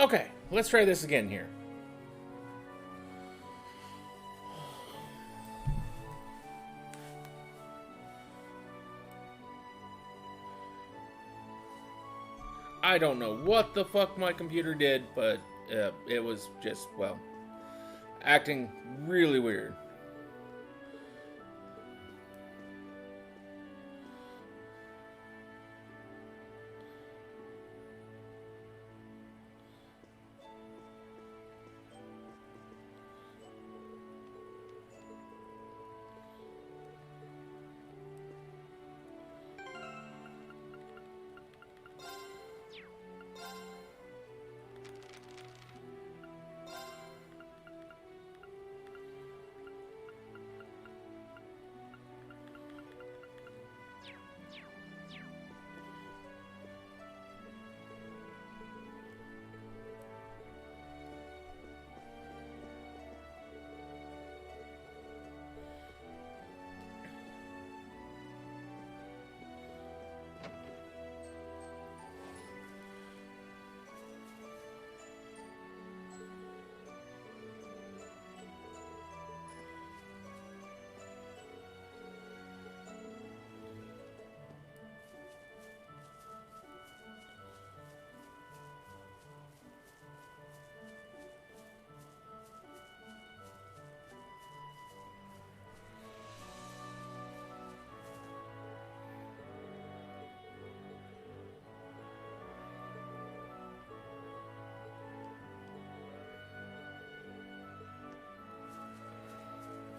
Okay, let's try this again here. I don't know what the fuck my computer did, but it was just, well, acting really weird.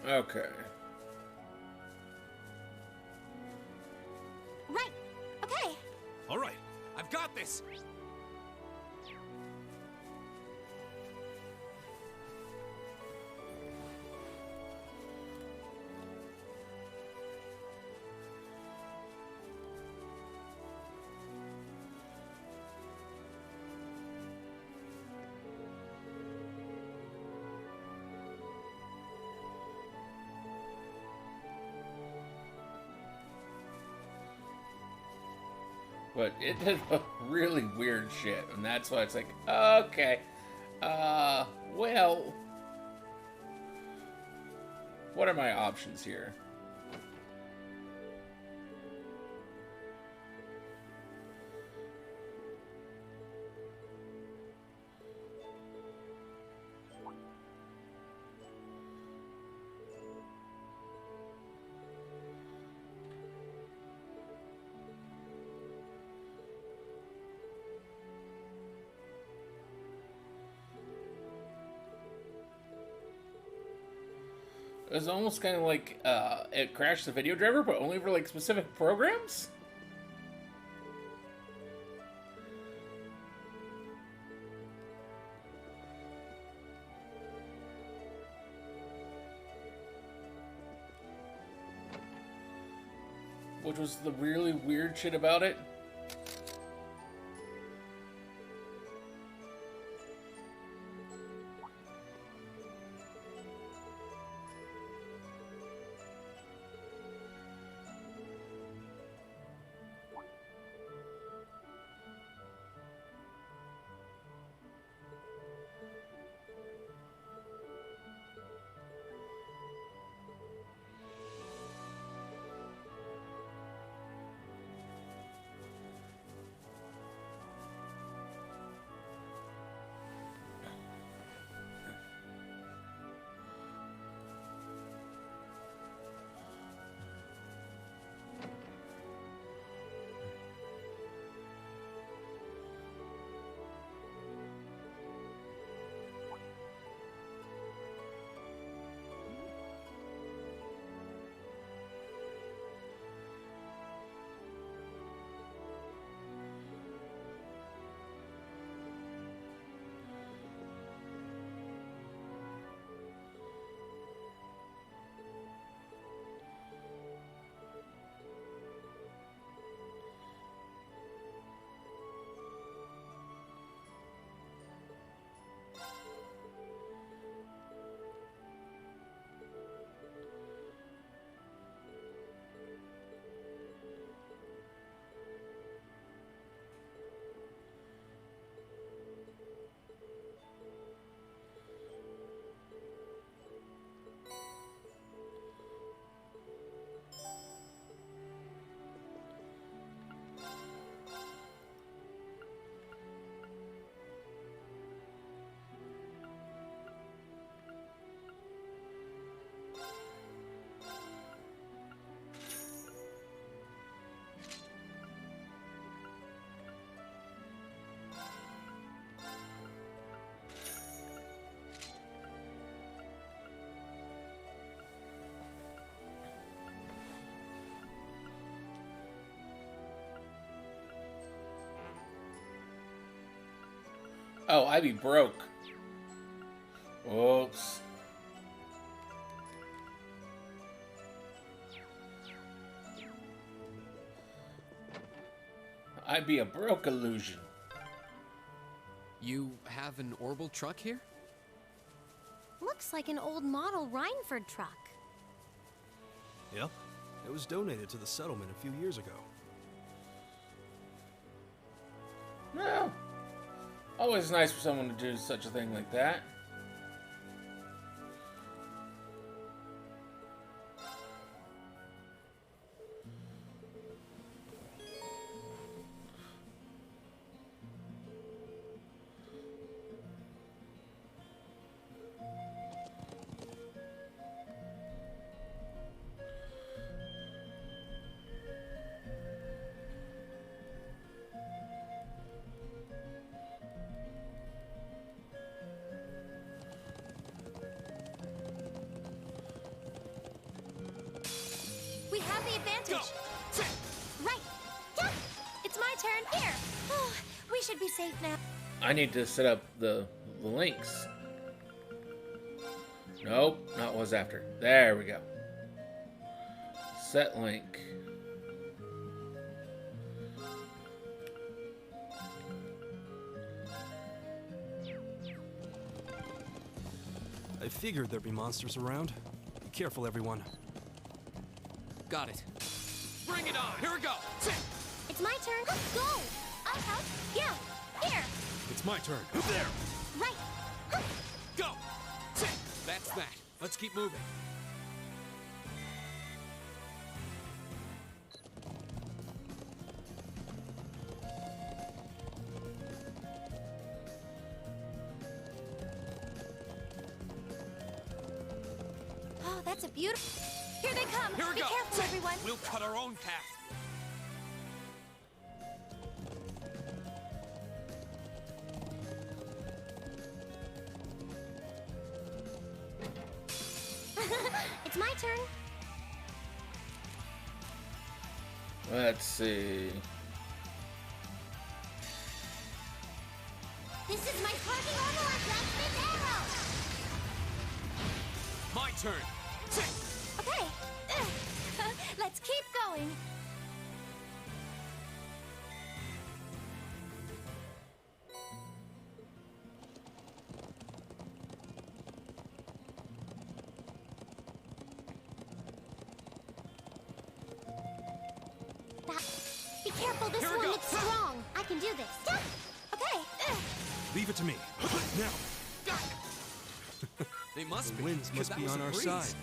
Okay. Right. Okay. All right, I've got this. But it did a really weird shit, and that's why it's like, okay, well, what are my options here? It was almost kind of like it crashed the video driver, but only for like specific programs. Which was the really weird shit about it. Oh, Ivy broke. Whoops. I'd be a broke illusion. You have an orbital truck here? Looks like an old model Rhineford truck. Yep. It was donated to the settlement a few years ago. No. Always nice for someone to do such a thing like that. We have the advantage. Go. Right. Yeah. It's my turn. Here. Oh, we should be safe now. I need to set up the links. Nope, not what was after. There we go. Set link. I figured there'd be monsters around. Be careful, everyone. Got it. Bring it on. Here we go. It's my turn. Go. I'll help. Yeah. Here. It's my turn. There. Right. Go. That's that. Let's keep moving. Oh, that's a beautiful. Here they come. Here we Be go. careful, everyone. We'll cut our own path. It's my turn. Let's see. This is my parking armor Blacksmith arrow. My turn. Okay. Let's keep going. Be careful, this Here we one go. looks strong. I can do this. Okay. Leave it to me. Now, They must the be. winds 'cause must that be was on a our breeze. side.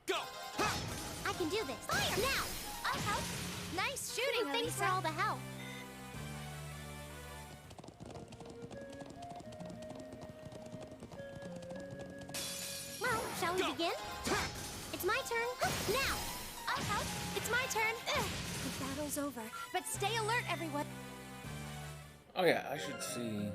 Go. I can do this. Fire! Now! I'll help. Nice shooting, Thanks for all the help. Well, shall we Go. begin? It's my turn. Now! I'll help. It's my turn. The battle's over, but stay alert, everyone. Oh yeah, I should see.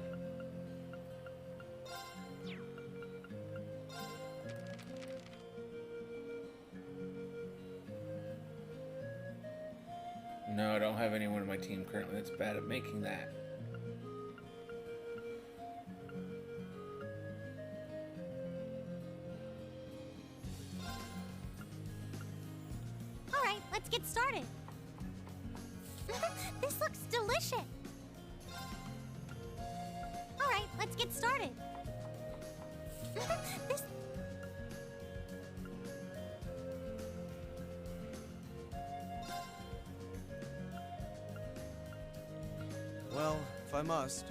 No, I don't have anyone in my team currently that's bad at making that. All right, let's get started. This looks delicious. All right, let's get started. This. Well, if I must.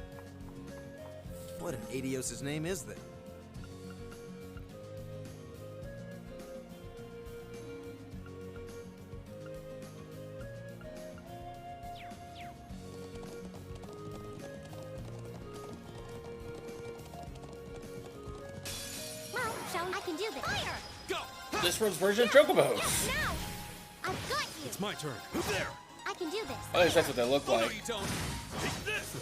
What in Adios' name is that? Well, shall we? I can do this. Fire! Go. This road's version of Chocobos. Now! I've got you. It's my turn. There. I can do this. At least that's what they look Oh, no, like. you don't. Take this.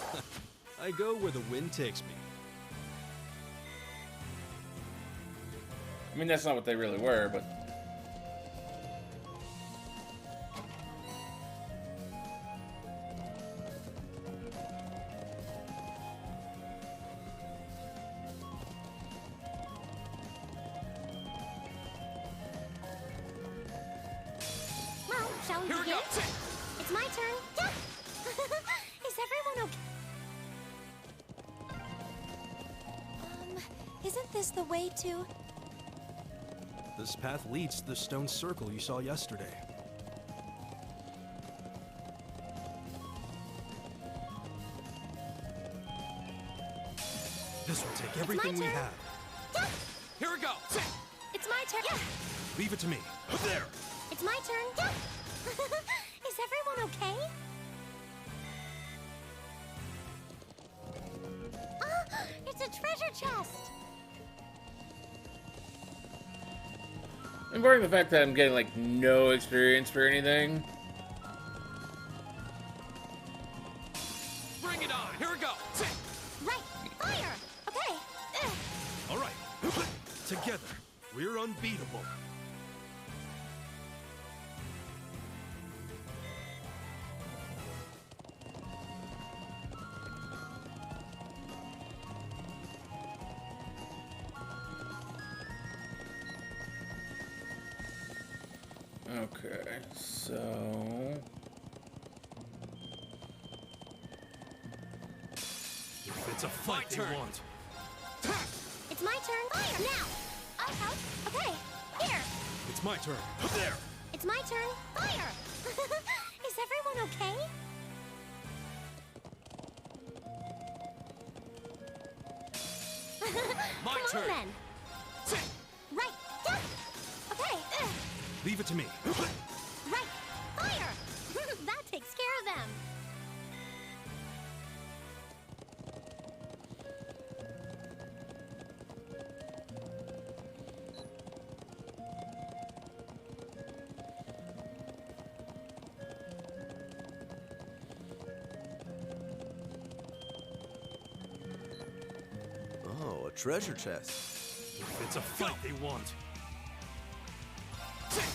I go where the wind takes me. I mean, that's not what they really were, but this the way to... This path leads to the stone circle you saw yesterday. This will take everything we turn. have. Here we go. It's my turn. Yeah. Leave it to me. There! It's my turn. Is everyone okay? It's a treasure chest. I'm worrying the fact that I'm getting like no experience for anything. Bring it on. Here we go. Right. Fire. Okay. All right. Together, we're unbeatable. Okay, so If it's a fight they turn. want. It's my turn. Fire. Now. I'll help. Okay. Here. It's my turn. There! It's my turn. Fire. Is everyone okay? My Come turn. on then. Right. Yeah. Okay. Leave it to me. Right. Fire. That takes care of them. Oh, a treasure chest. If it's a fight they want.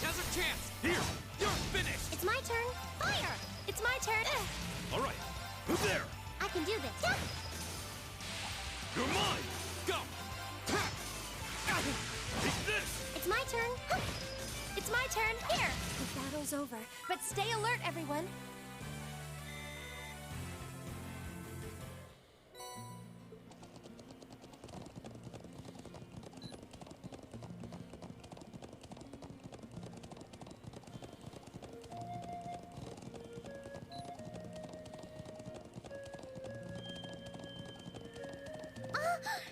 Now's our chance. Here. You're finished. It's my turn. Fire. It's my turn. All right. There! I can do this. Yeah. You're mine! Go. Take this! It's my turn. It's my turn. Here. The battle's over, but stay alert, everyone.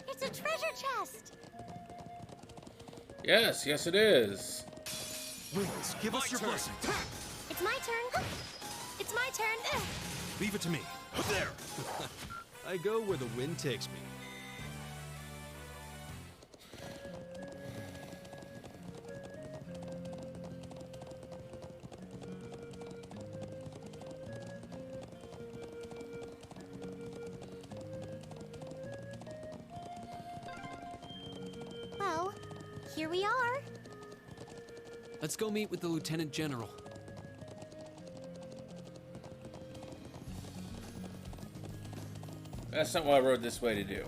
It's a treasure chest. yes, yes it is. Winds, give us your turn. blessing. It's my turn. It's my turn. Leave it to me. There! I go where the wind takes me. Well, here we are. Let's go meet with the Lieutenant General. That's not what I rode this way to do.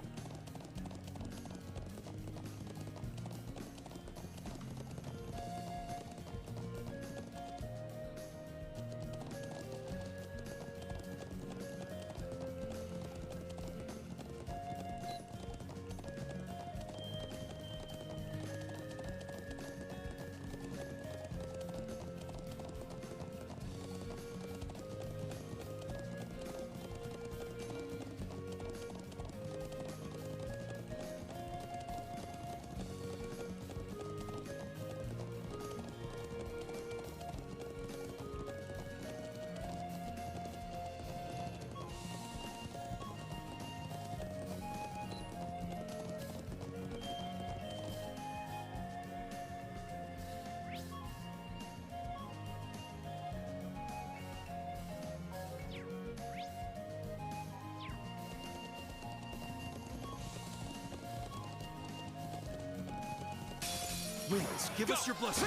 Winds, give us your blessing.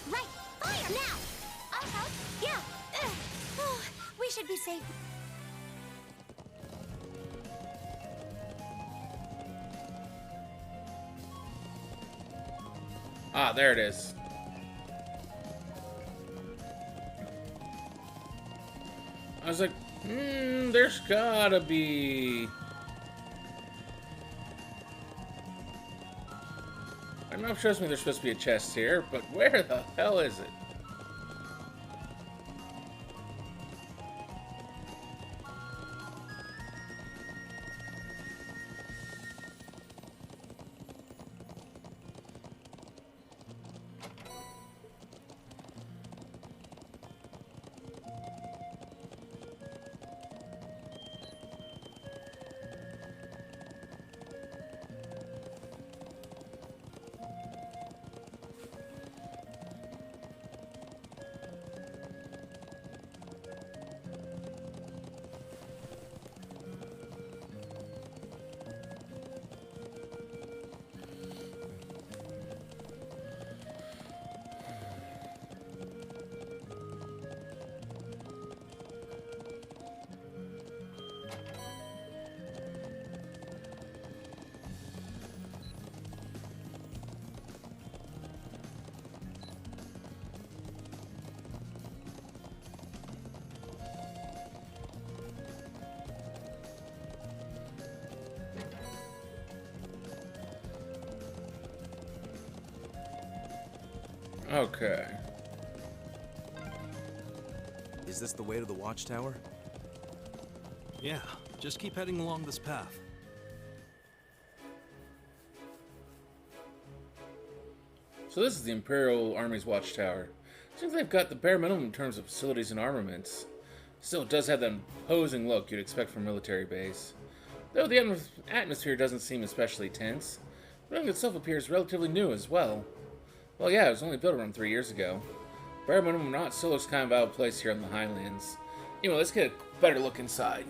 Right. Fire. Now. I'll help. Yeah. Oh, we should be safe. Ah, there it is. I was like, there's gotta be... My mouth shows me there's supposed to be a chest here, but where the hell is it? Okay. Is this the way to the watchtower? Yeah, just keep heading along this path. So this is the Imperial Army's watchtower. Seems they've got the bare minimum in terms of facilities and armaments. Still, it does have that imposing look you'd expect from a military base. Though the atmosphere doesn't seem especially tense, the building itself appears relatively new as well. Well, yeah, it was only built around 3 years ago. Bare minimum not still looks kind of out of place here on the Highlands. Anyway, let's get a better look inside.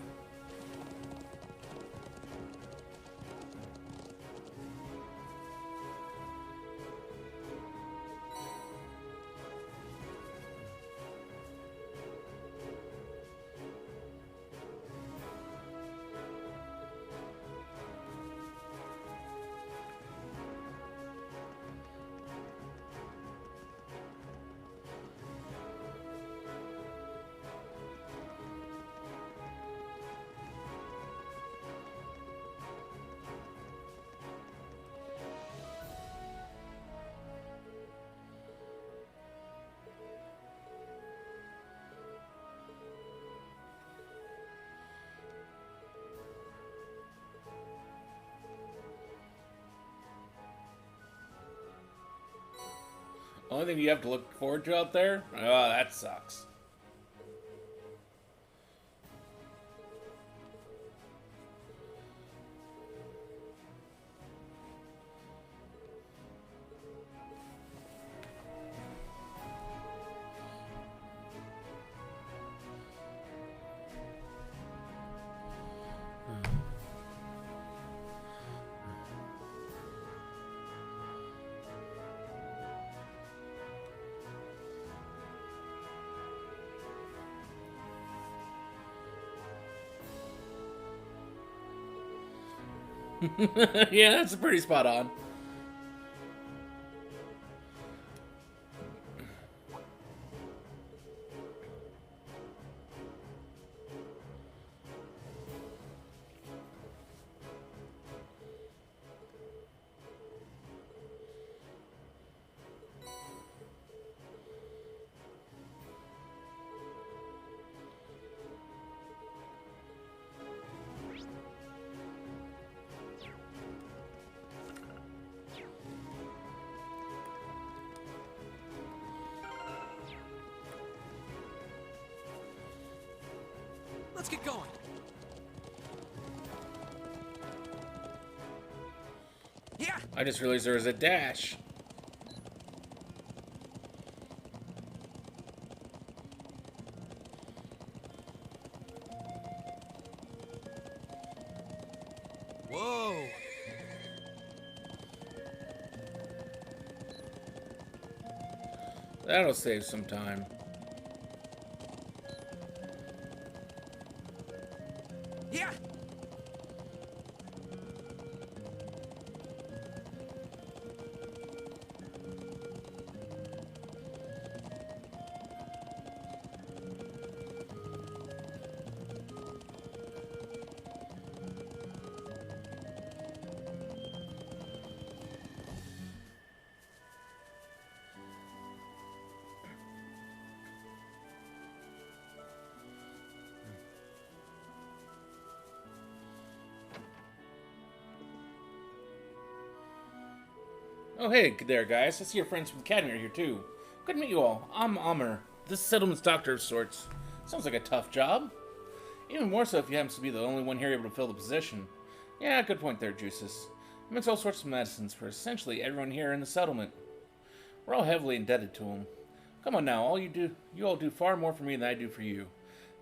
Only thing you have to look forward to out there? Oh, that sucks. Yeah, that's pretty spot on. Let's get going. Yeah. I just realized there was a dash. Whoa! That'll save some time. Yeah. Oh, hey there, guys. I see your friends from the Academy are here, too. Good to meet you all. I'm Amr, this settlement's doctor of sorts. Sounds like a tough job. Even more so if you happen to be the only one here able to fill the position. Yeah, good point there, Juices. He makes all sorts of medicines for essentially everyone here in the settlement. We're all heavily indebted to him. Come on now, you all do far more for me than I do for you.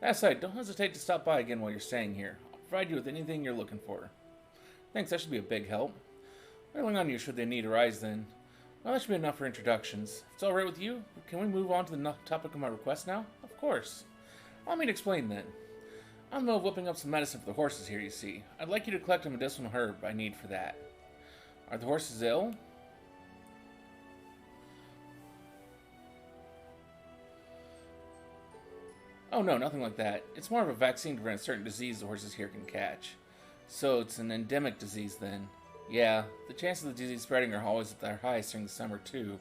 That aside, don't hesitate to stop by again while you're staying here. I'll provide you with anything you're looking for. Thanks, that should be a big help. Relying on you should the need arise then. Well, that should be enough for introductions. If it's alright with you, can we move on to the topic of my request now? Of course. Allow me to explain then. I'm in the middle of whipping up some medicine for the horses here, you see. I'd like you to collect a medicinal herb I need for that. Are the horses ill? Oh no, nothing like that. It's more of a vaccine to prevent a certain disease the horses here can catch. So it's an endemic disease then. Yeah, the chances of the disease spreading are always at their highest during the summer too,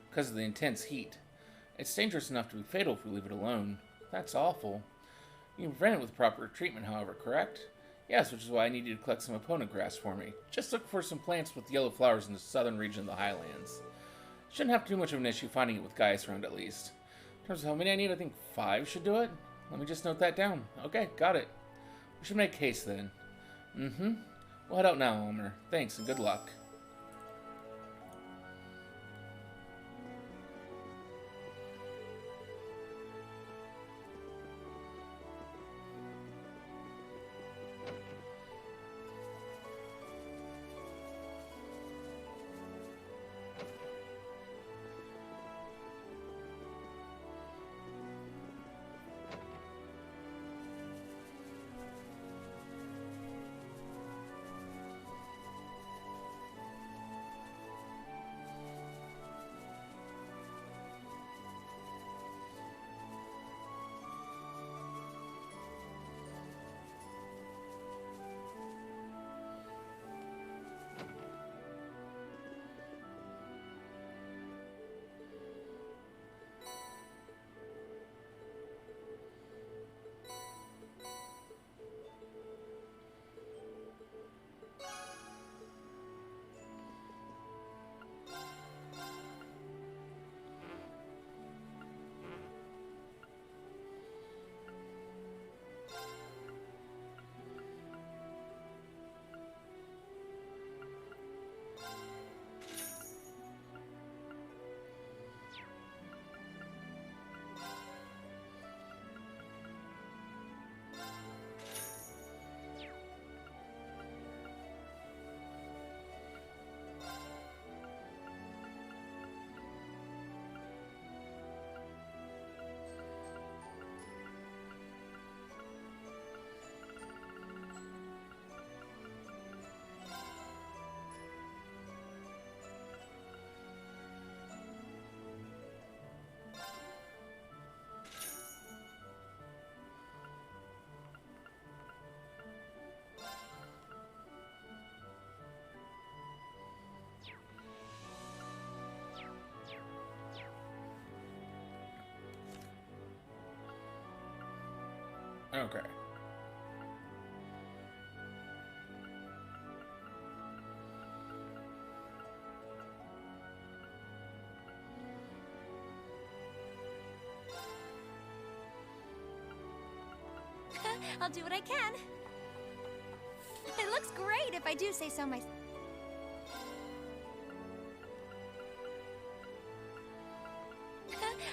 because of the intense heat. It's dangerous enough to be fatal if we leave it alone. That's awful. You can prevent it with proper treatment, however, correct? Yes, which is why I need you to collect some opponent grass for me. Just look for some plants with yellow flowers in the southern region of the highlands. Shouldn't have too much of an issue finding it with Gaius around at least. In terms of how many I need, I think 5 should do it. Let me just note that down. Okay, got it. We should make haste then. Mm-hmm. We'll head out now, Elmer. Thanks and good luck. Okay. I'll do what I can. It looks great if I do say so myself.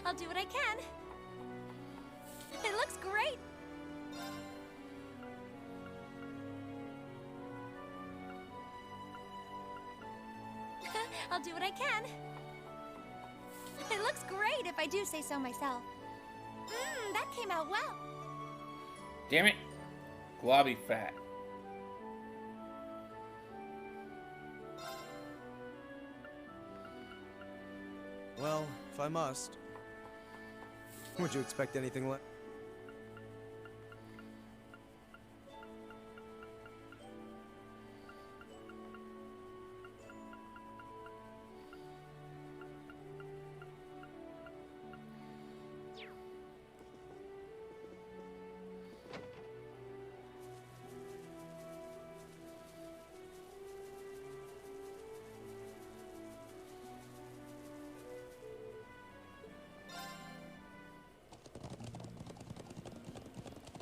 I'll do what I can. It looks great. I'll do what I can. It looks great if I do say so myself. That came out well. Damn it. Globby fat. Well, if I must. Would you expect anything less?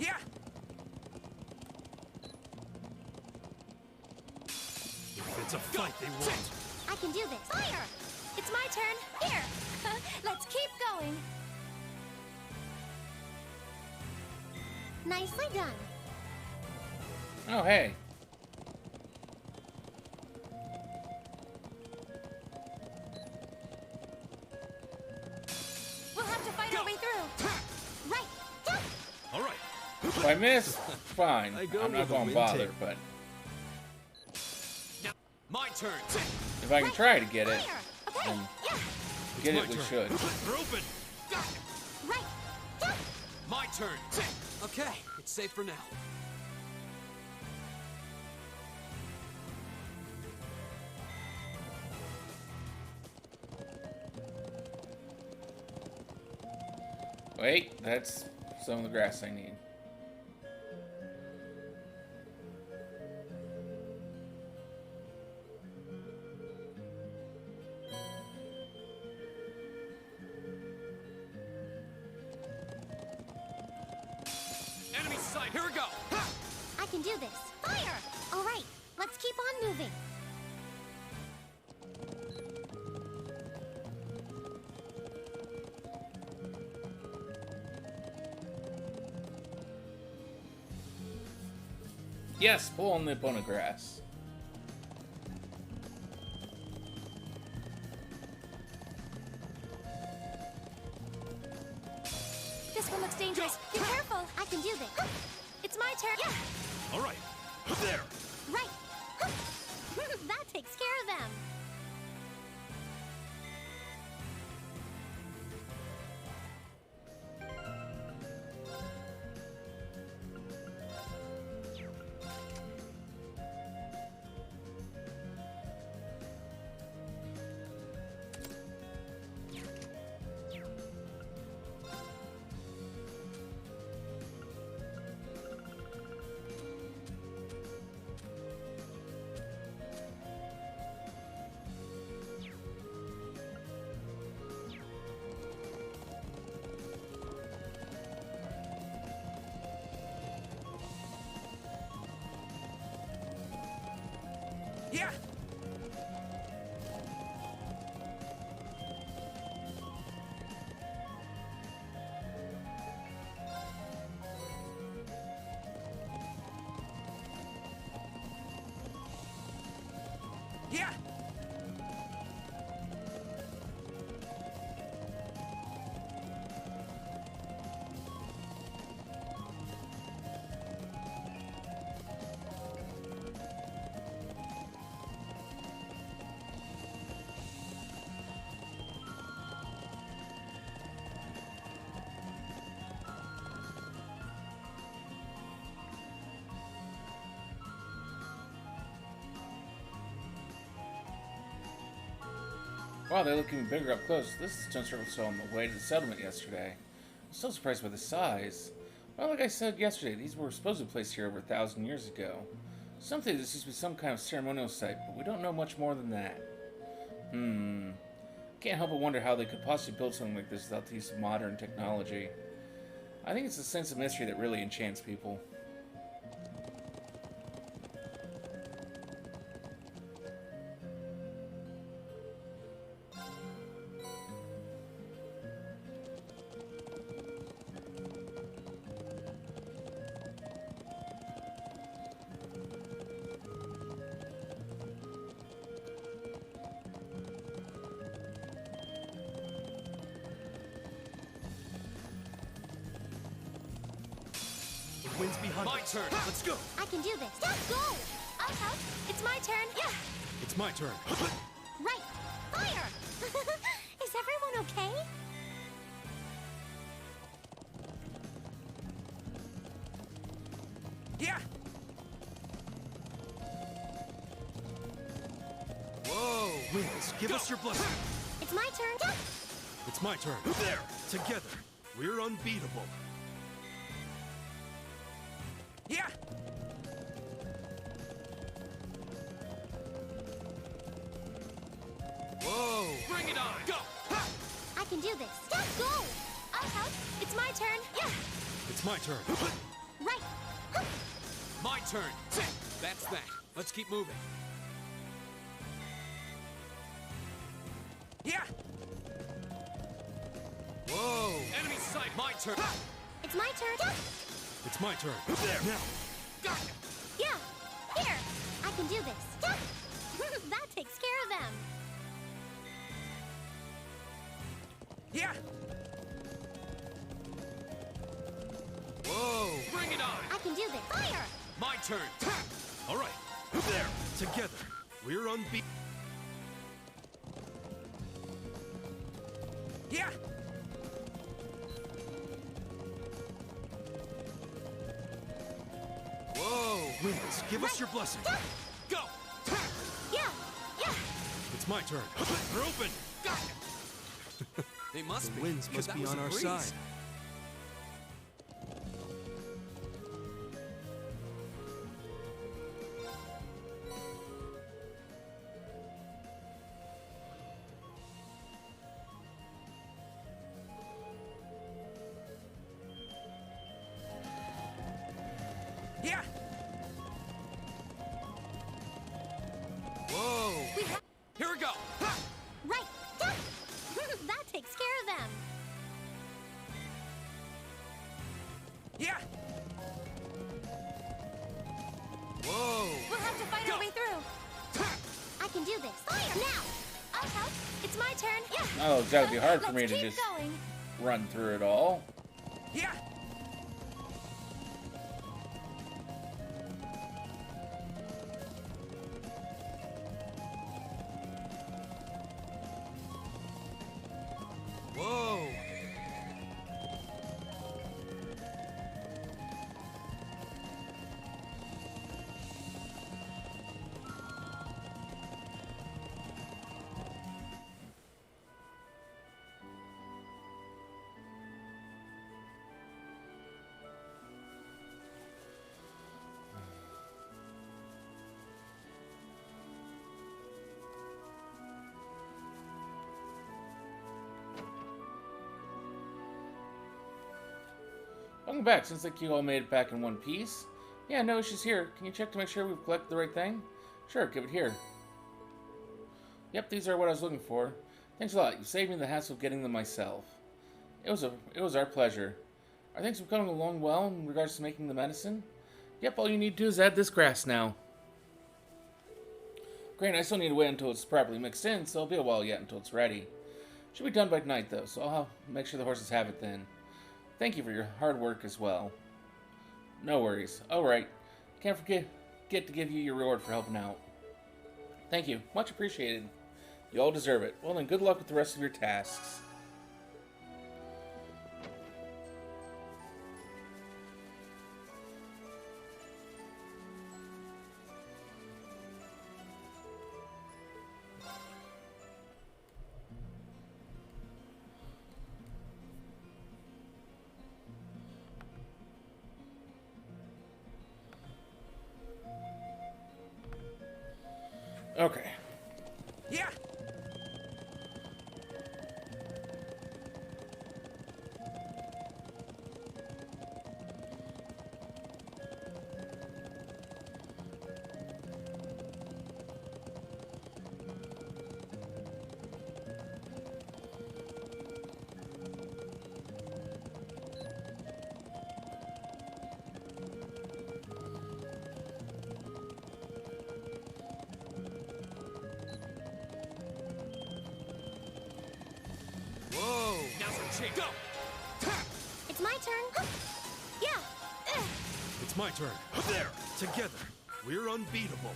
Yeah! If it's a fight they want. I can do this. Fire! It's my turn. Here! Let's keep going. Nicely done. Oh, hey. We'll have to fight our way through. Right. Go! All right. If I miss, fine. I go I'm not with a going to win bother, take. but Now, my turn. if I can try to get it, Fire! Okay. then Yeah. get My it, we turn. should. They're open. Right. Go! My turn. Okay, it's safe for now. Wait, that's some of the grass I need. Enemy sight. Here we go. I can do this. Fire! All right. Let's keep on moving. Yes, pull on the opponent grass. This one looks dangerous. Be careful. I can do this. It's my turn. Yeah. All right. There. Right. That takes care of them. Yeah! Yeah! Wow, they look even bigger up close. This stone circle saw on the way to the settlement yesterday. I'm still surprised by the size. Well, like I said yesterday, these were supposedly placed here over 1,000 years ago. Something this used to be some kind of ceremonial site, but we don't know much more than that. Can't help but wonder how they could possibly build something like this without the use of modern technology. I think it's the sense of mystery that really enchants people. The wind's behind My us. turn. Let's go. I can do this. Go! Go! I'll help. It's my turn. Yeah. It's my turn. Right. Fire! Is everyone okay? Yeah! Whoa, winds, give us your blessing. It's my turn. Yeah. It's my turn. There. Together, we're unbeatable. Yeah! Whoa. Bring it on! Go! I can do this. Yeah. Go! I'll help. It's my turn. Yeah. It's my turn. turn. That's that. Let's keep moving. Yeah! Whoa! Enemy sight. My turn. It's my turn. It's my turn. There! Now! Gotcha. Yeah, here. I can do this. That takes care of them. Yeah! Whoa! Bring it on. I can do this. Fire! My turn. All right. There! Together, we're unbeat. Yeah! Whoa! Winds, give us your blessing. Go. Yeah, yeah. It's my turn. We're open. Gotcha. They must The be. winds 'cause must that be was on a our breeze. side. Yeah! Whoa! We have Here we go. right. That takes care of them. Yeah! Whoa! We'll have to fight our way through. I can do this. Fire! Now! I'll help. It's my turn. Yeah. Oh, it's gotta be hard for Let's me to keep just going. run through it all. Yeah! Whoa! Welcome back. Seems like you all made it back in one piece. Yeah, no, she's here. Can you check to make sure we've collected the right thing? Sure, give it here. Yep, these are what I was looking for. Thanks a lot. You saved me the hassle of getting them myself. It was our pleasure. Are things coming along well in regards to making the medicine? Yep, all you need to do is add this grass now. Great, I still need to wait until it's properly mixed in, so it'll be a while yet until it's ready. Should be done by tonight, though, so I'll make sure the horses have it then. Thank you for your hard work as well. No worries. Alright. Can't forget to give you your reward for helping out. Thank you. Much appreciated. You all deserve it. Well then, good luck with the rest of your tasks. Okay. Yeah! Whoa! Now's our chance. Go. It's my turn. Yeah. It's my turn. There! Together, we're unbeatable.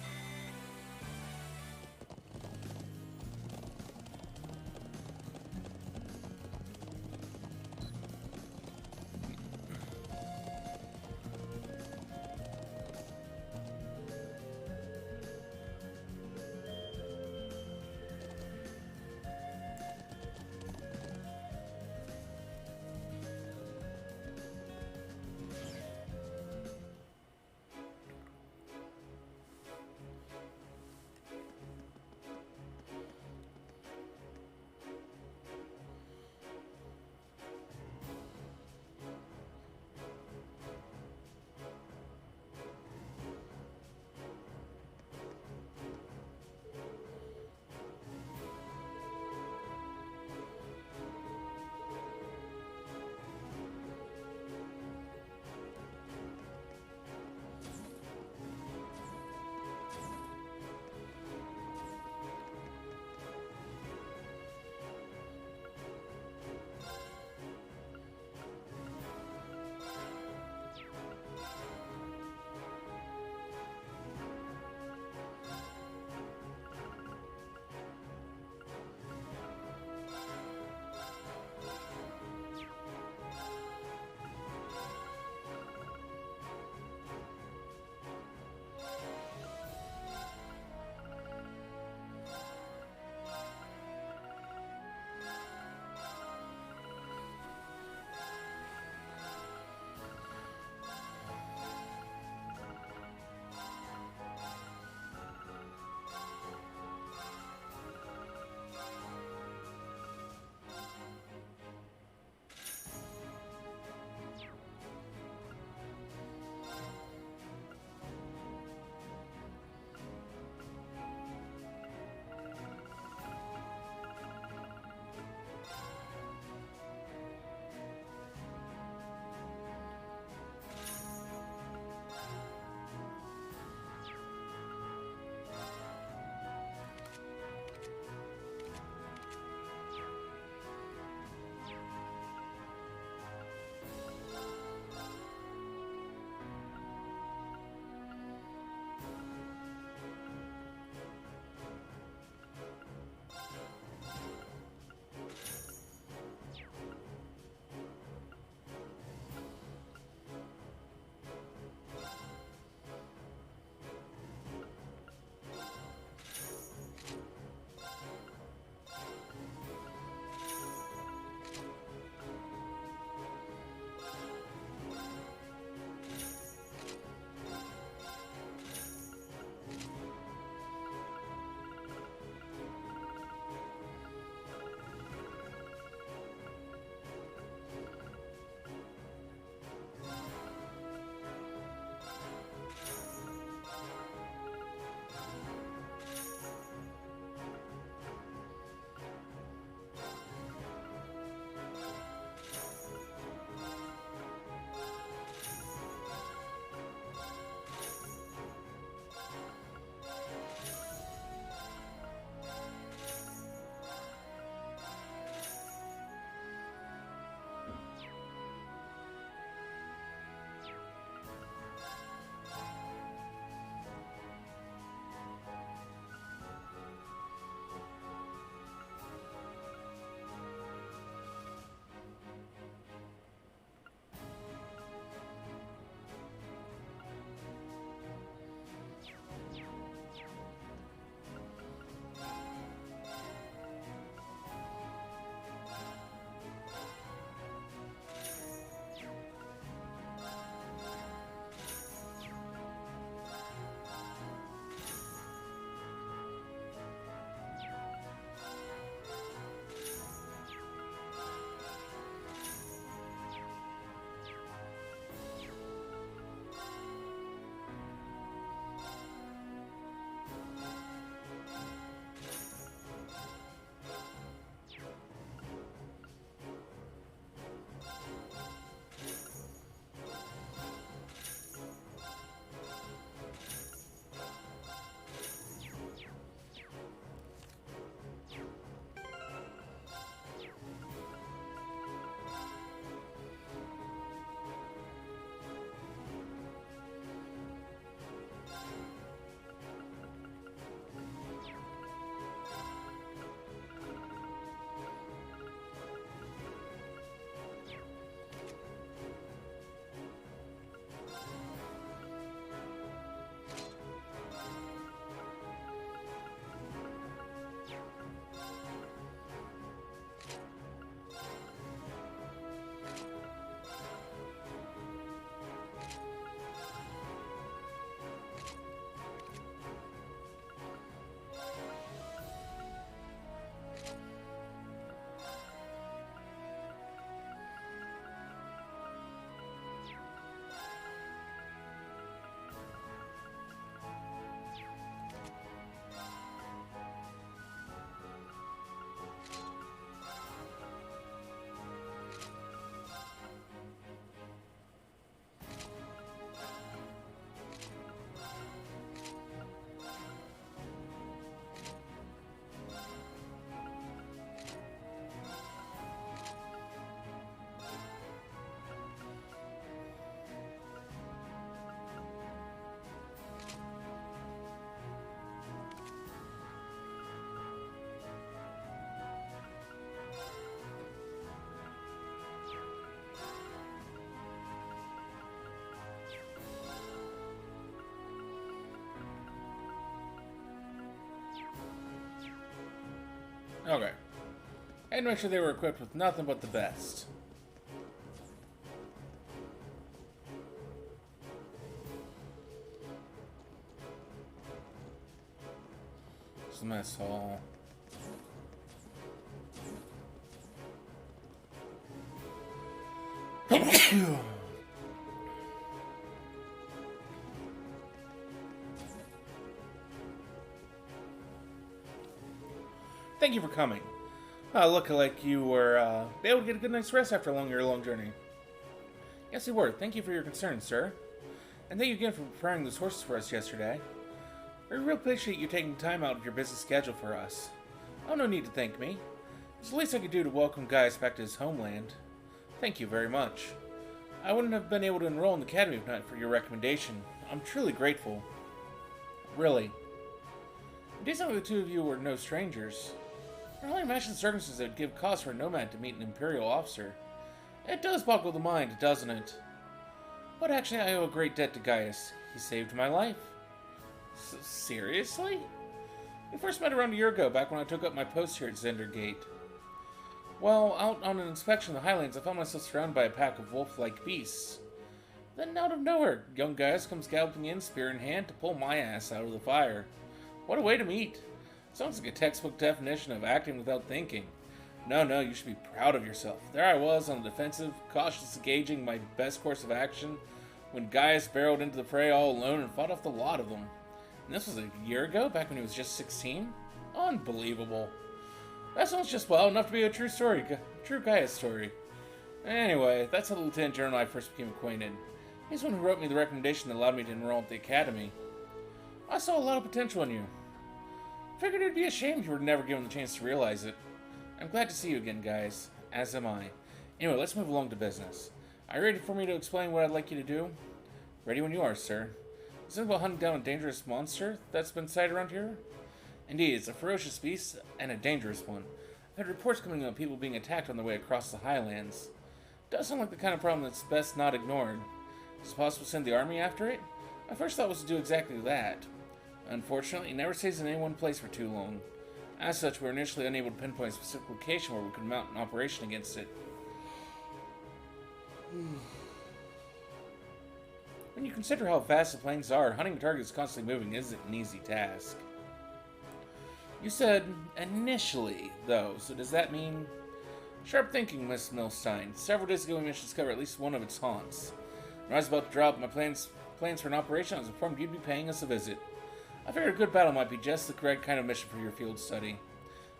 Okay. And make sure they were equipped with nothing but the best. It's the mess hall. Thank you for coming. Look like you were able to get a good night's rest after your long journey. Yes, you were. Thank you for your concern, sir. And thank you again for preparing those horses for us yesterday. We really appreciate you taking time out of your busy schedule for us. Oh, no need to thank me. It's the least I could do to welcome Gaius back to his homeland. Thank you very much. I wouldn't have been able to enroll in the academy if not for your recommendation. I'm truly grateful. Really. It doesn't like the two of you were no strangers. I can only imagine the circumstances that would give cause for a nomad to meet an Imperial officer. It does boggle the mind, doesn't it? But actually, I owe a great debt to Gaius. He saved my life. Seriously? We first met around a year ago, back when I took up my post here at Zendergate. Well, out on an inspection of the Highlands, I found myself surrounded by a pack of wolf-like beasts. Then, out of nowhere, young Gaius comes galloping in, spear in hand, to pull my ass out of the fire. What a way to meet! Sounds like a textbook definition of acting without thinking. No, you should be proud of yourself. There I was, on the defensive, cautiously gauging my best course of action, when Gaius barreled into the fray all alone and fought off the lot of them. And this was a year ago, back when he was just 16? Unbelievable. That sounds just well enough to be a true story, true Gaius story. Anyway, that's how the Lieutenant General and I first became acquainted. He's the one who wrote me the recommendation that allowed me to enroll at the academy. I saw a lot of potential in you. Figured it'd be a shame if you were never given the chance to realize it. I'm glad to see you again, guys. As am I. Anyway, let's move along to business. Are you ready for me to explain what I'd like you to do? Ready when you are, sir. Is it about hunting down a dangerous monster that's been sighted around here? Indeed, it's a ferocious beast and a dangerous one. I've had reports coming of people being attacked on their way across the Highlands. It does sound like the kind of problem that's best not ignored. Is it possible to send the army after it? My first thought was to do exactly that. Unfortunately, it never stays in any one place for too long. As such, we were initially unable to pinpoint a specific location where we could mount an operation against it. When you consider how vast the plains are, hunting targets constantly moving isn't an easy task. You said initially, though, so does that mean... Sharp thinking, Miss Milstein. Several days ago we managed to discover at least one of its haunts. When I was about to drop my plans for an operation, I was informed you'd be paying us a visit. I figured a good battle might be just the correct kind of mission for your field study.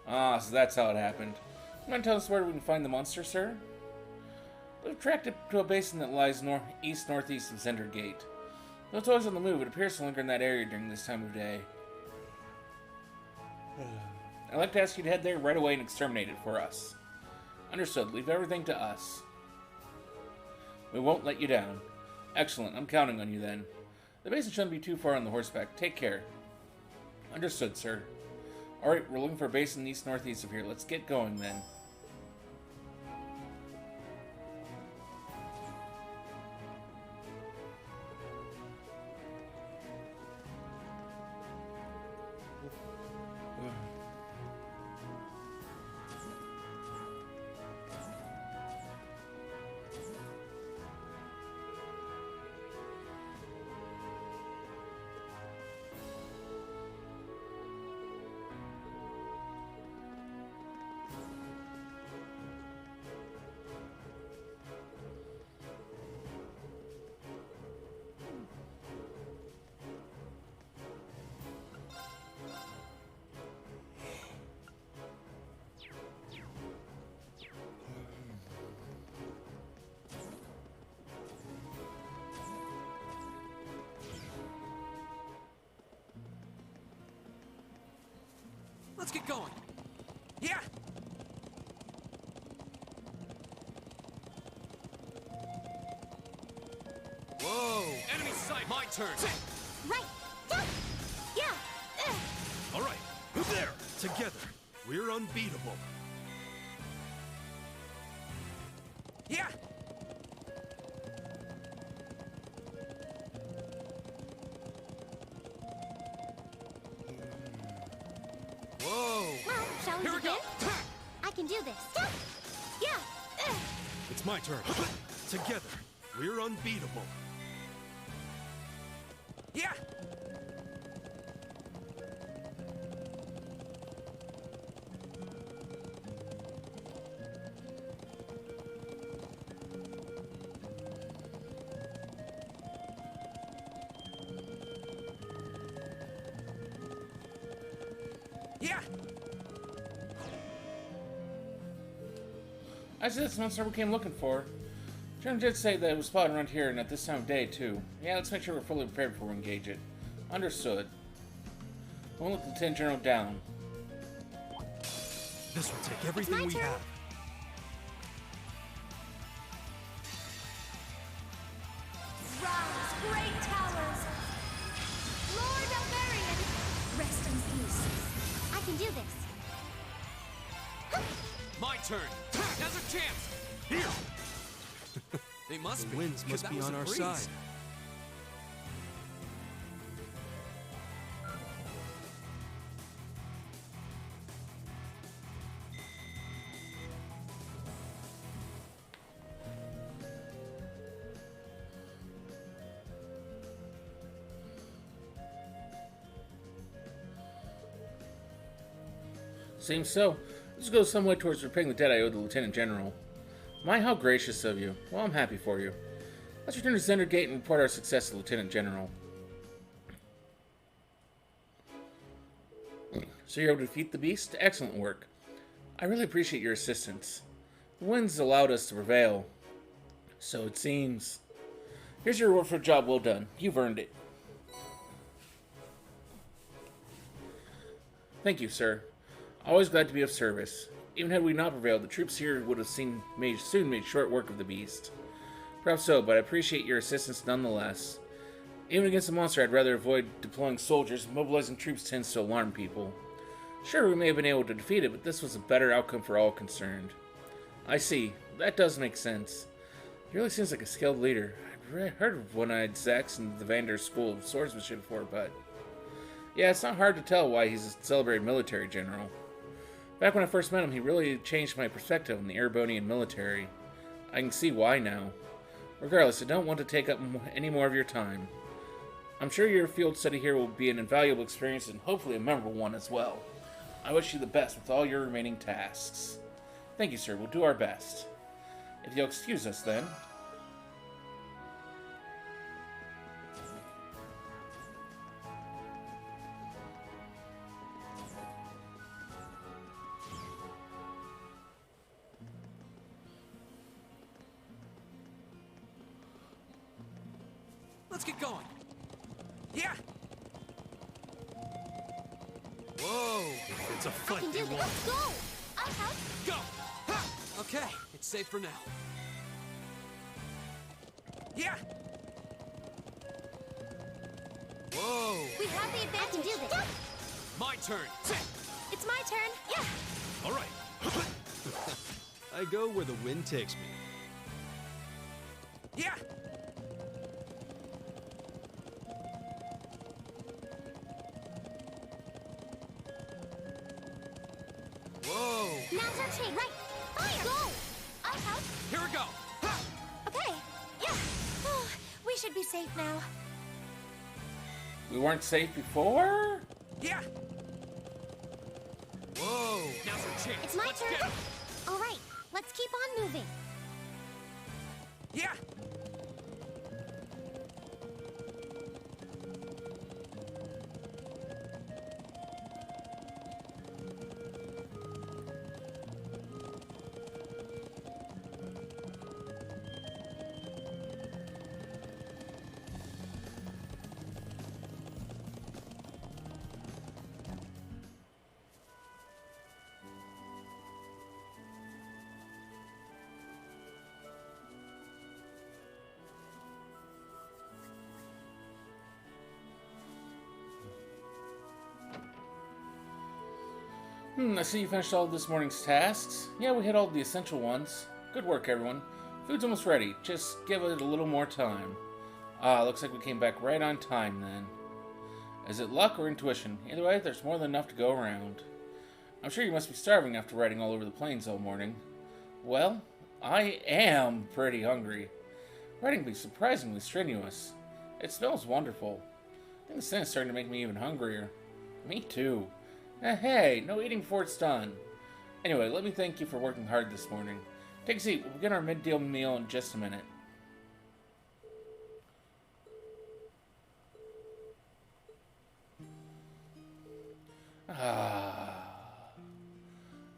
Ah, so that's how it happened. You mind telling us where we can find the monster, sir? We've tracked it to a basin that lies east-northeast of Zendergate. Though it's always on the move, it appears to linger in that area during this time of day. I'd like to ask you to head there right away and exterminate it for us. Understood. Leave everything to us. We won't let you down. Excellent. I'm counting on you then. The basin shouldn't be too far on the horseback. Take care. Understood, sir. Alright, we're looking for a basin east-northeast of here. Let's get going then. Let's get going. Yeah! Whoa! Enemy sight! My turn! Right. Jump. Yeah. All right, there, together. We're unbeatable. Yeah! Whoa! Well, shall we Here it we go. win? I can do this. Yeah. It's my turn. Together, we're unbeatable. Yeah. Yeah. I said this monster we came looking for. John did say that it was spotted around here and at this time of day, too. Yeah, let's make sure we're fully prepared before we engage it. Understood. Won't let the Lieutenant General down. This will take everything we turn. have. Rise, great towers! Lord Alvarian, rest in peace. I can do this. My turn. Now's our chance. Here! They must The be. winds 'cause must that be was on a our breeze. side. Seems so. This will go some way towards repaying the debt I owe the Lieutenant General. My, how gracious of you. Well, I'm happy for you. Let's return to Zender Gate and report our success to the Lieutenant General. So you're able to defeat the beast? Excellent work. I really appreciate your assistance. The winds allowed us to prevail. So it seems. Here's your reward for a job well done. You've earned it. Thank you, sir. Always glad to be of service. Even had we not prevailed, the troops here would have soon made short work of the beast. Perhaps so, but I appreciate your assistance nonetheless. Even against a monster, I'd rather avoid deploying soldiers. Mobilizing troops tends to alarm people. Sure, we may have been able to defeat it, but this was a better outcome for all concerned. I see. That does make sense. He really seems like a skilled leader. I've heard of One-Eyed Zax and the Vander School of Swordsmanship before, but... yeah, it's not hard to tell why he's a celebrated military general. Back when I first met him, he really changed my perspective on the Erebonian military. I can see why now. Regardless, I don't want to take up any more of your time. I'm sure your field study here will be an invaluable experience and hopefully a memorable one as well. I wish you the best with all your remaining tasks. Thank you, sir. We'll do our best. If you'll excuse us, then. Let's get going. Yeah. Whoa! It's a I fight can they do this. want. Go! I'll help. Go! Okay, it's safe for now. Yeah. Whoa! We have the advantage. I can do this. My turn. It's my turn. Yeah. All right. I go where the wind takes me. Yeah. Whoa! Now's our chance. Right. Fire. Go. I'll help. Here we go. Okay. Yeah. Oh, we should be safe now. We weren't safe before? Yeah. Whoa! Now's our chance. It's my Let's turn. get it. All right. Let's keep on moving. Yeah. I see you finished all of this morning's tasks. Yeah, we hit all the essential ones. Good work, everyone. Food's almost ready. Just give it a little more time. Ah, looks like we came back right on time then. Is it luck or intuition? Either way, there's more than enough to go around. I'm sure you must be starving after riding all over the plains all morning. Well, I am pretty hungry. Riding can be surprisingly strenuous. It smells wonderful. I think the scent is starting to make me even hungrier. Me too. Hey, no eating before it's done. Anyway, let me thank you for working hard this morning. Take a seat. We'll begin our midday meal in just a minute.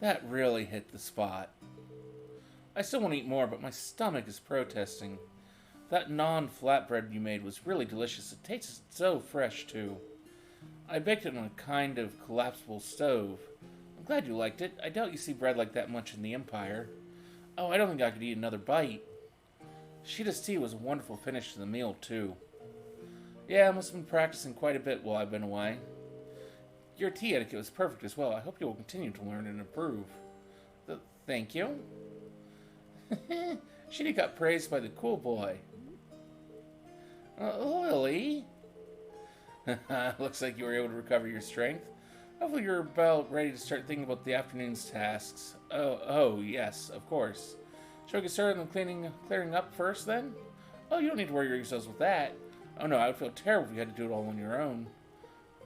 That really hit the spot. I still want to eat more, but my stomach is protesting. That non-flatbread you made was really delicious. It tasted so fresh, too. I baked it on a kind of collapsible stove. I'm glad you liked it. I doubt you see bread like that much in the Empire. Oh, I don't think I could eat another bite. Sheeta's tea was a wonderful finish to the meal, too. Yeah, I must have been practicing quite a bit while I've been away. Your tea etiquette was perfect as well. I hope you will continue to learn and improve. Thank you. Sheeta got praised by the cool boy. Lily? Looks like you were able to recover your strength. Hopefully you're about ready to start thinking about the afternoon's tasks. Oh, yes, of course. Shall we get started on clearing up first, then? Oh, you don't need to worry yourselves with that. Oh no, I would feel terrible if you had to do it all on your own.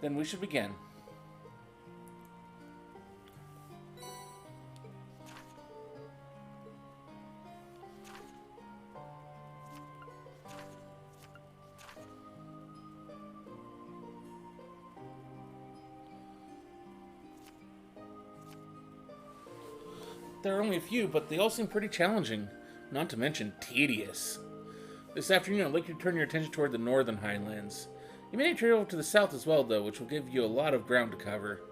Then we should begin. There are only a few, but they all seem pretty challenging, not to mention tedious. This afternoon, I'd like you to turn your attention toward the northern highlands. You may travel to the south as well, though, which will give you a lot of ground to cover.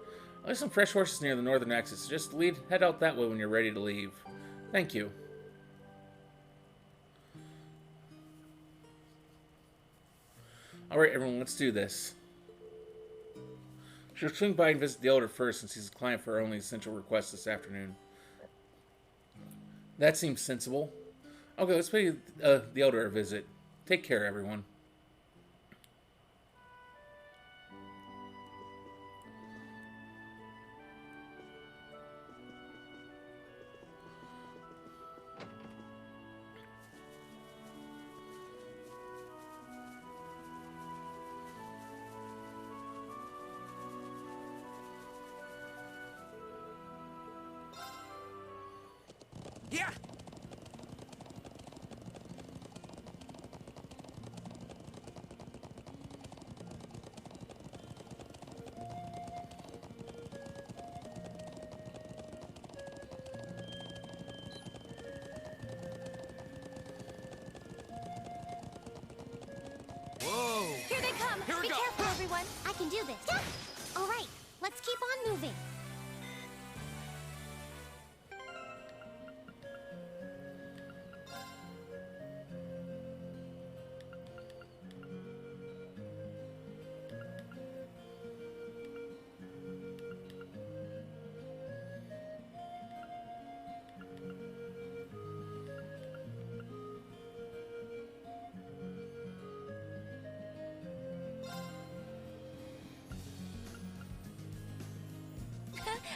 There's some fresh horses near the northern exit, so just head out that way when you're ready to leave. Thank you. Alright, everyone, let's do this. She'll swing by and visit the Elder first, since he's a client for our only essential request this afternoon. That seems sensible. Okay, let's pay the Elder a visit. Take care, everyone. Yeah! Whoa! Here they come! Here we Be go. careful, everyone! I can do this. All right, let's keep on moving.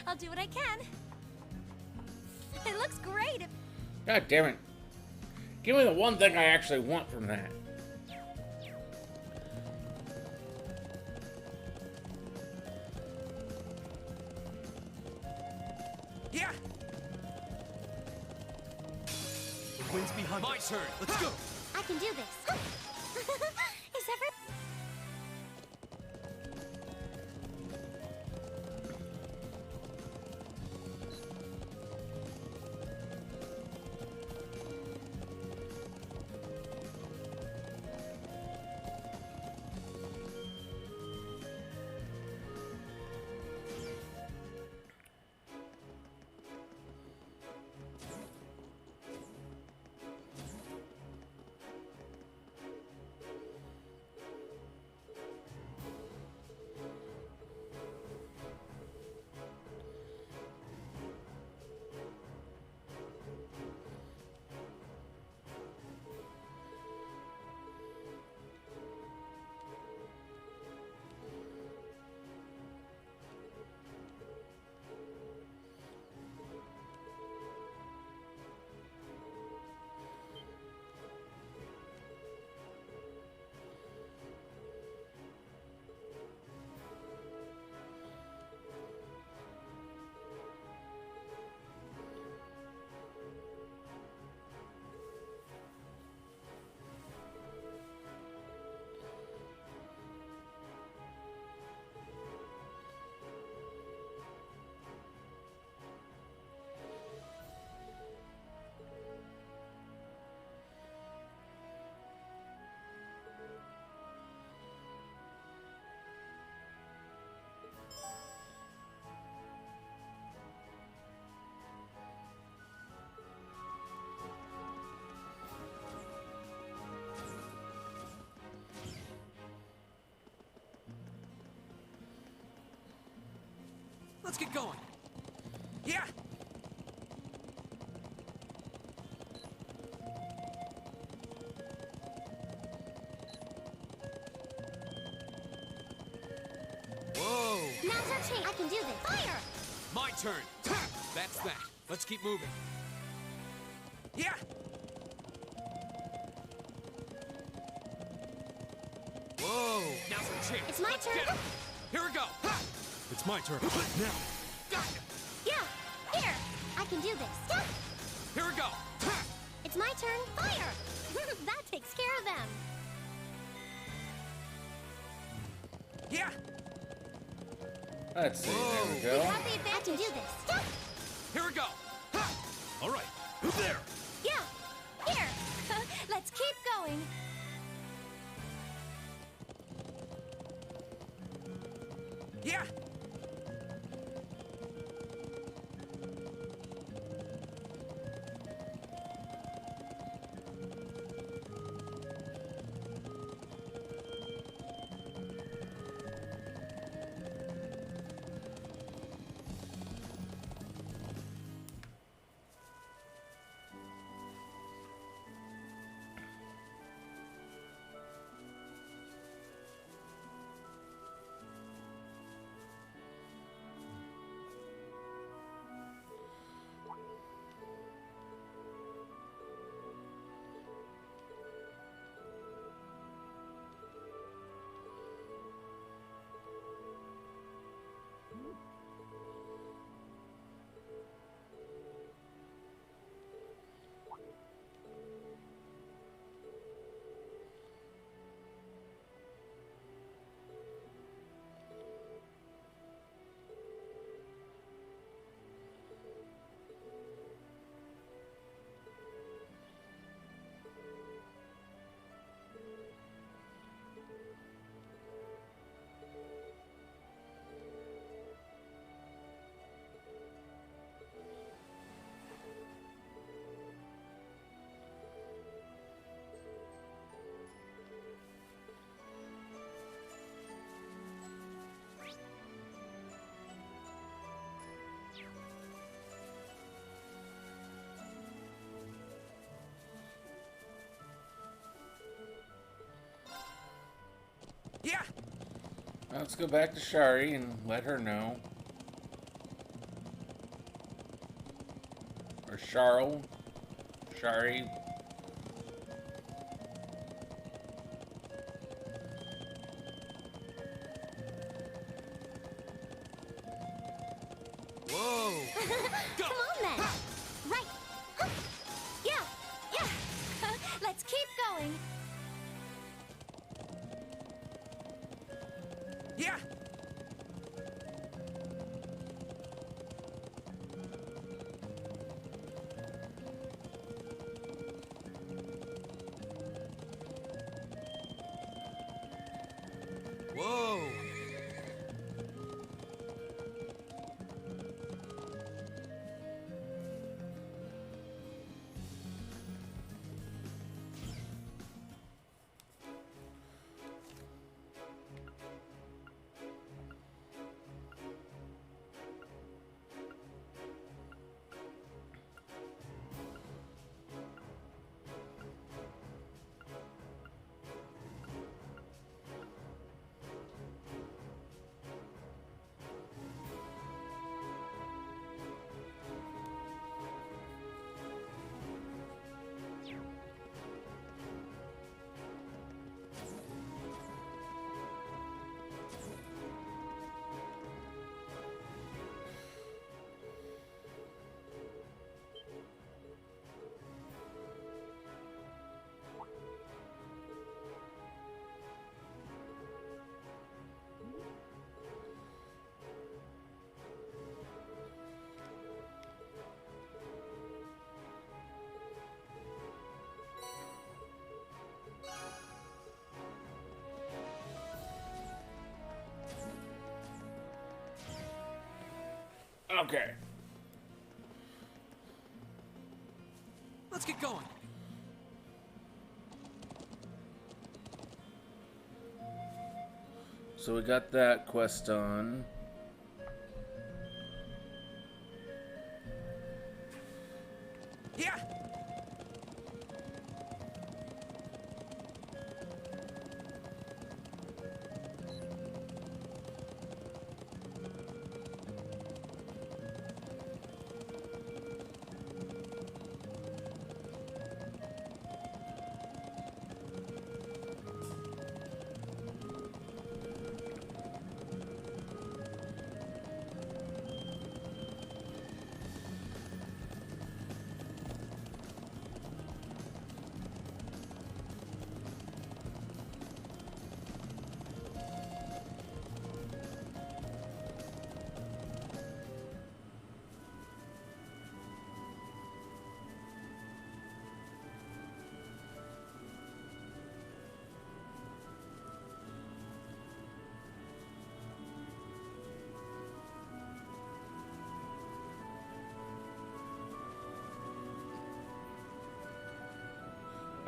I'll do what I can. It looks great. God damn it. Give me the one thing I actually want from that. Yeah! The wind's behind My us. turn. Let's go! I can do this. Is every... Let's get going. Yeah! Whoa! Now's our chance. I can do this. Fire! My turn. That's that. Let's keep moving. Yeah! Whoa! Now's our chance. It's my Let's turn. get 'em. Here we go. It's my turn. Now. Gotcha. Yeah! Here! I can do this. Yeah! Here we go. It's my turn. Fire! That takes care of them. Yeah! Let's see. There we We go. have the advantage. I can do this. Yeah! Here we go. All right. There. Yeah! Here! Let's keep going. Yeah! Yeah! Let's go back to Shari and let her know. Or Charl. Shari. Whoa! Go! Come on then. Right. Huh. Yeah. Yeah. Let's keep going. Yeah! Whoa! Okay. Let's get going. So we got that quest on.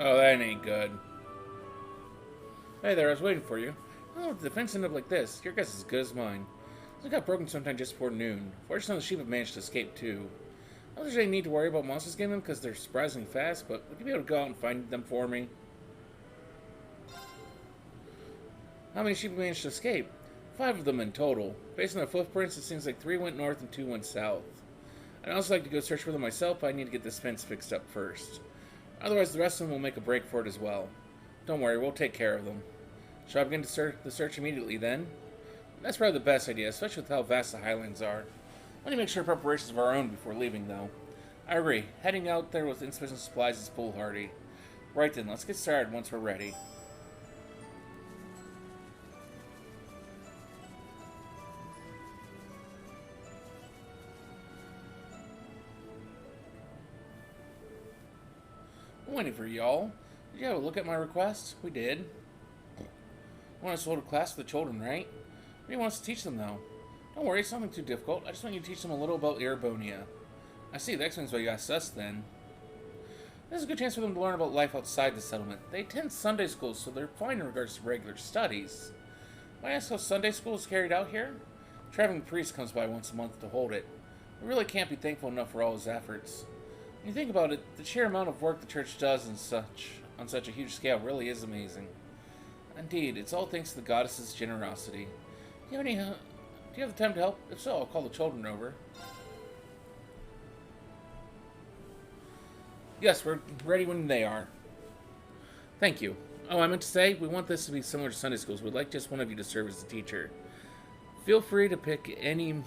Oh, that ain't good. Hey there, I was waiting for you. Oh, the fence ended up like this. Your guess is as good as mine. It got broken sometime just before noon. Fortunately, the sheep have managed to escape too. I don't think there's any need to worry about monsters getting them because they're surprisingly fast, but would you be able to go out and find them for me? How many sheep managed to escape? 5 of them in total. Based on their footprints, it seems like 3 went north and 2 went south. I'd also like to go search for them myself, but I need to get this fence fixed up first. Otherwise, the rest of them will make a break for it as well. Don't worry, we'll take care of them. Shall I begin the search immediately then? That's probably the best idea, especially with how vast the Highlands are. I want to make sure preparations of our own before leaving, though. I agree. Heading out there with insufficient supplies is foolhardy. Right then, let's get started once we're ready. I'm waiting for y'all. Did you have a look at my request? We did. You want us to hold a class for the children, right? What do you want us to teach them, though? Don't worry, it's nothing too difficult. I just want you to teach them a little about Erebonia. I see, that explains why you asked us, then. This is a good chance for them to learn about life outside the settlement. They attend Sunday schools, so they're fine in regards to regular studies. May I ask how Sunday school is carried out here? A traveling priest comes by once a month to hold it. We really can't be thankful enough for all his efforts. When you think about it, the sheer amount of work the church does on such a huge scale really is amazing. Indeed, it's all thanks to the goddess's generosity. Do you have the time to help? If so, I'll call the children over. Yes, we're ready when they are. Thank you. Oh, I meant to say, we want this to be similar to Sunday schools. We'd like just one of you to serve as a teacher. Feel free to pick any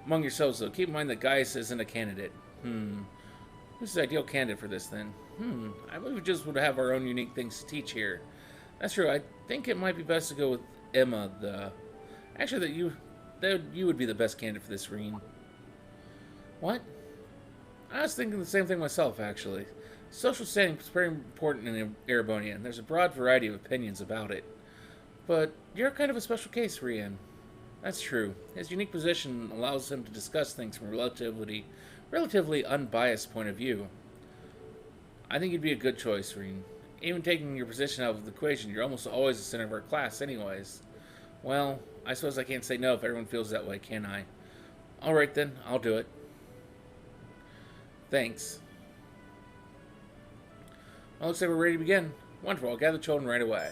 among yourselves, though. Keep in mind that Gaius isn't a candidate. Who's the ideal candidate for this, then? I believe we just would have our own unique things to teach here. That's true. I think it might be best to go with Emma, Actually, you would be the best candidate for this, Reen. What? I was thinking the same thing myself, actually. Social standing is very important in Erebonia, and there's a broad variety of opinions about it. But you're kind of a special case, Rian. That's true. His unique position allows him to discuss things from a relatively unbiased point of view. I think you'd be a good choice, Reen. Even taking your position out of the equation, you're almost always the center of our class anyways. Well, I suppose I can't say no if everyone feels that way, can I? Alright then, I'll do it. Thanks. Well, looks like we're ready to begin. Wonderful, I'll gather the children right away.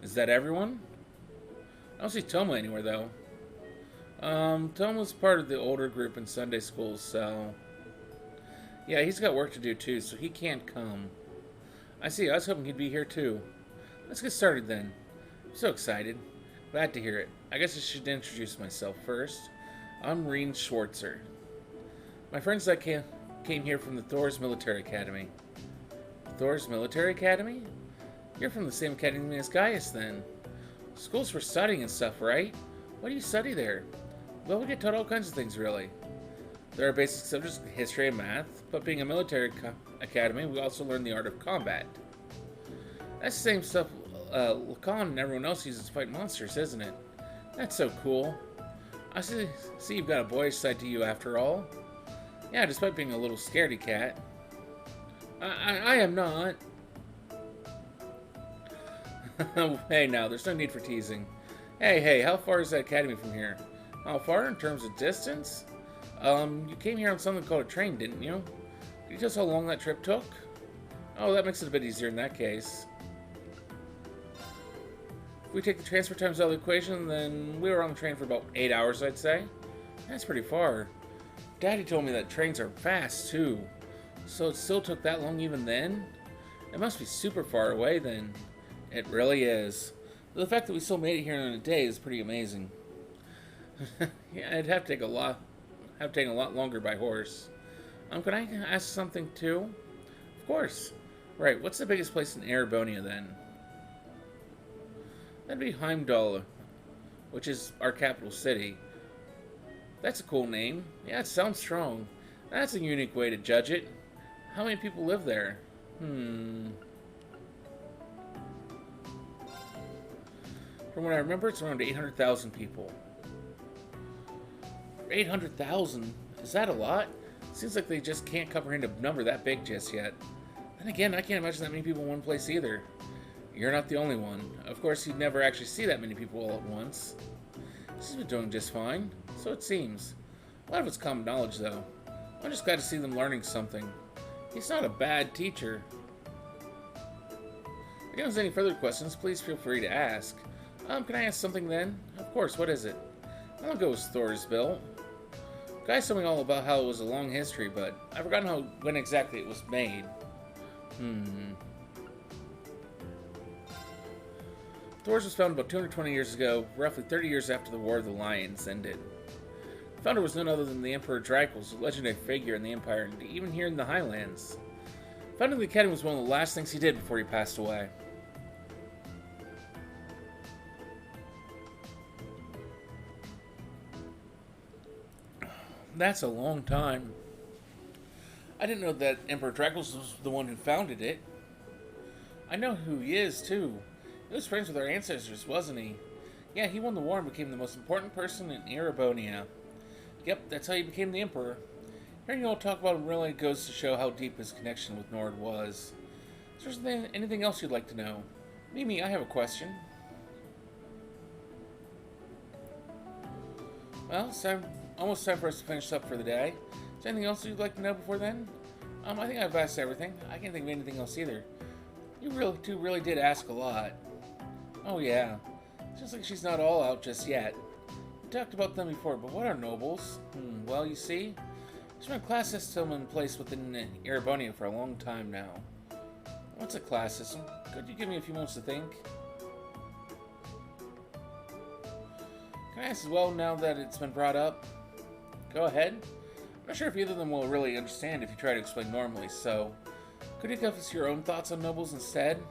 Is that everyone? I don't see Toma anywhere, though. Toma's part of the older group in Sunday school, so... Yeah, he's got work to do, too, so he can't come. I see, I was hoping he'd be here, too. Let's get started, then. I'm so excited. Glad to hear it. I guess I should introduce myself first. I'm Reen Schwartzer. My friends and I came here from the Thor's Military Academy. Thor's Military Academy? You're from the same academy as Gaius, then. School's for studying and stuff, right? What do you study there? Well, we get taught all kinds of things, really. There are basic subjects like history and math, but being a military academy, we also learn the art of combat. That's the same stuff Lacan and everyone else uses to fight monsters, isn't it? That's so cool. I see you've got a boyish side to you after all. Yeah, despite being a little scaredy cat. I am not. Hey, now, there's no need for teasing. Hey, how far is that academy from here? How far in terms of distance? You came here on something called a train, didn't you? Can you tell us how long that trip took? Oh, that makes it a bit easier in that case. If we take the transfer times out of the equation, then we were on the train for about 8 hours, I'd say. That's pretty far. Daddy told me that trains are fast, too. So it still took that long even then? It must be super far away, then. It really is. But the fact that we still made it here in a day is pretty amazing. Yeah, it'd have to take a lot longer by horse. Can I ask something too? Of course. Right, what's the biggest place in Erebonia then? That'd be Heimdall, which is our capital city. That's a cool name. Yeah, it sounds strong. That's a unique way to judge it. How many people live there? From what I remember, it's around 800,000 people. 800,000. Is that a lot? Seems like they just can't comprehend a number that big just yet. Then again, I can't imagine that many people in one place either. You're not the only one. Of course, you'd never actually see that many people all at once. She's been doing just fine, so it seems. A lot of it's common knowledge, though. I'm just glad to see them learning something. He's not a bad teacher. If you have any further questions, please feel free to ask. Can I ask something then? Of course, what is it? I'll go with Thorsville. Guys told me all about how it was a long history, but I've forgotten when exactly it was made. Thors was founded about 220 years ago, roughly 30 years after the War of the Lions ended. The founder was none other than the Emperor Dracos, a legendary figure in the Empire, and even here in the Highlands. Founding the Academy was one of the last things he did before he passed away. That's a long time. I didn't know that Emperor Dracos was the one who founded it. I know who he is, too. He was friends with our ancestors, wasn't he? Yeah, he won the war and became the most important person in Erebonia. Yep, that's how he became the Emperor. Hearing you all talk about him really goes to show how deep his connection with Nord was. Is there anything else you'd like to know? Mimi, I have a question. Well, it's almost time for us to finish up for the day. Is there anything else you'd like to know before then? I think I've asked everything. I can't think of anything else either. You really did ask a lot. Oh yeah. It's just like she's not all out just yet. We talked about them before, but what are nobles? Well, you see, there's been a class system in place within Erebonia for a long time now. What's a class system? Could you give me a few moments to think? Can I ask as well now that it's been brought up? Go ahead. I'm not sure if either of them will really understand if you try to explain normally, so could you give us your own thoughts on nobles instead?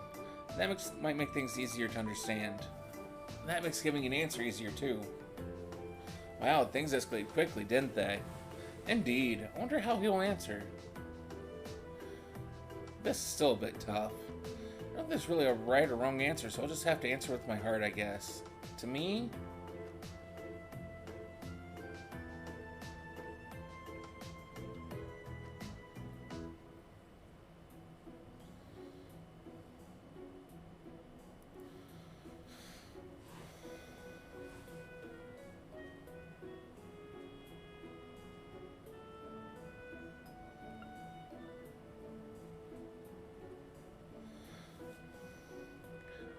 That might make things easier to understand. That makes giving an answer easier too. Wow, things escalated quickly, didn't they? Indeed. I wonder how he'll answer. This is still a bit tough. I don't know if there's really a right or wrong answer, so I'll just have to answer with my heart, I guess. To me,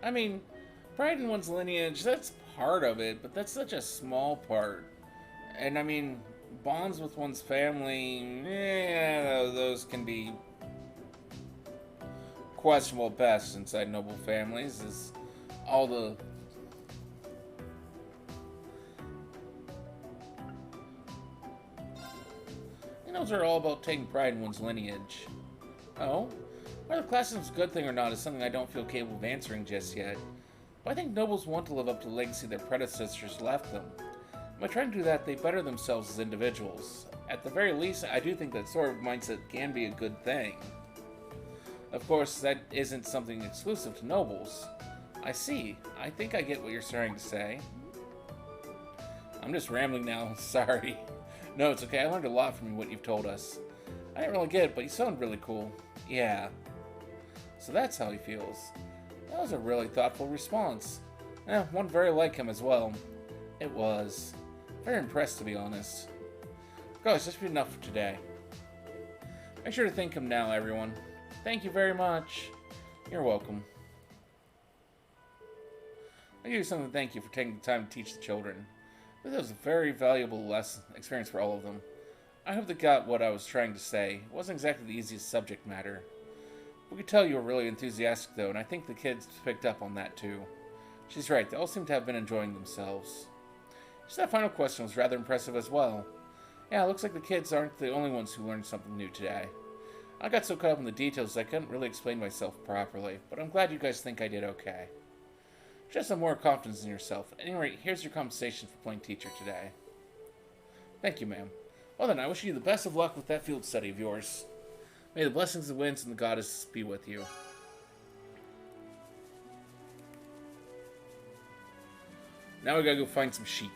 I mean, pride in one's lineage, that's part of it, but that's such a small part. And I mean, bonds with one's family, those can be questionable at best inside noble families, is all the... Those are all about taking pride in one's lineage. Oh? Whether class system's a good thing or not is something I don't feel capable of answering just yet. But I think nobles want to live up to the legacy their predecessors left them. By trying to do that, they better themselves as individuals. At the very least, I do think that sort of mindset can be a good thing. Of course, that isn't something exclusive to nobles. I see. I think I get what you're trying to say. I'm just rambling now, sorry. No, it's okay, I learned a lot from what you've told us. I didn't really get it, but you sound really cool. Yeah. So that's how he feels. That was a really thoughtful response. One very like him as well. It was. Very impressed, to be honest. Guys, this should be enough for today. Make sure to thank him now, everyone. Thank you very much. You're welcome. I'll give you something to thank you for taking the time to teach the children. This was a very valuable experience for all of them. I hope they got what I was trying to say. It wasn't exactly the easiest subject matter. We could tell you were really enthusiastic, though, and I think the kids picked up on that, too. She's right, they all seem to have been enjoying themselves. Just that final question was rather impressive as well. Yeah, it looks like the kids aren't the only ones who learned something new today. I got so caught up in the details I couldn't really explain myself properly, but I'm glad you guys think I did okay. Just have more confidence in yourself. At any rate, here's your compensation for playing teacher today. Thank you, ma'am. Well then, I wish you the best of luck with that field study of yours. May the blessings of the winds and the goddess be with you. Now we gotta go find some sheep.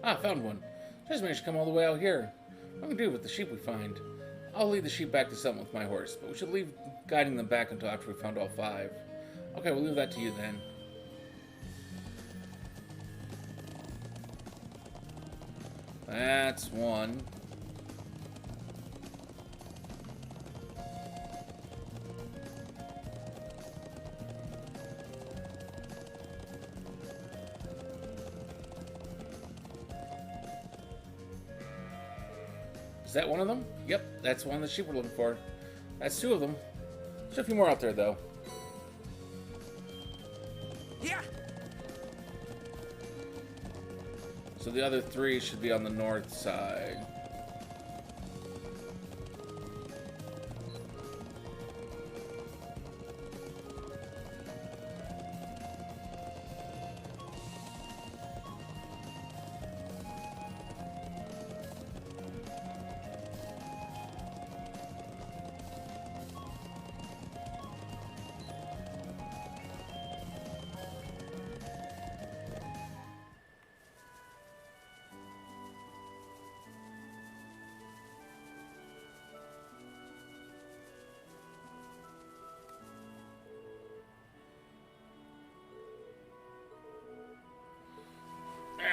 Ah, found one. Just managed to come all the way out here. What can we do with the sheep we find? I'll lead the sheep back to Summit with my horse, but we should leave guiding them back until after we found all 5. Okay, we'll leave that to you then. That's one. Is that one of them? Yep, that's one of the sheep we're looking for. That's 2 of them. There's a few more out there, though. Yeah. So the other 3 should be on the north side.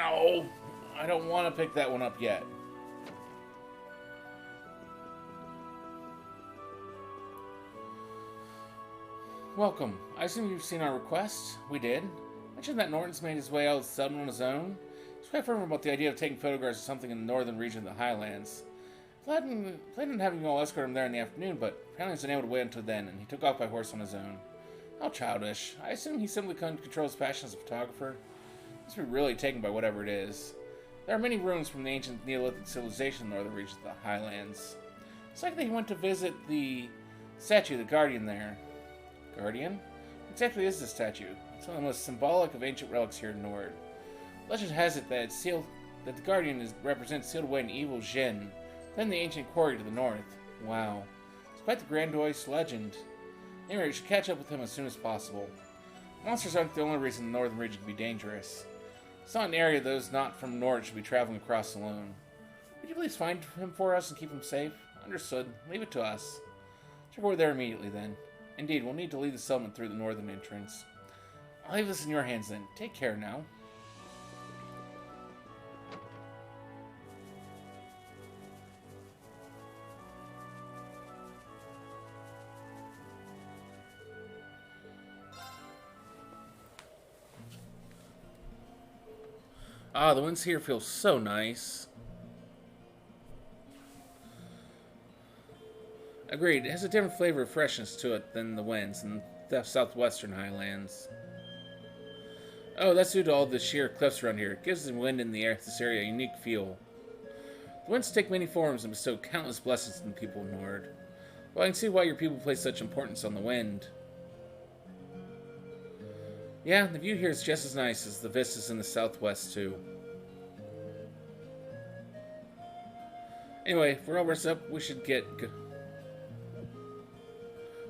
Ow! I don't want to pick that one up yet. Welcome. I assume you've seen our request? We did. Mentioned that Norton's made his way out of the Southern on his own. He's quite firm about the idea of taking photographs of something in the northern region of the Highlands. Planned on having you all escort him there in the afternoon, but apparently he's unable to wait until then, and he took off by horse on his own. How childish. I assume he simply couldn't control his passion as a photographer. He must be really taken by whatever it is. There are many ruins from the ancient Neolithic civilization in the northern region of the Highlands. It's likely he went to visit the statue, the Guardian, there. Guardian? What exactly is this statue? It's one of the most symbolic of ancient relics here in Nord. Legend has it that the Guardian represents sealed away an evil Jinn, then the ancient quarry to the north. Wow. It's quite the grandiose legend. Anyway, we should catch up with him as soon as possible. Monsters aren't the only reason the northern region can be dangerous. It's not an area those not from Nord should be traveling across alone. Would you please find him for us and keep him safe? Understood. Leave it to us. Check over there immediately then. Indeed, we'll need to lead the settlement through the northern entrance. I'll leave this in your hands then. Take care now. Ah, the winds here feel so nice. Agreed, it has a different flavor of freshness to it than the winds in the southwestern highlands. Oh, that's due to all the sheer cliffs around here. It gives the wind in the air, this area a unique feel. The winds take many forms and bestow countless blessings on the people of Nord. Well, I can see why your people place such importance on the wind. Yeah, the view here is just as nice as the vistas in the southwest, too. Anyway, if we're all rested up, we should get...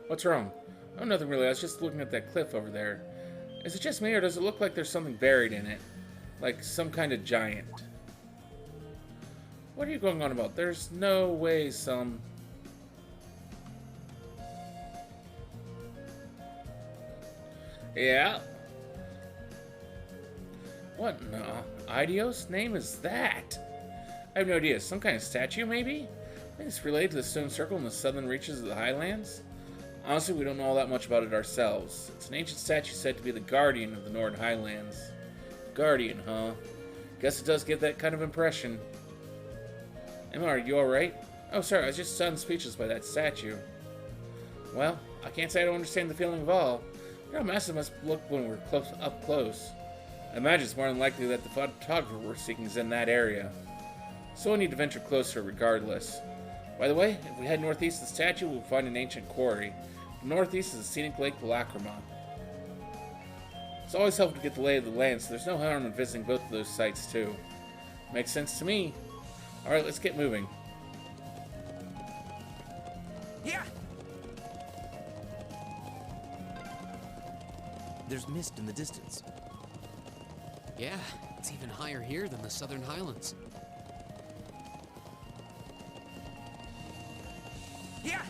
What's wrong? Oh, nothing really. I was just looking at that cliff over there. Is it just me, or does it look like there's something buried in it? Like some kind of giant? What are you going on about? There's no way some... Yeah? What in Idios name is that? I have no idea. Some kind of statue, maybe? I think it's related to the stone circle in the southern reaches of the Highlands. Honestly, we don't know all that much about it ourselves. It's an ancient statue said to be the guardian of the Nord Highlands. Guardian, huh? Guess it does give that kind of impression. Emma, are you alright? Oh, sorry, I was just stunned speechless by that statue. Well, I can't say I don't understand the feeling of awe. You know how massive it must look when we're up close. I imagine it's more than likely that the photographer we're seeking is in that area. So we'll need to venture closer regardless. By the way, if we head northeast of the statue, we'll find an ancient quarry. Northeast is the scenic lake Lacrima. It's always helpful to get the lay of the land, so there's no harm in visiting both of those sites too. Makes sense to me. Alright, let's get moving. Yeah. There's mist in the distance. Yeah, It's even higher here than the Southern Highlands. Yeah!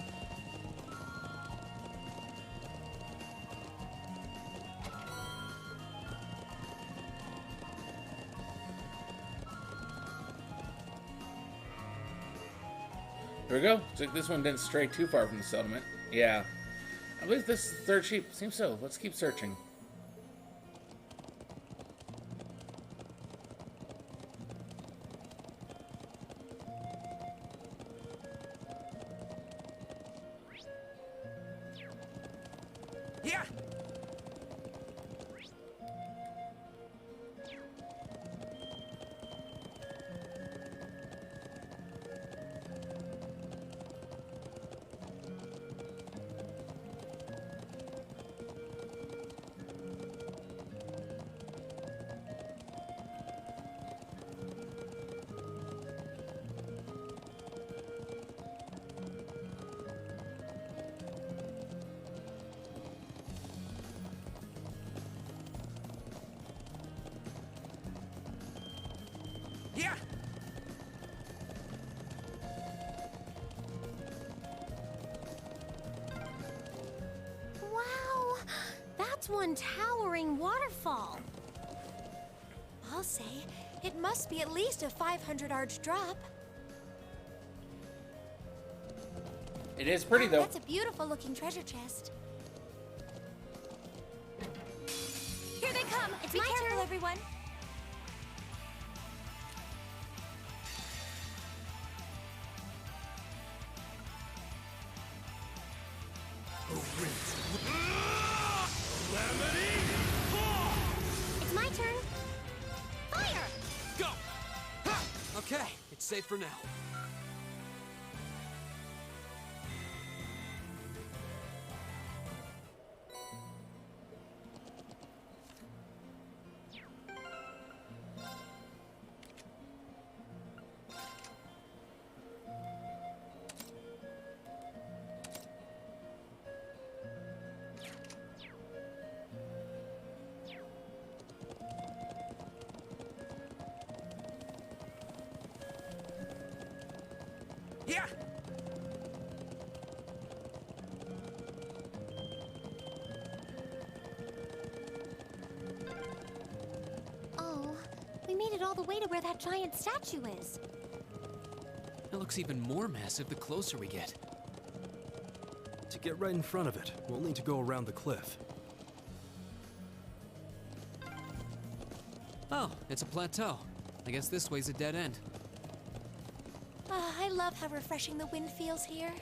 Here we go. Looks like this one didn't stray too far from the settlement. Yeah. I believe this is the third sheep. Seems so. Let's keep searching. Yeah! Yeah! Wow, that's one towering waterfall. I'll say, it must be at least a 500 arch drop. It is pretty, though. That's a beautiful looking treasure chest. Here they come! It's my turn, everyone! It's my turn. Fire! Go! Okay, it's safe for now. Yeah! Oh, we made it all the way to where that giant statue is. It looks even more massive the closer we get. To get right in front of it, we'll need to go around the cliff. Oh, it's a plateau. I guess this way's a dead end. Ah, I love how refreshing the wind feels here.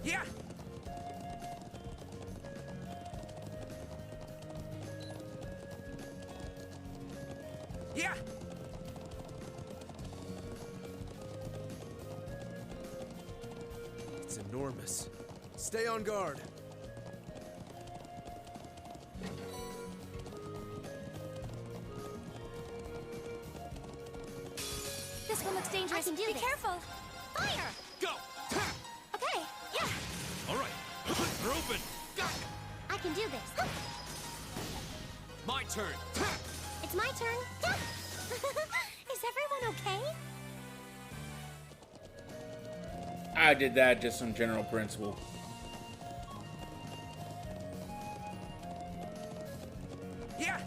Yeah! Yeah! It's enormous. Stay on guard. This one looks dangerous. I can do Be this. careful. Fire! Go! Okay, yeah. All right. They're open. I can do this. My turn. It's my turn. Is everyone okay? I did that just on general principle. Yeah!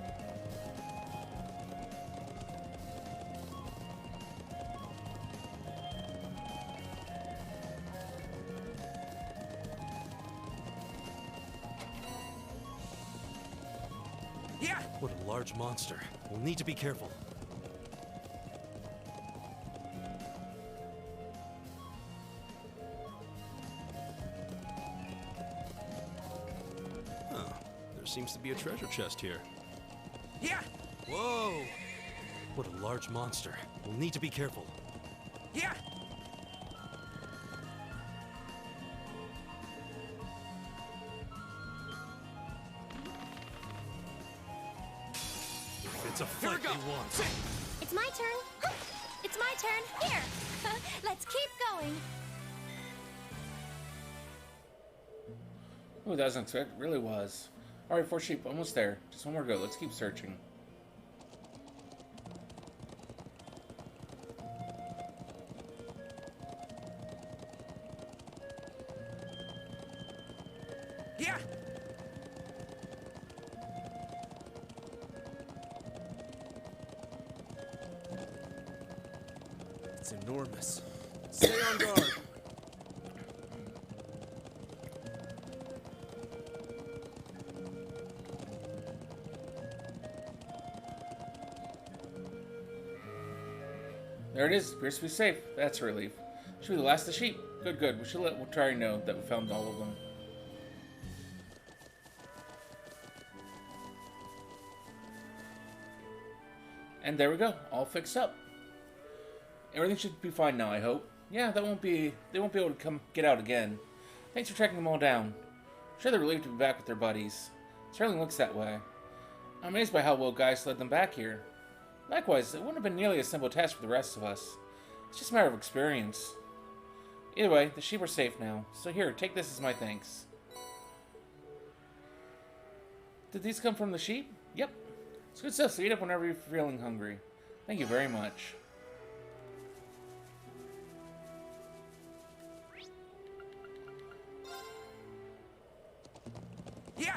Yeah! What a large monster. We'll need to be careful. Oh, there seems to be a treasure chest here. Yeah! Whoa! What a large monster. We'll need to be careful. Yeah! It's a Here we fight go. we want. It's my turn. It's my turn. Here. Let's keep going. Ooh, that was unexpected. It really was. Alright, 4 sheep. Almost there. Just one more go. Let's keep searching. Yeah! It's enormous. Stay on guard. There it is. Appears to be safe. That's a relief. Should be the last of the sheep. Good, good. We'll try and know that we found all of them. And there we go. All fixed up. Everything should be fine now, I hope. Yeah, they won't be able to get out again. Thanks for tracking them all down. I'm sure they're relieved to be back with their buddies. It certainly looks that way. I'm amazed by how well Gaius led them back here. Likewise, it wouldn't have been nearly a simple task for the rest of us. It's just a matter of experience. Either way, the sheep are safe now. So here, take this as my thanks. Did these come from the sheep? Yep. It's good stuff, so eat up whenever you're feeling hungry. Thank you very much. Yeah!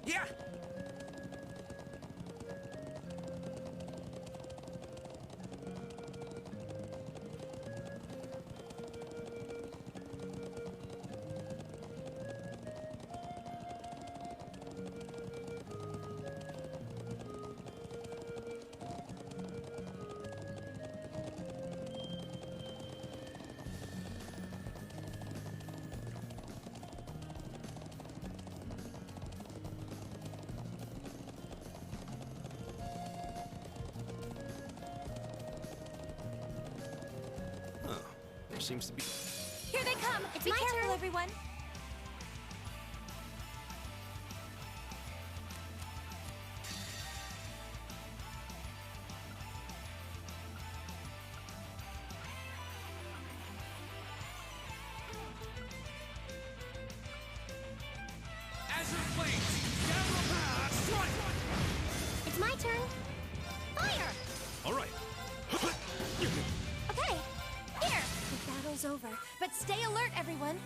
Yeah! There seems to be... Here they come! It's Be my careful, turn. everyone! Azure Flames! Down strike! It's my turn. Fire! All right. Okay. Here. The battle's over, but stay alert, everyone!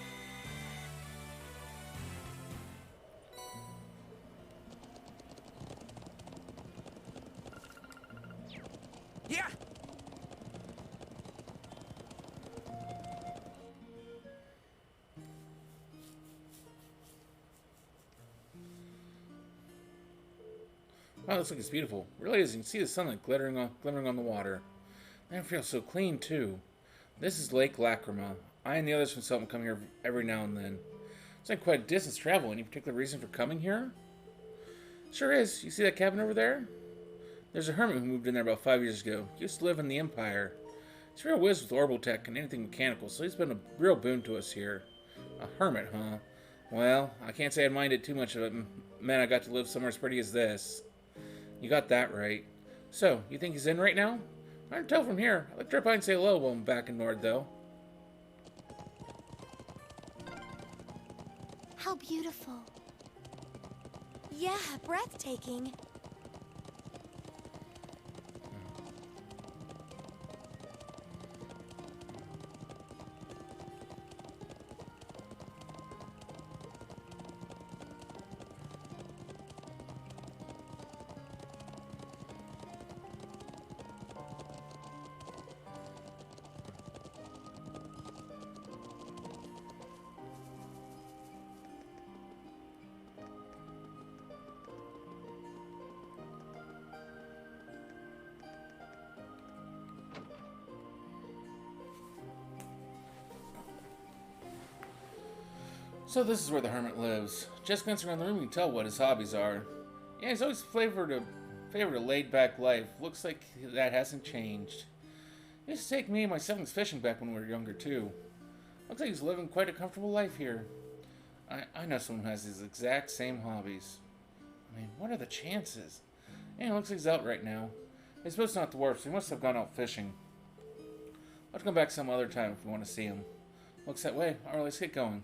Yeah! Wow, this looks beautiful. It really is. You can see the sunlight glittering on the water. Man, it feels so clean too. This is Lake Lacrima. I and the others from Selton come here every now and then. It's like quite a distance to travel. Any particular reason for coming here? Sure is. You see that cabin over there? There's a hermit who moved in there about 5 years ago. He used to live in the Empire. He's a real whiz with orbital tech and anything mechanical, so he's been a real boon to us here. A hermit, huh? Well, I can't say I'd mind it too much of it. Man, I got to live somewhere as pretty as this. You got that right. So, you think he's in right now? I can tell from here. I'd like to drop by and say hello while I'm back in Nord, though. How beautiful. Yeah, breathtaking. So this is where the hermit lives. Just glancing around the room, you can tell what his hobbies are. Yeah, he's always favored a laid-back life. Looks like that hasn't changed. He used to take me and my siblings fishing back when we were younger, too. Looks like he's living quite a comfortable life here. I know someone who has these exact same hobbies. I mean, what are the chances? Yeah, looks like he's out right now. He's supposed to not to work, so he must have gone out fishing. Let's come back some other time if we want to see him. Looks that way. Alright, let's get going.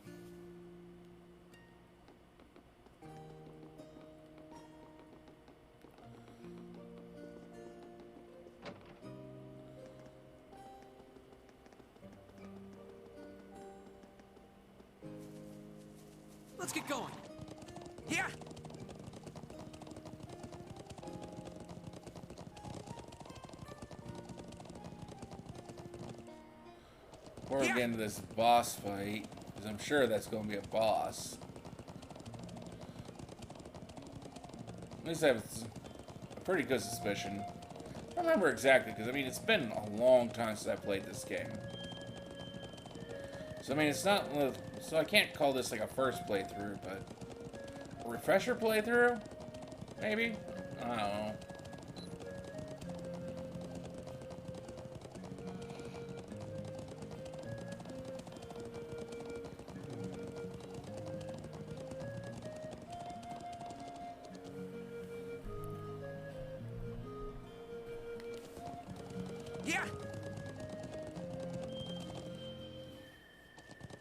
Let's get going. Yeah! Before we get into this boss fight, because I'm sure that's going to be a boss. At least I have a pretty good suspicion. I don't remember exactly, because I mean, it's been a long time since I played this game. So I mean, it's not, so I can't call this like a first playthrough, but a refresher playthrough? Maybe? I don't know. Yeah!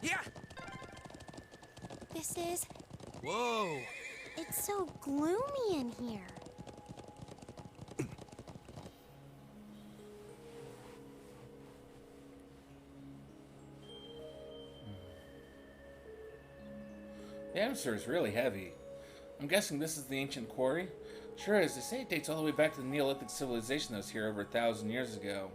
Yeah! This is... Whoa! It's so gloomy in here. The atmosphere is really heavy. I'm guessing this is the ancient quarry? Sure is. They say it dates all the way back to the Neolithic civilization that was here over 1,000 years ago.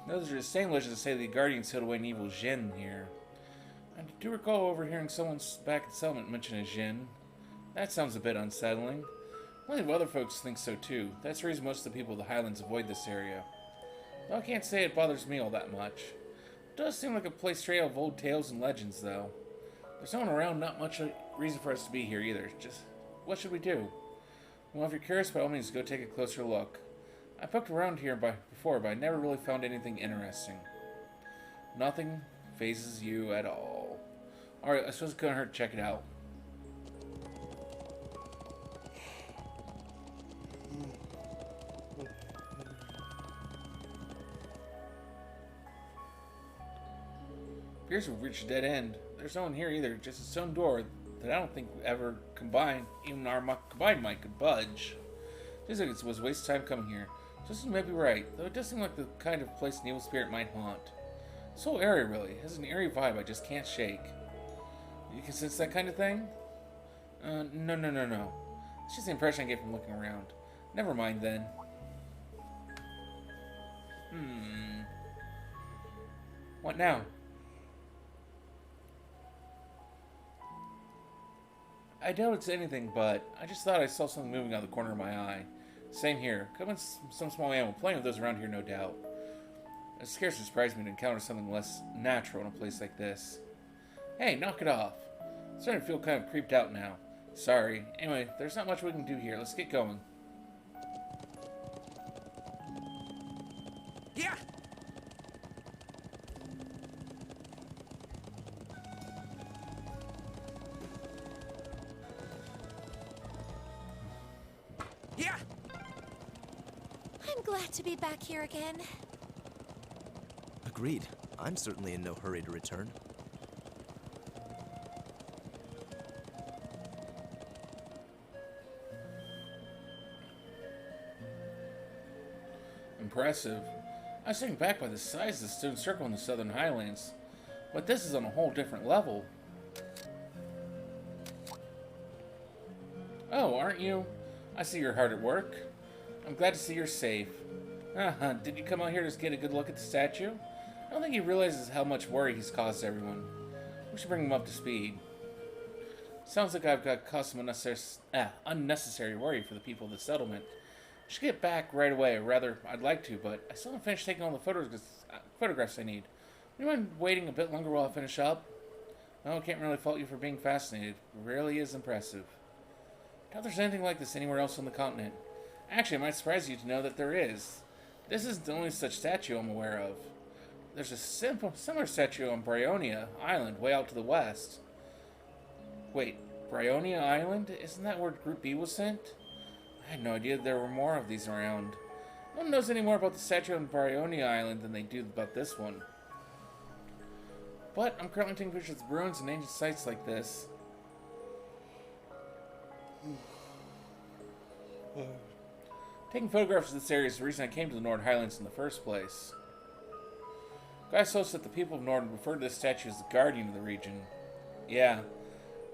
Those are the same legends that say the Guardians hid away an evil Jinn here. I do recall overhearing someone back at the settlement mention a Jinn. That sounds a bit unsettling. Plenty of other folks think so too. That's the reason most of the people of the Highlands avoid this area. Though I can't say it bothers me all that much. It does seem like a place straight out of old tales and legends, though. There's no one around, not much reason for us to be here either. Just, what should we do? Well, if you're curious, by all means, go take a closer look. I poked around here before, but I never really found anything interesting. Nothing phases you at all. Alright, I suppose it's gonna hurt to check it out. Appears we've reached a dead end. There's no one here either, just a stone door that I don't think ever combined, even our combined might could budge. Seems like it was a waste of time coming here. Justin may be right, though it does seem like the kind of place an evil spirit might haunt. This whole area really has an eerie vibe I just can't shake. You can sense that kind of thing? No. It's just the impression I get from looking around. Never mind then. What now? I doubt it's anything, but I just thought I saw something moving out of the corner of my eye. Same here. Could have been some small animal playing with those around here, no doubt. It scarcely surprised me to encounter something less natural in a place like this. Hey, knock it off. I'm starting to feel kind of creeped out now. Sorry. Anyway, there's not much we can do here. Let's get going. Yeah! Yeah! I'm glad to be back here again. Agreed. I'm certainly in no hurry to return. Impressive. I was taken back by the size of the stone circle in the Southern Highlands. But this is on a whole different level. Oh, aren't you? I see you're hard at work. I'm glad to see you're safe. Did you come out here to just get a good look at the statue? I don't think he realizes how much worry he's caused everyone. We should bring him up to speed. Sounds like I've got caused some unnecessary worry for the people of the settlement. I should get back right away, or rather, I'd like to, but I still haven't finished taking all the photographs I need. Do you mind waiting a bit longer while I finish up? No, I can't really fault you for being fascinated. It really is impressive. I doubt there's anything like this anywhere else on the continent. Actually, it might surprise you to know that there is. This isn't the only such statue I'm aware of. There's a similar statue on Bryonia Island, way out to the west. Wait, Bryonia Island? Isn't that where Group B was sent? I had no idea there were more of these around. No one knows any more about the statue on Bryonia Island than they do about this one. But I'm currently taking pictures of ruins and ancient sites like this. Taking photographs of this area is the reason I came to the Nord Highlands in the first place. Guys told us that the people of Norden refer to this statue as the guardian of the region. Yeah,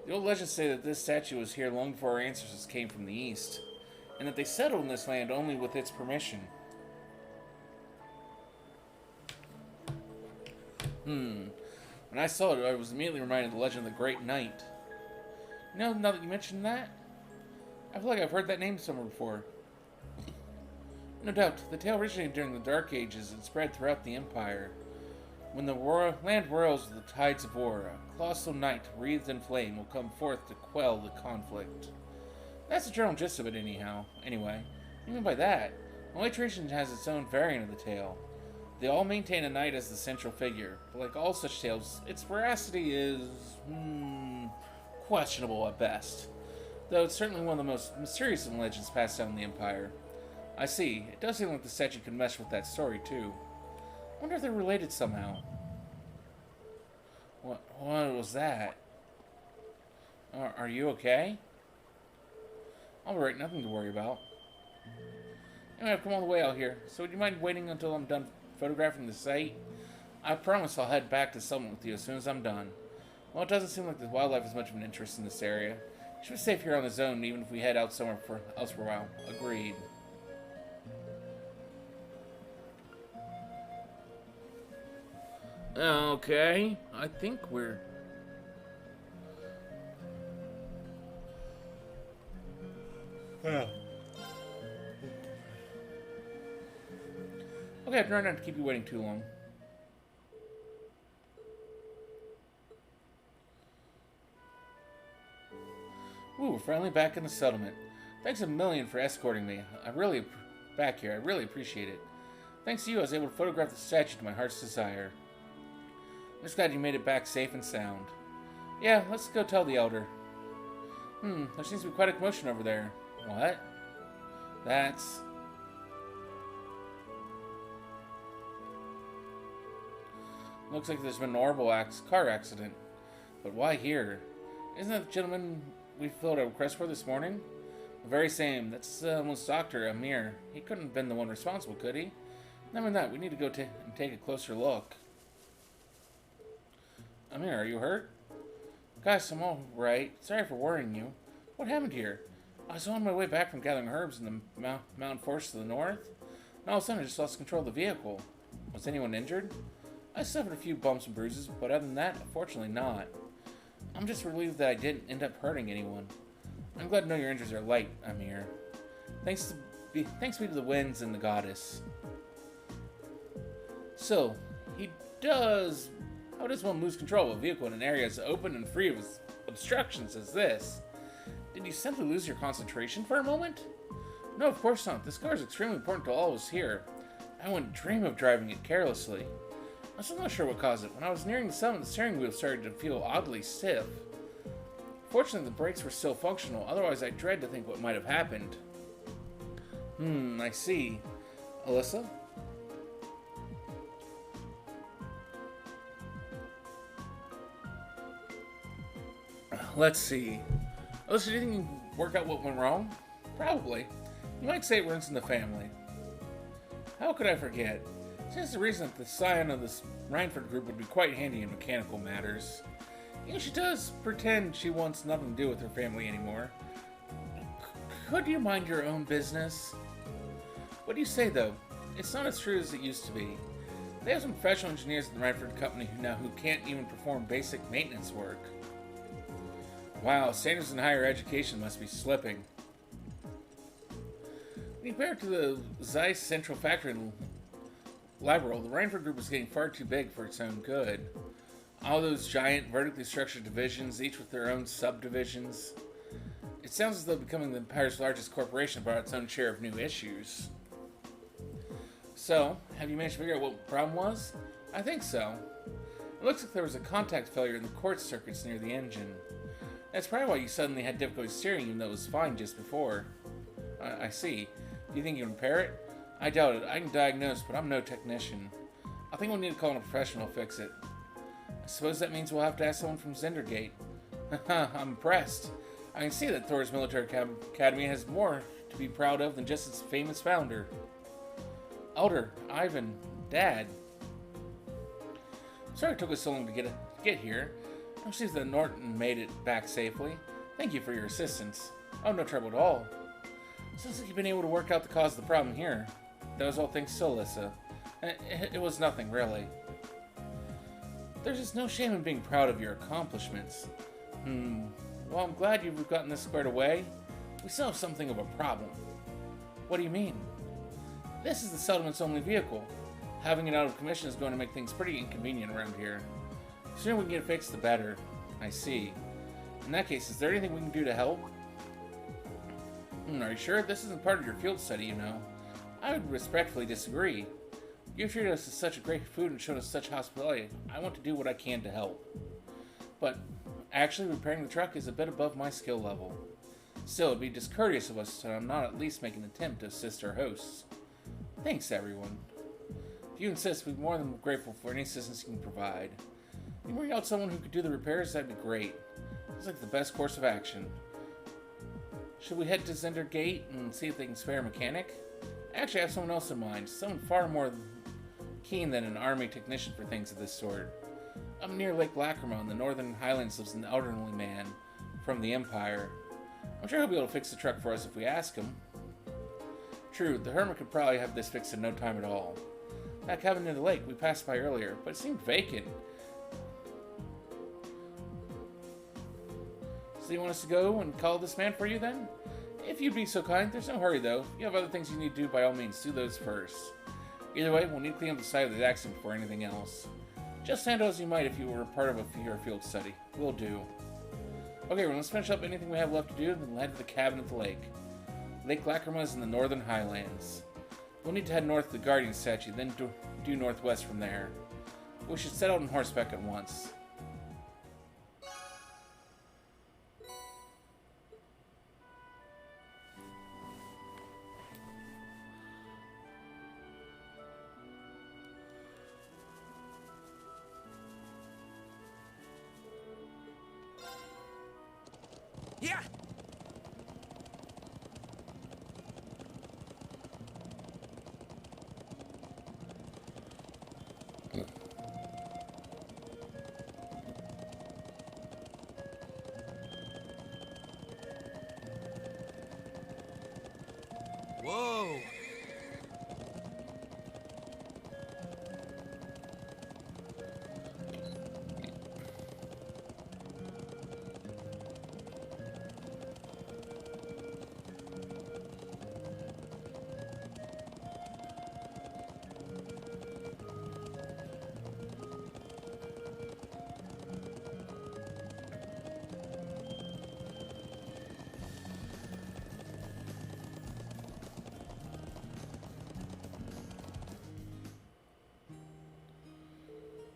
the old legends say that this statue was here long before our ancestors came from the east, and that they settled in this land only with its permission. When I saw it, I was immediately reminded of the legend of the Great Knight. You know, now that you mentioned that, I feel like I've heard that name somewhere before. No doubt, the tale originated during the Dark Ages and spread throughout the Empire. When the land whirls with the tides of war, a colossal knight wreathed in flame will come forth to quell the conflict. That's the general gist of it anyhow. Anyway, what do you mean by that? Well, each region has its own variant of the tale. They all maintain a knight as the central figure, but like all such tales, its veracity is questionable at best. Though it's certainly one of the most mysterious of legends passed down in the Empire. I see. It does seem like the statue can mesh with that story, too. I wonder if they're related somehow. What was that? Are you okay? Alright, nothing to worry about. Anyway, I've come all the way out here, so would you mind waiting until I'm done photographing the site? I promise I'll head back to Settlement with you as soon as I'm done. Well, it doesn't seem like the wildlife is much of an interest in this area. You should be safe here on the zone, even if we head out somewhere else for a while. Agreed. Okay, I think we're... Yeah. Okay, I've tried not to keep you waiting too long. Ooh, we're finally back in the settlement. Thanks a million for escorting me. I really appreciate it. Thanks to you, I was able to photograph the statue to my heart's desire. I'm just glad you made it back safe and sound. Yeah, let's go tell the Elder. There seems to be quite a commotion over there. What? That's... Looks like there's been an horrible car accident. But why here? Isn't that the gentleman we filled a request for this morning? The very same. That's someone's doctor, Amir. He couldn't have been the one responsible, could he? Never mind that. We need to go and take a closer look. Amir, are you hurt? Gosh, I'm all right. Sorry for worrying you. What happened here? I was on my way back from gathering herbs in the mountain forest to the north, and all of a sudden I just lost control of the vehicle. Was anyone injured? I suffered a few bumps and bruises, but other than that, unfortunately not. I'm just relieved that I didn't end up hurting anyone. I'm glad to know your injuries are light, Amir. Thanks be to the winds and the goddess. So, how does one lose control of a vehicle in an area as open and free of obstructions as this? Did you simply lose your concentration for a moment? No, of course not. This car is extremely important to all of us here. I wouldn't dream of driving it carelessly. I'm still not sure what caused it. When I was nearing the summit, the steering wheel started to feel oddly stiff. Fortunately, the brakes were still functional. Otherwise, I dread to think what might have happened. I see. Alyssa? Let's see. Alyssa, do you think you can work out what went wrong? Probably. You might say it runs in the family. How could I forget? Since the reason that the scion of this Reinford group would be quite handy in mechanical matters. You know, she does pretend she wants nothing to do with her family anymore. Could you mind your own business? What do you say, though? It's not as true as it used to be. They have some professional engineers at the Reinford company who can't even perform basic maintenance work. Wow, standards in higher education must be slipping. Compared to the Zeiss Central Factory in Laboral, the Reinford Group is getting far too big for its own good. All those giant, vertically structured divisions, each with their own subdivisions. It It sounds as though becoming the Empire's largest corporation brought its own share of new issues. So, have you managed to figure out what the problem was? I think so. It looks like there was a contact failure in the quartz circuits near the engine. That's probably why you suddenly had difficulty steering even though it was fine just before. I see. Do you think you can repair it? I doubt it. I can diagnose, but I'm no technician. I think we'll need to call in a professional to fix it. I suppose that means we'll have to ask someone from Zendergate. Haha, I'm impressed. I can see that Thor's Military Academy has more to be proud of than just its famous founder. Elder, Ivan, Dad. Sorry it took us so long to get here. I'm pleased that Norton made it back safely. Thank you for your assistance. Oh, no trouble at all. Sounds like you've been able to work out the cause of the problem here. That was all thanks to Alyssa. It was nothing, really. There's just no shame in being proud of your accomplishments. Well, I'm glad you've gotten this squared away. We still have something of a problem. What do you mean? This is the settlement's only vehicle. Having it out of commission is going to make things pretty inconvenient around here. The sooner we can get it fixed, the better. I see. In that case, is there anything we can do to help? Are you sure? This isn't part of your field study, you know. I would respectfully disagree. You treated us as such great food and showed us such hospitality. I want to do what I can to help. But actually, repairing the truck is a bit above my skill level. Still, it'd be discourteous of us to not at least make an attempt to assist our hosts. Thanks, everyone. If you insist, we'd be more than grateful for any assistance you can provide. If you bring out someone who could do the repairs, that'd be great. It's like the best course of action. Should we head to Zendergate and see if they can spare a mechanic? Actually, I have someone else in mind. Someone far more keen than an army technician for things of this sort. Up near Lake Lacrima in the northern highlands lives an elderly man from the Empire. I'm sure he'll be able to fix the truck for us if we ask him. True, the hermit could probably have this fixed in no time at all. That cabin near the lake we passed by earlier, but it seemed vacant. So you want us to go and call this man for you then? If you'd be so kind, there's no hurry though. If you have other things you need to do, by all means, do those first. Either way, we'll need to clean up the site of the accident before anything else. Just handle as you might if you were a part of your field study. Will do. Okay, well, let's finish up anything we have left to do, and then we'll head to the cabin at the lake. Lake Lacrima is in the northern highlands. We'll need to head north to the Guardian statue, then due northwest from there. We should set out on horseback at once. Yeah! Whoa!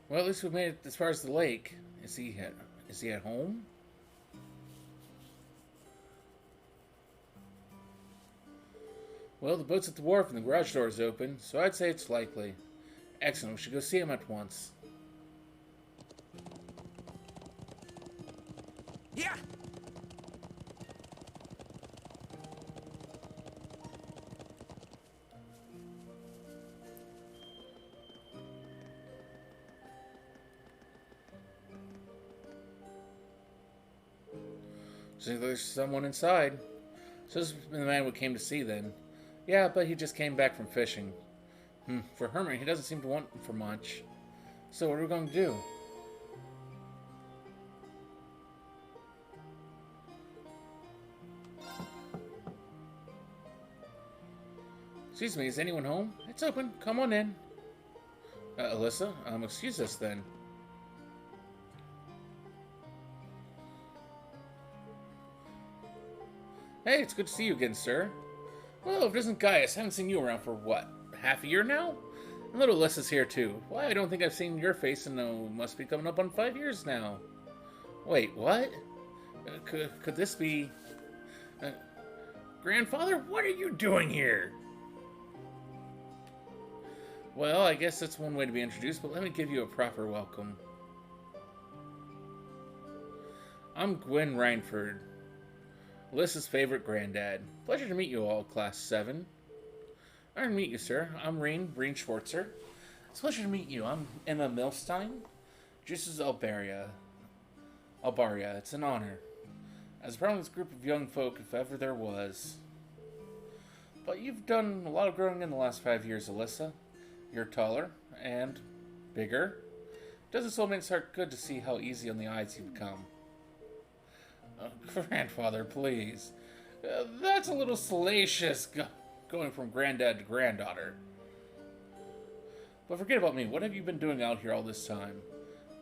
Well, at least we made it as far as the lake. Is he at home? Well, the boat's at the wharf and the garage door is open, so I'd say it's likely. Excellent, we should go see him at once. Yeah! Seems there's someone inside. So this is the man we came to see then. Yeah, but he just came back from fishing. For Hermit, he doesn't seem to want for much. So what are we going to do? Excuse me, is anyone home? It's open. Come on in. Alyssa? Excuse us then. Hey, it's good to see you again, sir. Well, if it isn't Gaius, I haven't seen you around for what, half a year now? And little Alyssa's here too. Why, I don't think I've seen your face in, must be coming up on 5 years now. Wait, what? Could this be... Grandfather, what are you doing here? Well, I guess that's one way to be introduced, but let me give you a proper welcome. I'm Gwen Reinford, Alyssa's favorite granddad. Pleasure to meet you all, Class 7. Honored to meet you, sir. I'm Breen Schwartzer. It's a pleasure to meet you. I'm Emma Milstein. Juices Albaria. It's an honor. As a part of this group of young folk, if ever there was. But you've done a lot of growing in the last 5 years, Alyssa. You're taller and bigger. Doesn't so make its heart good to see how easy on the eyes you've become. Grandfather, please. That's a little salacious, going from granddad to granddaughter. But forget about me. What have you been doing out here all this time?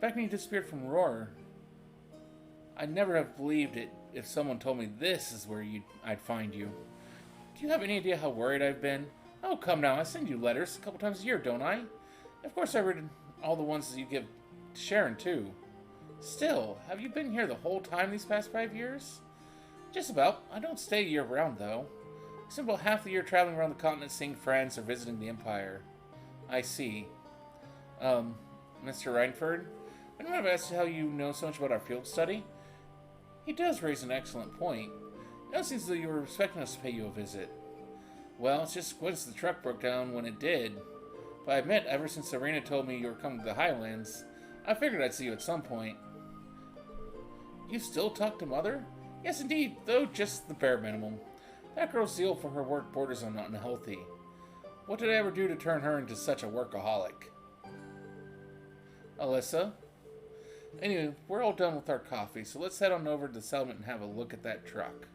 Back when you disappeared from Roar, I'd never have believed it if someone told me this is where I'd find you. Do you have any idea how worried I've been? Oh, come now. I send you letters a couple times a year, don't I? Of course I read all the ones that you give to Sharon, too. Still, have you been here the whole time these past 5 years? Just about. I don't stay year-round, though. I spend about half the year traveling around the continent seeing friends or visiting the Empire. I see. Mr. Reinford? I don't have asked how you know so much about our field study. He does raise an excellent point. It seems as though you were expecting us to pay you a visit. Well, it's just once the truck broke down when it did. But I admit, ever since Serena told me you were coming to the Highlands, I figured I'd see you at some point. You still talk to Mother? Yes, indeed, though just the bare minimum. That girl's zeal for her work borders on unhealthy. What did I ever do to turn her into such a workaholic? Alyssa? Anyway, we're all done with our coffee, so let's head on over to the settlement and have a look at that truck.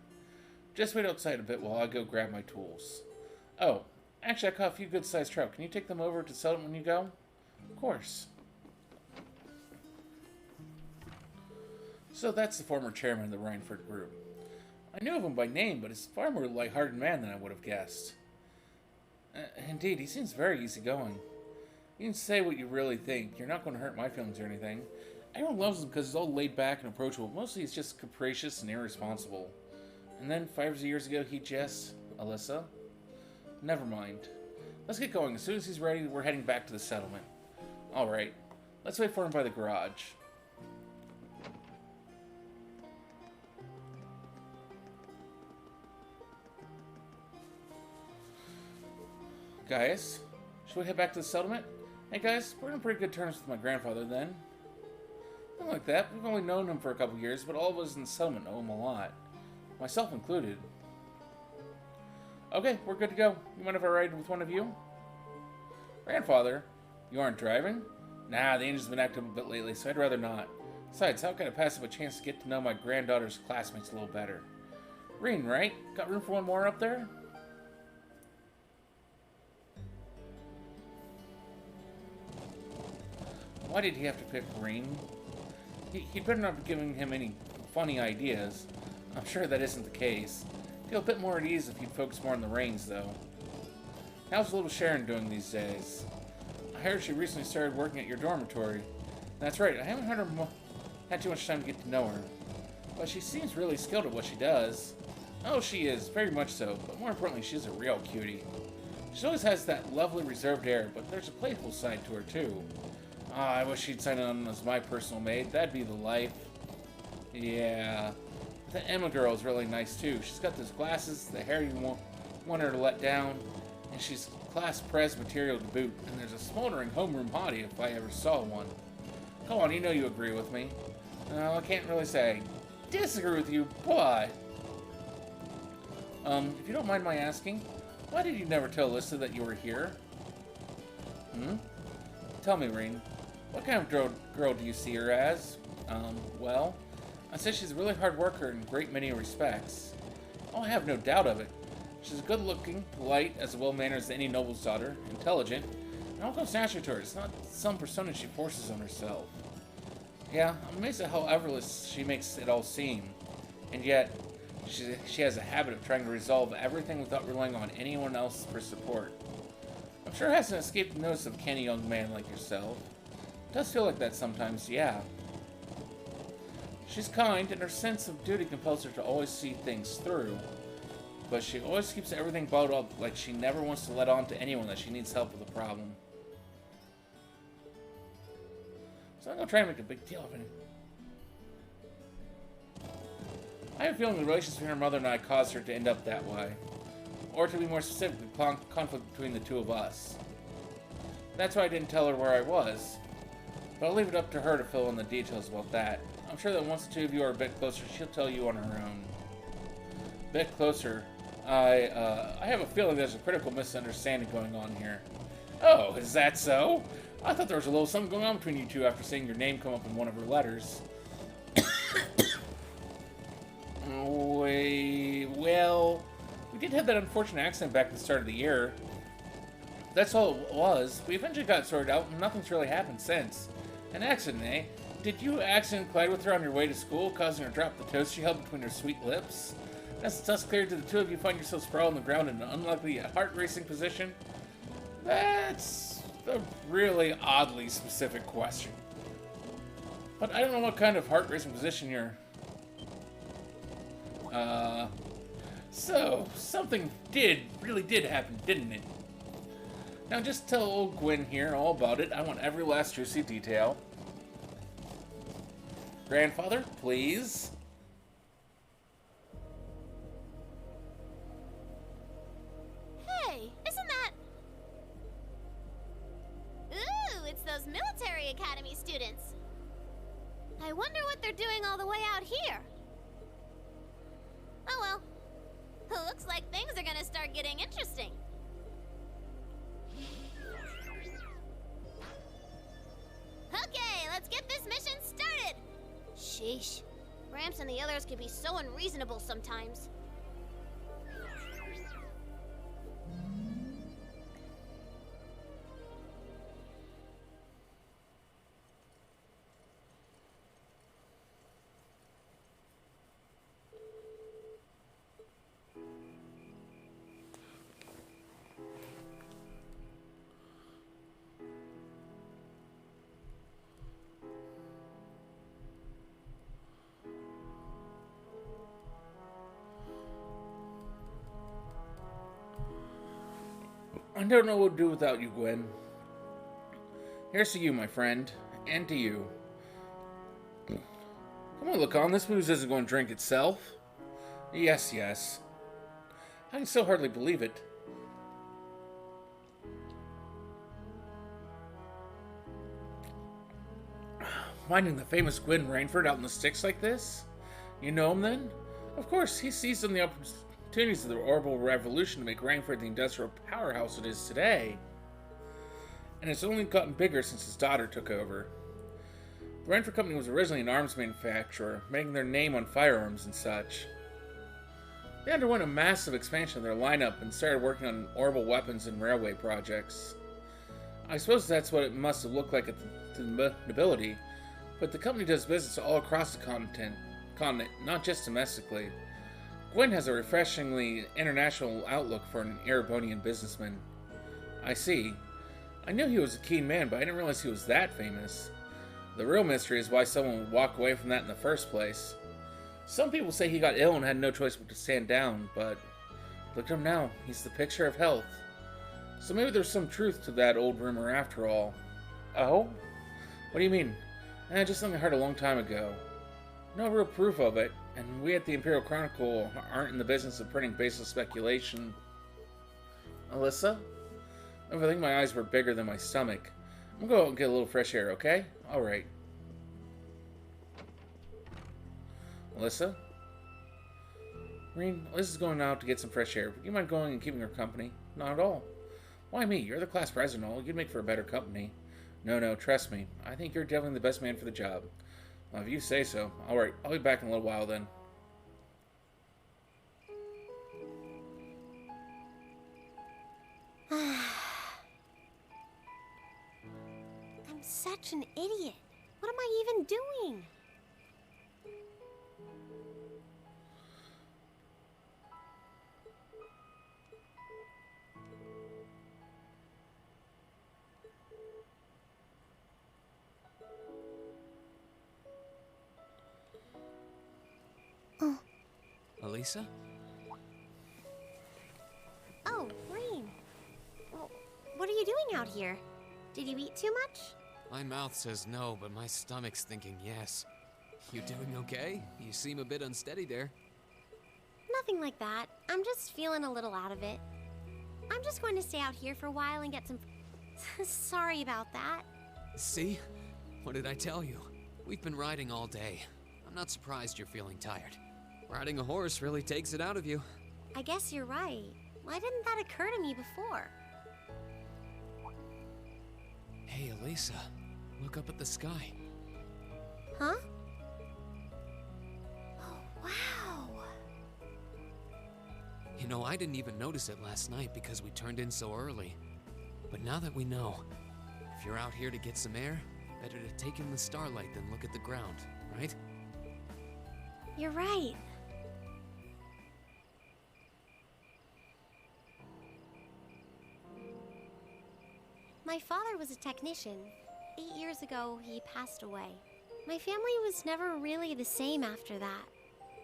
Just wait outside a bit while I go grab my tools. Oh, actually I caught a few good-sized trout. Can you take them over to the settlement when you go? Of course. So that's the former chairman of the Reinford group. I knew of him by name, but he's a far more light-hearted man than I would have guessed. Indeed, he seems very easygoing. You can say what you really think. You're not going to hurt my feelings or anything. Everyone loves him because he's all laid back and approachable. Mostly he's just capricious and irresponsible. And then 5 years ago, he just... Alyssa? Never mind. Let's get going. As soon as he's ready, we're heading back to the settlement. Alright. Let's wait for him by the garage. Gaius, should we head back to the settlement? Hey guys, we're on pretty good terms with my grandfather then. Nothing like that. We've only known him for a couple years, but all of us in the settlement know him a lot. Myself included. Okay, we're good to go. You mind if I ride with one of you? Grandfather, you aren't driving? Nah, the engine's been active a bit lately, so I'd rather not. Besides, how can I pass up a chance to get to know my granddaughter's classmates a little better? Breen, right? Got room for one more up there? Why did he have to pick Breen? He'd better not be giving him any funny ideas. I'm sure that isn't the case. Feel a bit more at ease if he'd focus more on the reins, though. How's little Sharon doing these days? I heard she recently started working at your dormitory. That's right, I haven't had too much time to get to know her. But she seems really skilled at what she does. Oh, she is, very much so, but more importantly, she's a real cutie. She always has that lovely reserved air, but there's a playful side to her, too. Ah, I wish she'd sign on as my personal maid. That'd be the life. Yeah. The Emma girl is really nice, too. She's got those glasses, the hair you want her to let down, and she's class prez material to boot, and there's a smoldering homeroom hottie if I ever saw one. Come on, you know you agree with me. No, I can't really say I disagree with you, but... if you don't mind my asking, why did you never tell Alyssa that you were here? Tell me, Breen. What kind of girl do you see her as? Well, I said she's a really hard worker in a great many respects. Oh, I have no doubt of it. She's good-looking, polite, as well-mannered as any noble's daughter, intelligent, and all comes naturally to her. It's not some persona she forces on herself. Yeah, I'm amazed at how effortless she makes it all seem. And yet, She has a habit of trying to resolve everything without relying on anyone else for support. I'm sure it hasn't escaped the notice of a canny young man like yourself. It does feel like that sometimes, yeah. She's kind, and her sense of duty compels her to always see things through. But she always keeps everything bottled up, like she never wants to let on to anyone that she needs help with a problem. So I'm gonna try and make a big deal of it. I have a feeling the relations between her mother and I caused her to end up that way. Or to be more specific, the conflict between the two of us. That's why I didn't tell her where I was. But I'll leave it up to her to fill in the details about that. I'm sure that once the two of you are a bit closer, she'll tell you on her own. A bit closer. I have a feeling there's a critical misunderstanding going on here. Oh, is that so? I thought there was a little something going on between you two after seeing your name come up in one of her letters. Well, we did have that unfortunate accident back at the start of the year. That's all it was. We eventually got sorted out, and nothing's really happened since. An accident, eh? Did you accidentally collide with her on your way to school, causing her to drop the toast she held between her sweet lips? As the dust cleared, did the two of you find yourselves sprawled on the ground in an unlikely, heart-racing position? That's a really oddly specific question. But I don't know what kind of heart-racing position you're... So, something really did happen, didn't it? Now just tell old Gwen here all about it. I want every last juicy detail. Grandfather, please. Hey, isn't that... Ooh, it's those military academy students. I wonder what they're doing all the way out here. Oh well. Looks like things are gonna start getting interesting. Okay, let's get this mission started! Sheesh. Gramps and the others can be so unreasonable sometimes. I don't know what to do without you, Gwen. Here's to you, my friend, and to you. Come on, look on. This booze isn't going to drink itself. Yes, yes. I can still hardly believe it. Finding the famous Gwen Rainford out in the sticks like this? You know him, then? Of course, he seized on the opportunities of the orbital revolution to make Rainford the industrial powerhouse it is today. And it's only gotten bigger since his daughter took over. The Rainford Company was originally an arms manufacturer, making their name on firearms and such. They underwent a massive expansion of their lineup and started working on orbital weapons and railway projects. I suppose that's what it must have looked like to the nobility, but the company does business all across the continent, not just domestically. Gwen has a refreshingly international outlook for an Erebonian businessman. I see. I knew he was a keen man, but I didn't realize he was that famous. The real mystery is why someone would walk away from that in the first place. Some people say he got ill and had no choice but to stand down, but look at him now. He's the picture of health. So maybe there's some truth to that old rumor after all. Oh? What do you mean? Just something I heard a long time ago. No real proof of it, and we at the Imperial Chronicle aren't in the business of printing baseless speculation. Alyssa? I think my eyes were bigger than my stomach. I'm gonna go out and get a little fresh air, okay? Alright. Alyssa? Rean, Alyssa's going out to get some fresh air. Would you mind going and keeping her company? Not at all. Why me? You're the class president. You'd make for a better company. No, trust me. I think you're definitely the best man for the job. Well, if you say so. Alright, I'll be back in a little while then. I'm such an idiot. What am I even doing? Elisa? Oh, Rain. Well, what are you doing out here? Did you eat too much? My mouth says no, but my stomach's thinking yes. You doing okay? You seem a bit unsteady there. Nothing like that. I'm just feeling a little out of it. I'm just going to stay out here for a while and get some... Sorry about that. See? What did I tell you? We've been riding all day. I'm not surprised you're feeling tired. Riding a horse really takes it out of you. I guess you're right. Why didn't that occur to me before? Hey, Elisa. Look up at the sky. Huh? Oh, wow. You know, I didn't even notice it last night because we turned in so early. But now that we know, if you're out here to get some air, better to take in the starlight than look at the ground, right? You're right. My father was a technician. 8 years ago, he passed away. My family was never really the same after that.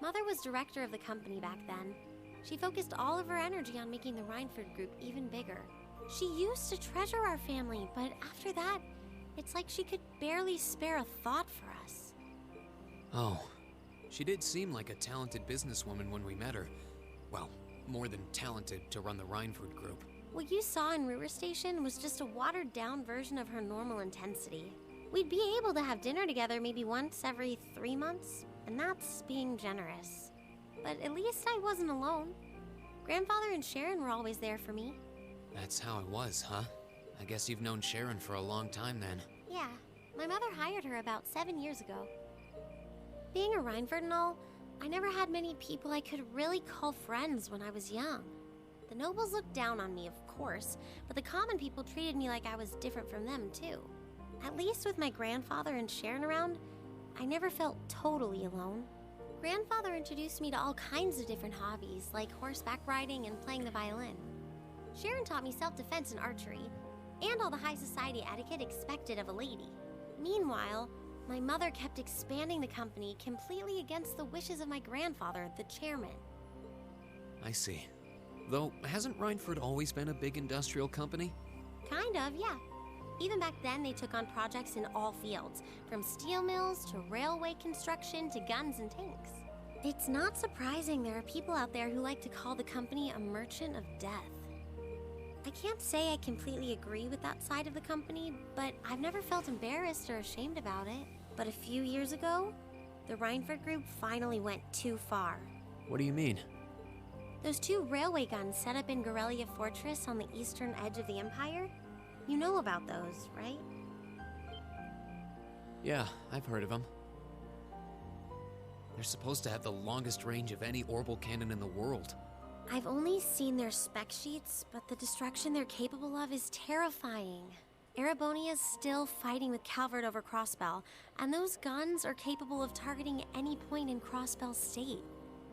Mother was director of the company back then. She focused all of her energy on making the Rhineford Group even bigger. She used to treasure our family, but after that, it's like she could barely spare a thought for us. Oh, she did seem like a talented businesswoman when we met her. Well, more than talented to run the Rhineford Group. What you saw in Ruhr Station was just a watered-down version of her normal intensity. We'd be able to have dinner together maybe once every 3 months, and that's being generous. But at least I wasn't alone. Grandfather and Sharon were always there for me. That's how it was, huh? I guess you've known Sharon for a long time then. Yeah, my mother hired her about 7 years ago. Being a Rhineford and all, I never had many people I could really call friends when I was young. The nobles looked down on me, of course, but the common people treated me like I was different from them, too. At least with my grandfather and Sharon around, I never felt totally alone. Grandfather introduced me to all kinds of different hobbies, like horseback riding and playing the violin. Sharon taught me self-defense and archery, and all the high society etiquette expected of a lady. Meanwhile, my mother kept expanding the company completely against the wishes of my grandfather, the chairman. I see. Though, hasn't Rhineford always been a big industrial company? Kind of, yeah. Even back then, they took on projects in all fields, from steel mills to railway construction to guns and tanks. It's not surprising there are people out there who like to call the company a merchant of death. I can't say I completely agree with that side of the company, but I've never felt embarrassed or ashamed about it. But a few years ago, the Rhineford Group finally went too far. What do you mean? Those 2 railway guns set up in Gorelia Fortress on the eastern edge of the Empire? You know about those, right? Yeah, I've heard of them. They're supposed to have the longest range of any orbital cannon in the world. I've only seen their spec sheets, but the destruction they're capable of is terrifying. Erebonia's still fighting with Calvert over Crossbell, and those guns are capable of targeting any point in Crossbell State.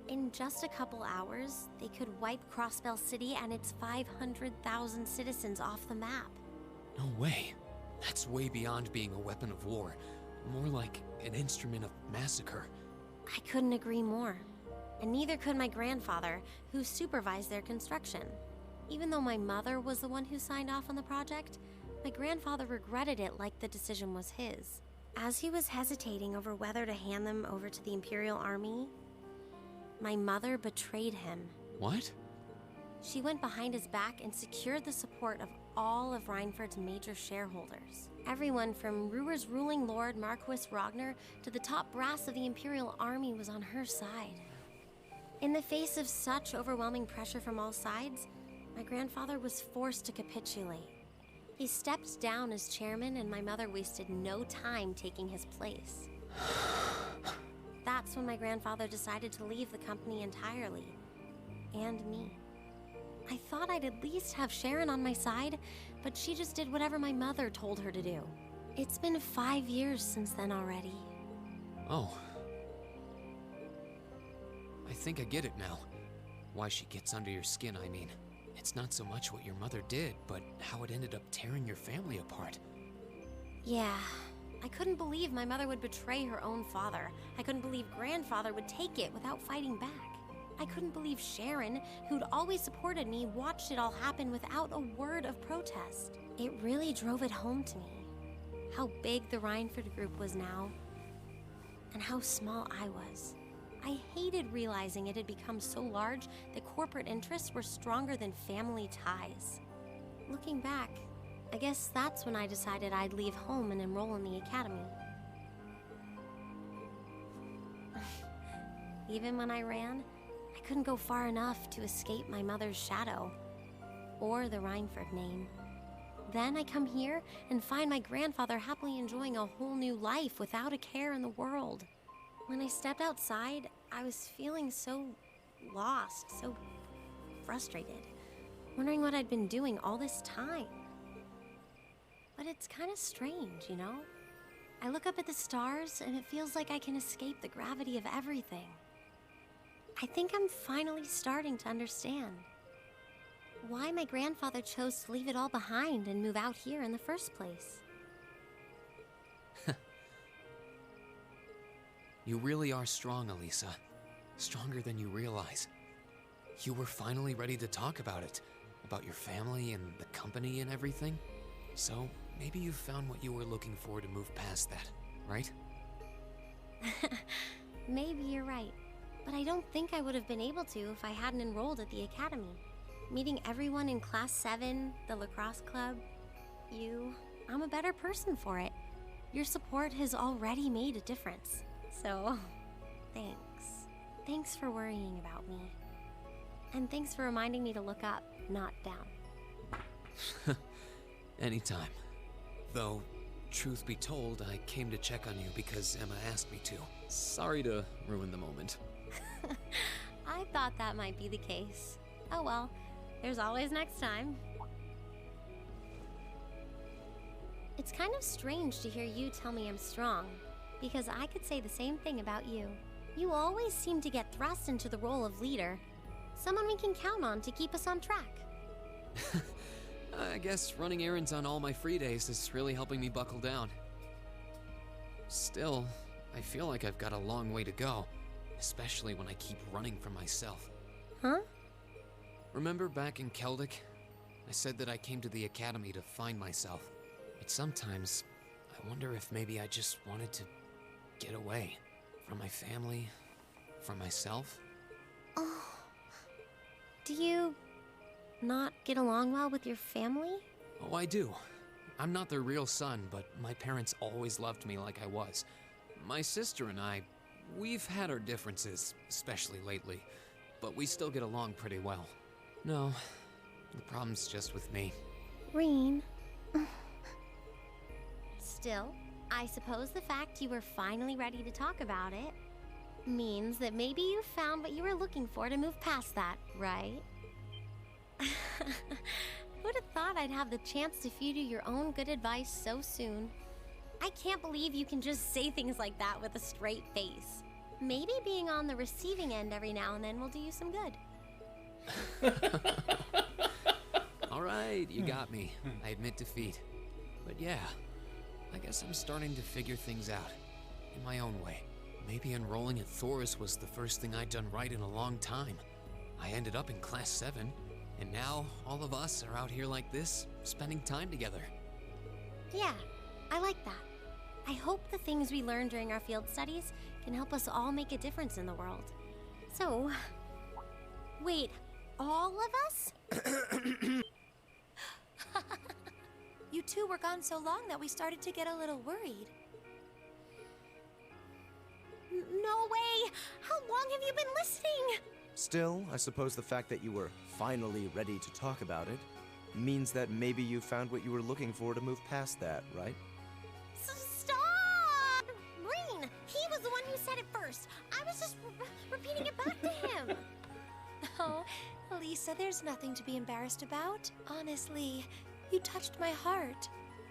In just a couple hours, they could wipe Crossbell City and its 500,000 citizens off the map. No way. That's way beyond being a weapon of war. More like an instrument of massacre. I couldn't agree more. And neither could my grandfather, who supervised their construction. Even though my mother was the one who signed off on the project, my grandfather regretted it like the decision was his. As he was hesitating over whether to hand them over to the Imperial Army, my mother betrayed him. What? She went behind his back and secured the support of all of Rhineford's major shareholders. Everyone from Ruhr's ruling lord Marquis Ragnar to the top brass of the Imperial Army was on her side. In the face of such overwhelming pressure from all sides, my grandfather was forced to capitulate. He stepped down as chairman, and my mother wasted no time taking his place. That's when my grandfather decided to leave the company entirely. And me. I thought I'd at least have Sharon on my side, but she just did whatever my mother told her to do. It's been 5 years since then already. Oh. I think I get it now. Why she gets under your skin, I mean. It's not so much what your mother did, but how it ended up tearing your family apart. Yeah. I couldn't believe my mother would betray her own father. I couldn't believe grandfather would take it without fighting back. I couldn't believe Sharon, who'd always supported me, watched it all happen without a word of protest. It really drove it home to me. How big the Rhineford group was now, and how small I was. I hated realizing it had become so large that corporate interests were stronger than family ties. Looking back, I guess that's when I decided I'd leave home and enroll in the academy. Even when I ran, I couldn't go far enough to escape my mother's shadow, or the Rhineford name. Then I come here and find my grandfather happily enjoying a whole new life without a care in the world. When I stepped outside, I was feeling so lost, so frustrated, wondering what I'd been doing all this time. But it's kind of strange, you know? I look up at the stars and it feels like I can escape the gravity of everything. I think I'm finally starting to understand why my grandfather chose to leave it all behind and move out here in the first place. You really are strong, Elisa. Stronger than you realize. You were finally ready to talk about it. About your family and the company and everything. So, maybe you found what you were looking for to move past that, right? Maybe you're right. But I don't think I would have been able to if I hadn't enrolled at the academy. Meeting everyone in Class 7, the lacrosse club, you, I'm a better person for it. Your support has already made a difference. So, thanks. Thanks for worrying about me. And thanks for reminding me to look up, not down. Anytime. Though, truth be told, I came to check on you because Emma asked me to. Sorry to ruin the moment. I thought that might be the case. Oh well, there's always next time. It's kind of strange to hear you tell me I'm strong, because I could say the same thing about you. You always seem to get thrust into the role of leader, someone we can count on to keep us on track. I guess running errands on all my free days is really helping me buckle down. Still, I feel like I've got a long way to go, especially when I keep running from myself. Huh? Remember back in Keldic? I said that I came to the academy to find myself. But sometimes, I wonder if maybe I just wanted to get away from my family, from myself. Oh. Do you not get along well with your family? Oh, I do. I'm not their real son, but my parents always loved me like I was. My sister and I, we've had our differences, especially lately, but we still get along pretty well. No, the problem's just with me. Rean. Still, I suppose the fact you were finally ready to talk about it means that maybe you found what you were looking for to move past that, right? Who'd have thought I'd have the chance to feed you your own good advice so soon? I can't believe you can just say things like that with a straight face. Maybe being on the receiving end every now and then will do you some good. Alright, you got me. I admit defeat. But yeah, I guess I'm starting to figure things out. In my own way. Maybe enrolling at Thoris was the first thing I'd done right in a long time. I ended up in Class 7, and now all of us are out here like this, spending time together. Yeah, I like that. I hope the things we learned during our field studies can help us all make a difference in the world. So, wait, all of us? You two were gone so long that we started to get a little worried. No way! How long have you been listening? Still, I suppose the fact that you were finally ready to talk about it means that maybe you found what you were looking for to move past that, right? Stop! Rean, he was the one who said it first. I was just repeating it back to him. Oh, Lisa, there's nothing to be embarrassed about. Honestly, you touched my heart.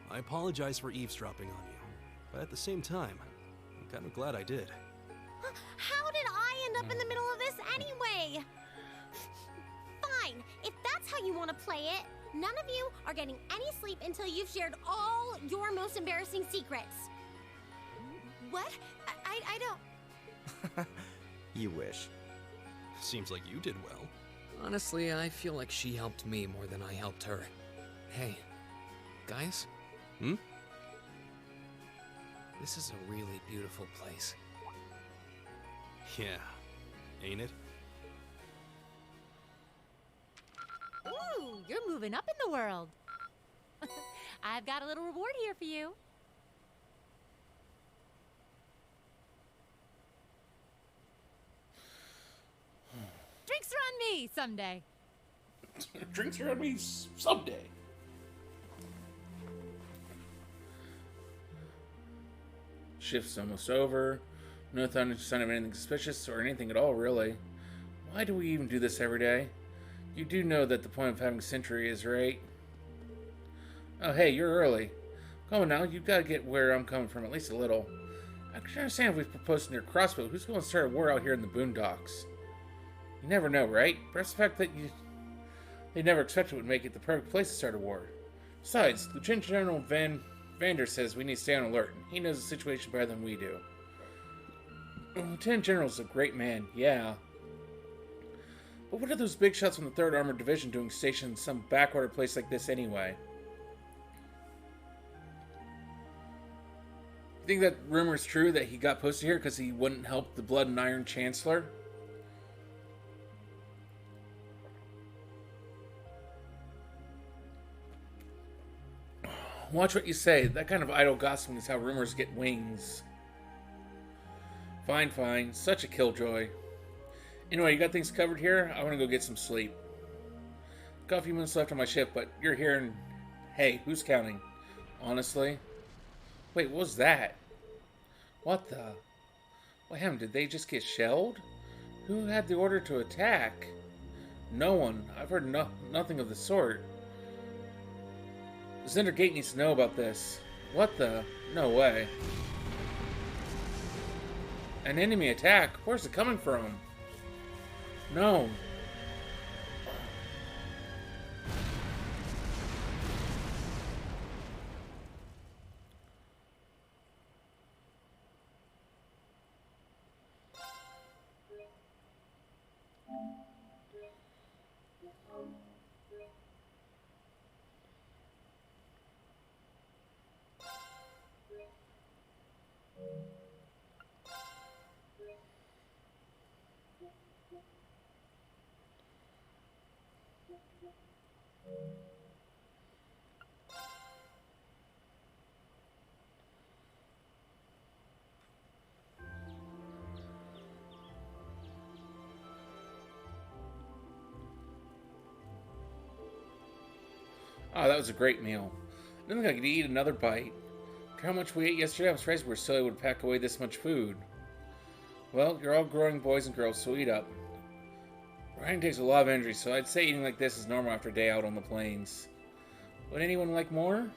I apologize for eavesdropping on you, but at the same time, I'm kind of glad I did. How did I end up in the middle of this anyway? Fine, if that's how you want to play it, none of you are getting any sleep until you've shared all your most embarrassing secrets. What? I don't... You wish. Seems like you did well. Honestly, I feel like she helped me more than I helped her. Hey, guys? Hmm? This is a really beautiful place. Yeah, ain't it? Ooh, you're moving up in the world. I've got a little reward here for you. Drinks are on me someday. Drinks are on me someday. Shift's almost over. No sign of anything suspicious or anything at all, really. Why do we even do this every day? You do know that the point of having Sentry is, right? Oh, hey, you're early. Come on now, you've got to get where I'm coming from, at least a little. I can understand if we propose near crossbow. Who's going to start a war out here in the boondocks? You never know, right? Perhaps the fact that they never expected would make it the perfect place to start a war. Besides, Lieutenant General Vander says we need to stay on alert. He knows the situation better than we do. Lieutenant General's a great man, yeah. But what are those big shots from the 3rd Armored Division doing stationed in some backwater place like this anyway? You think that rumor is true that he got posted here because he wouldn't help the Blood and Iron Chancellor? Watch what you say. That kind of idle gossiping is how rumors get wings. Fine, fine. Such a killjoy. Anyway, you got things covered here? I want to go get some sleep. Got a few minutes left on my shift, but you're here and... Hey, who's counting? Honestly? Wait, what was that? What the... What happened? Did they just get shelled? Who had the order to attack? No one. I've heard nothing of the sort. Zender Gate needs to know about this. What the... No way. An enemy attack? Where's it coming from? No. Oh, that was a great meal. I didn't think I could eat another bite. After how much we ate yesterday, I'm surprised we still would pack away this much food. Well, you're all growing boys and girls, so eat up. Riding takes a lot of energy, so I'd say eating like this is normal after a day out on the plains. Would anyone like more?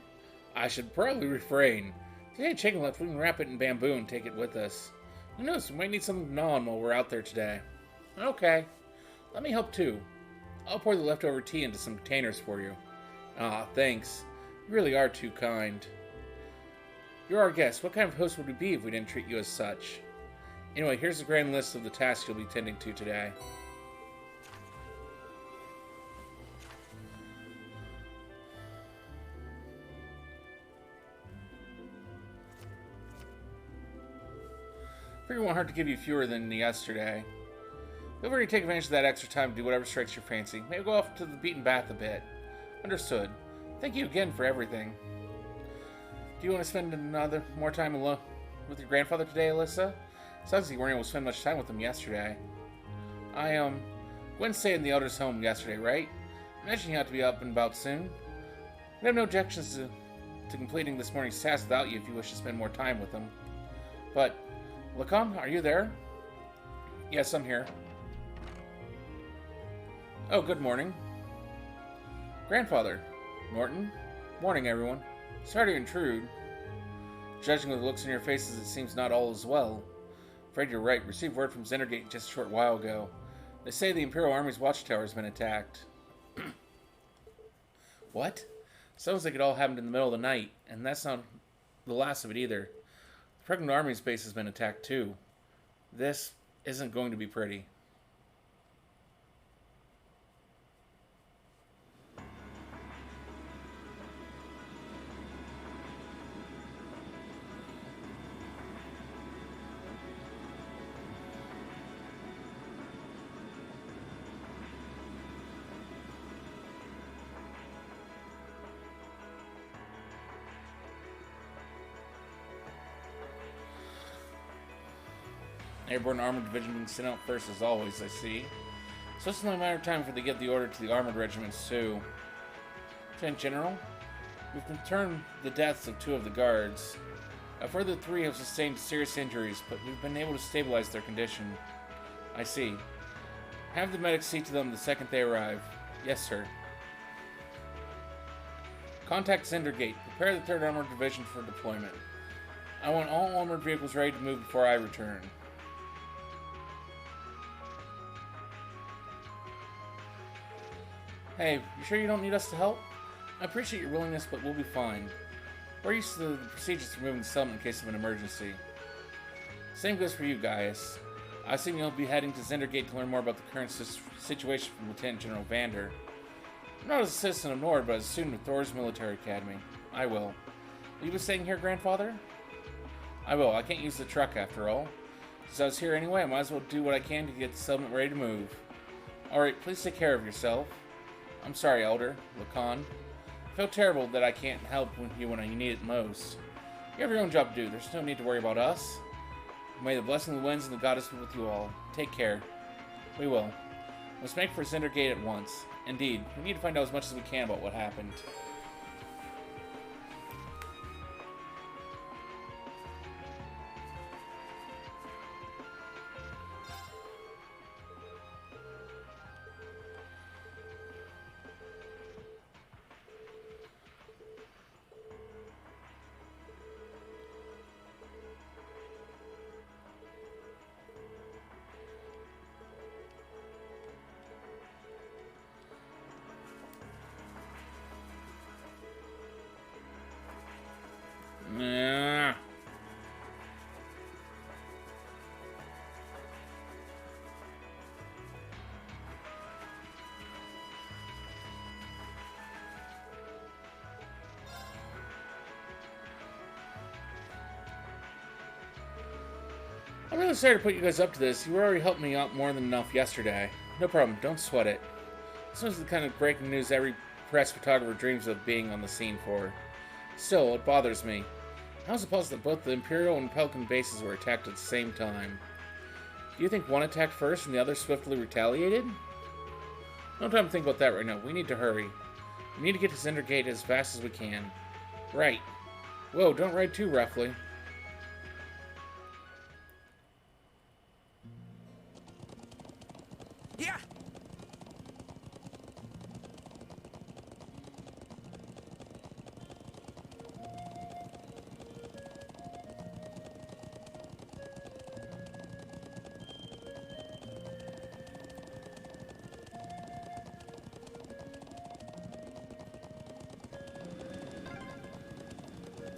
I should probably refrain. If you had chicken left, we can wrap it in bamboo and take it with us. Who knows, we might need something to gnaw on while we're out there today. Okay. Let me help too. I'll pour the leftover tea into some containers for you. Ah, thanks. You really are too kind. You're our guest. What kind of host would we be if we didn't treat you as such? Anyway, here's a grand list of the tasks you'll be tending to today. Figure it won't hurt to give you fewer than yesterday. Feel free to take advantage of that extra time to do whatever strikes your fancy. Maybe go off to the beaten path a bit. Understood. Thank you again for everything. Do you want to spend more time alone with your grandfather today, Alyssa? Sounds like you weren't able to spend much time with him yesterday. Gwen stayed in the elder's home yesterday, right? Imagine you have to be up and about soon. We have no objections to completing this morning's task without you if you wish to spend more time with him. But, Lacan, are you there? Yes, I'm here. Oh, good morning. Grandfather. Norton. Morning, everyone. Sorry to intrude. Judging by the looks on your faces, it seems not all is well. Afraid you're right. Received word from Zender Gate just a short while ago. They say the Imperial Army's watchtower has been attacked. What? Sounds like it all happened in the middle of the night, and that's not the last of it either. The Pregnant Army's base has been attacked too. This isn't going to be pretty. Airborne Armored Division being sent out first as always, I see. So it's only a matter of time before they get the order to the armored regiments too. Lieutenant General, we've confirmed the deaths of 2 of the guards. A further 3 have sustained serious injuries, but we've been able to stabilize their condition. I see. Have the medics see to them the second they arrive. Yes, sir. Contact Zendergate. Prepare the 3rd Armored Division for deployment. I want all armored vehicles ready to move before I return. Hey, you sure you don't need us to help? I appreciate your willingness, but we'll be fine. We're used to the procedures for moving the settlement in case of an emergency. Same goes for you, Gaius. I assume you'll be heading to Zendergate to learn more about the current situation from Lieutenant General Vander. I'm not as a citizen of Nord, but as a student of Thor's military academy. I will. Will you be staying here, Grandfather? I will. I can't use the truck after all. Since I was here anyway, I might as well do what I can to get the settlement ready to move. Alright, please take care of yourself. I'm sorry, Elder. Lacan. I feel terrible that I can't help you when you need it most. You have your own job to do. There's no need to worry about us. May the blessing of the winds and the goddess be with you all. Take care. We will. Let's make for Zendergate at once. Indeed, we need to find out as much as we can about what happened. Nah. I'm really sorry to put you guys up to this. You already helped me out more than enough yesterday. No problem, don't sweat it. This was the kind of breaking news every press photographer dreams of being on the scene for. Still, it bothers me. How is it possible that both the Imperial and Pelican bases were attacked at the same time? Do you think one attacked first and the other swiftly retaliated? No time to think about that right now. We need to hurry. We need to get to Zendergate as fast as we can. Right. Whoa, don't ride too roughly. Yeah.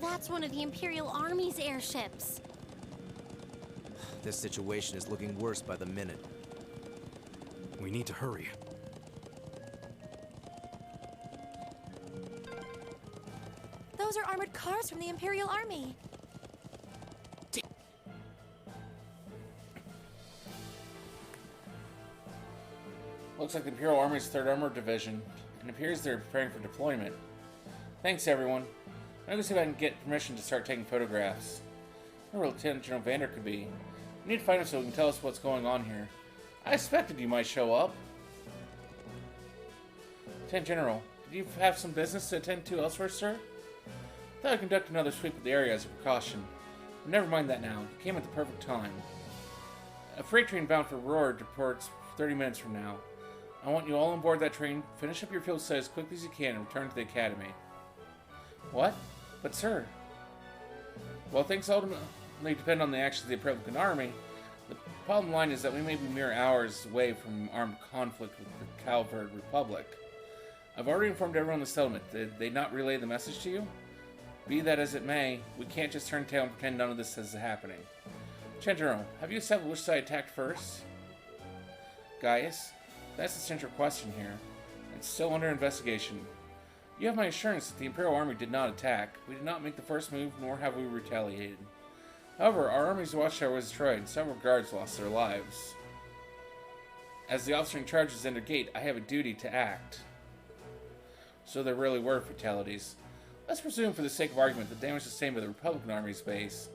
That's one of the Imperial Army's airships. This situation is looking worse by the minute. We need to hurry. Those are armored cars from the Imperial Army. Looks like the Imperial Army's 3rd Armored Division. It appears they're preparing for deployment. Thanks, everyone. I'm going to see if I can get permission to start taking photographs. I wonder where Lieutenant General Vander could be. We need to find him so he can tell us what's going on here. I expected you might show up. Lieutenant General, did you have some business to attend to elsewhere, sir? I thought I'd conduct another sweep of the area as a precaution. But never mind that now. You came at the perfect time. A freight train bound for Roar departs 30 minutes from now. I want you all on board that train, finish up your field study as quickly as you can, and return to the academy. What? But sir... Well, things ultimately depend on the actions of the Republican Army. The bottom line is that we may be mere hours away from armed conflict with the Calvert Republic. I've already informed everyone in the settlement. Did they not relay the message to you? Be that as it may, we can't just turn tail and pretend none of this is happening. General, have you established which side attacked first? Gaius, that's the central question here. It's still under investigation. You have my assurance that the Imperial Army did not attack. We did not make the first move, nor have we retaliated. However, our army's watchtower was destroyed, and several guards lost their lives. As the officer in charge of Zendergate, I have a duty to act. So there really were fatalities. Let's presume, for the sake of argument, that damage sustained by the Republican Army's base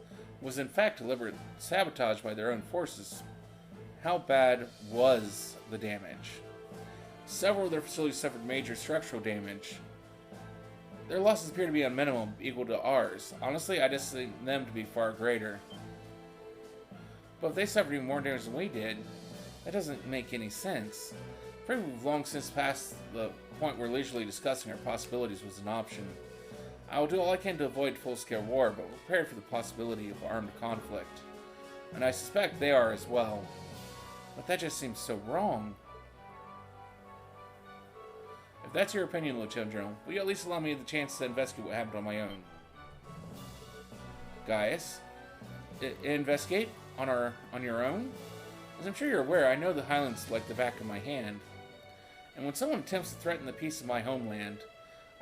was in fact deliberate sabotage by their own forces. How bad was the damage? Several of their facilities suffered major structural damage. Their losses appear to be on minimum equal to ours. Honestly, I just think them to be far greater. But if they suffered even more damage than we did, that doesn't make any sense. I'm afraid we've long since passed the point where leisurely discussing our possibilities was an option. I will do all I can to avoid full-scale war, but we're prepared for the possibility of armed conflict. And I suspect they are as well. But that just seems so wrong. If that's your opinion, Lieutenant General, will you at least allow me the chance to investigate what happened on my own? Gaius? Investigate? On your own? As I'm sure you're aware, I know the Highlands like the back of my hand. And when someone attempts to threaten the peace of my homeland,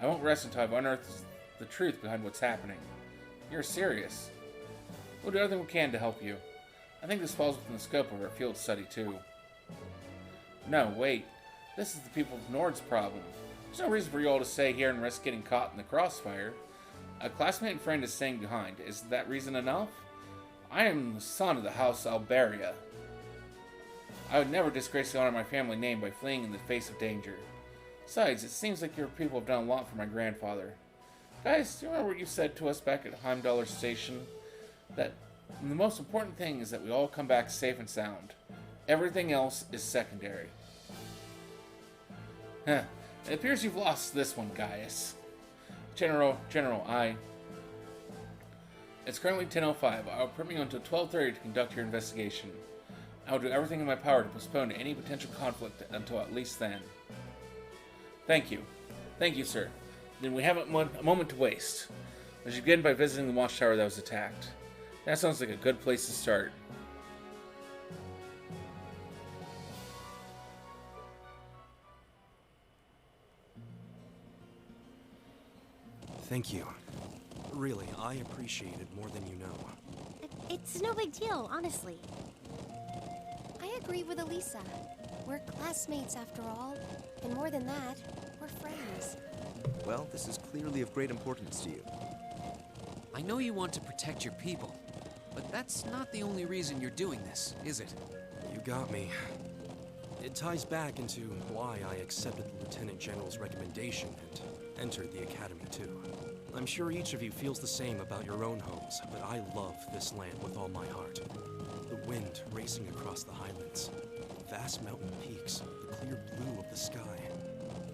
I won't rest until I've unearthed the truth behind what's happening. You're serious. We'll do everything we can to help you. I think this falls within the scope of our field study, too. No, wait. This is the people of Nord's problem. There's no reason for you all to stay here and risk getting caught in the crossfire. A classmate and friend is staying behind. Is that reason enough? I am the son of the House Alberia. I would never disgrace the honor of my family name by fleeing in the face of danger. Besides, it seems like your people have done a lot for my grandfather. Guys, do you remember what you said to us back at Heimdallr Station? That the most important thing is that we all come back safe and sound. Everything else is secondary. Huh. It appears you've lost this one, Gaius. General, It's currently 10:05. I'll permit you until 12:30 to conduct your investigation. I will do everything in my power to postpone any potential conflict until at least then. Thank you. Thank you, sir. Then we haven't a moment to waste. We should begin by visiting the watchtower that was attacked. That sounds like a good place to start. Thank you. Really, I appreciate it more than you know. It's no big deal, honestly. I agree with Elisa. We're classmates after all. And more than that, we're friends. Well, this is clearly of great importance to you. I know you want to protect your people, but that's not the only reason you're doing this, is it? You got me. It ties back into why I accepted the Lieutenant General's recommendation and entered the Academy too. I'm sure each of you feels the same about your own homes, but I love this land with all my heart. The wind racing across the highlands, the vast mountain peaks, the clear blue of the sky,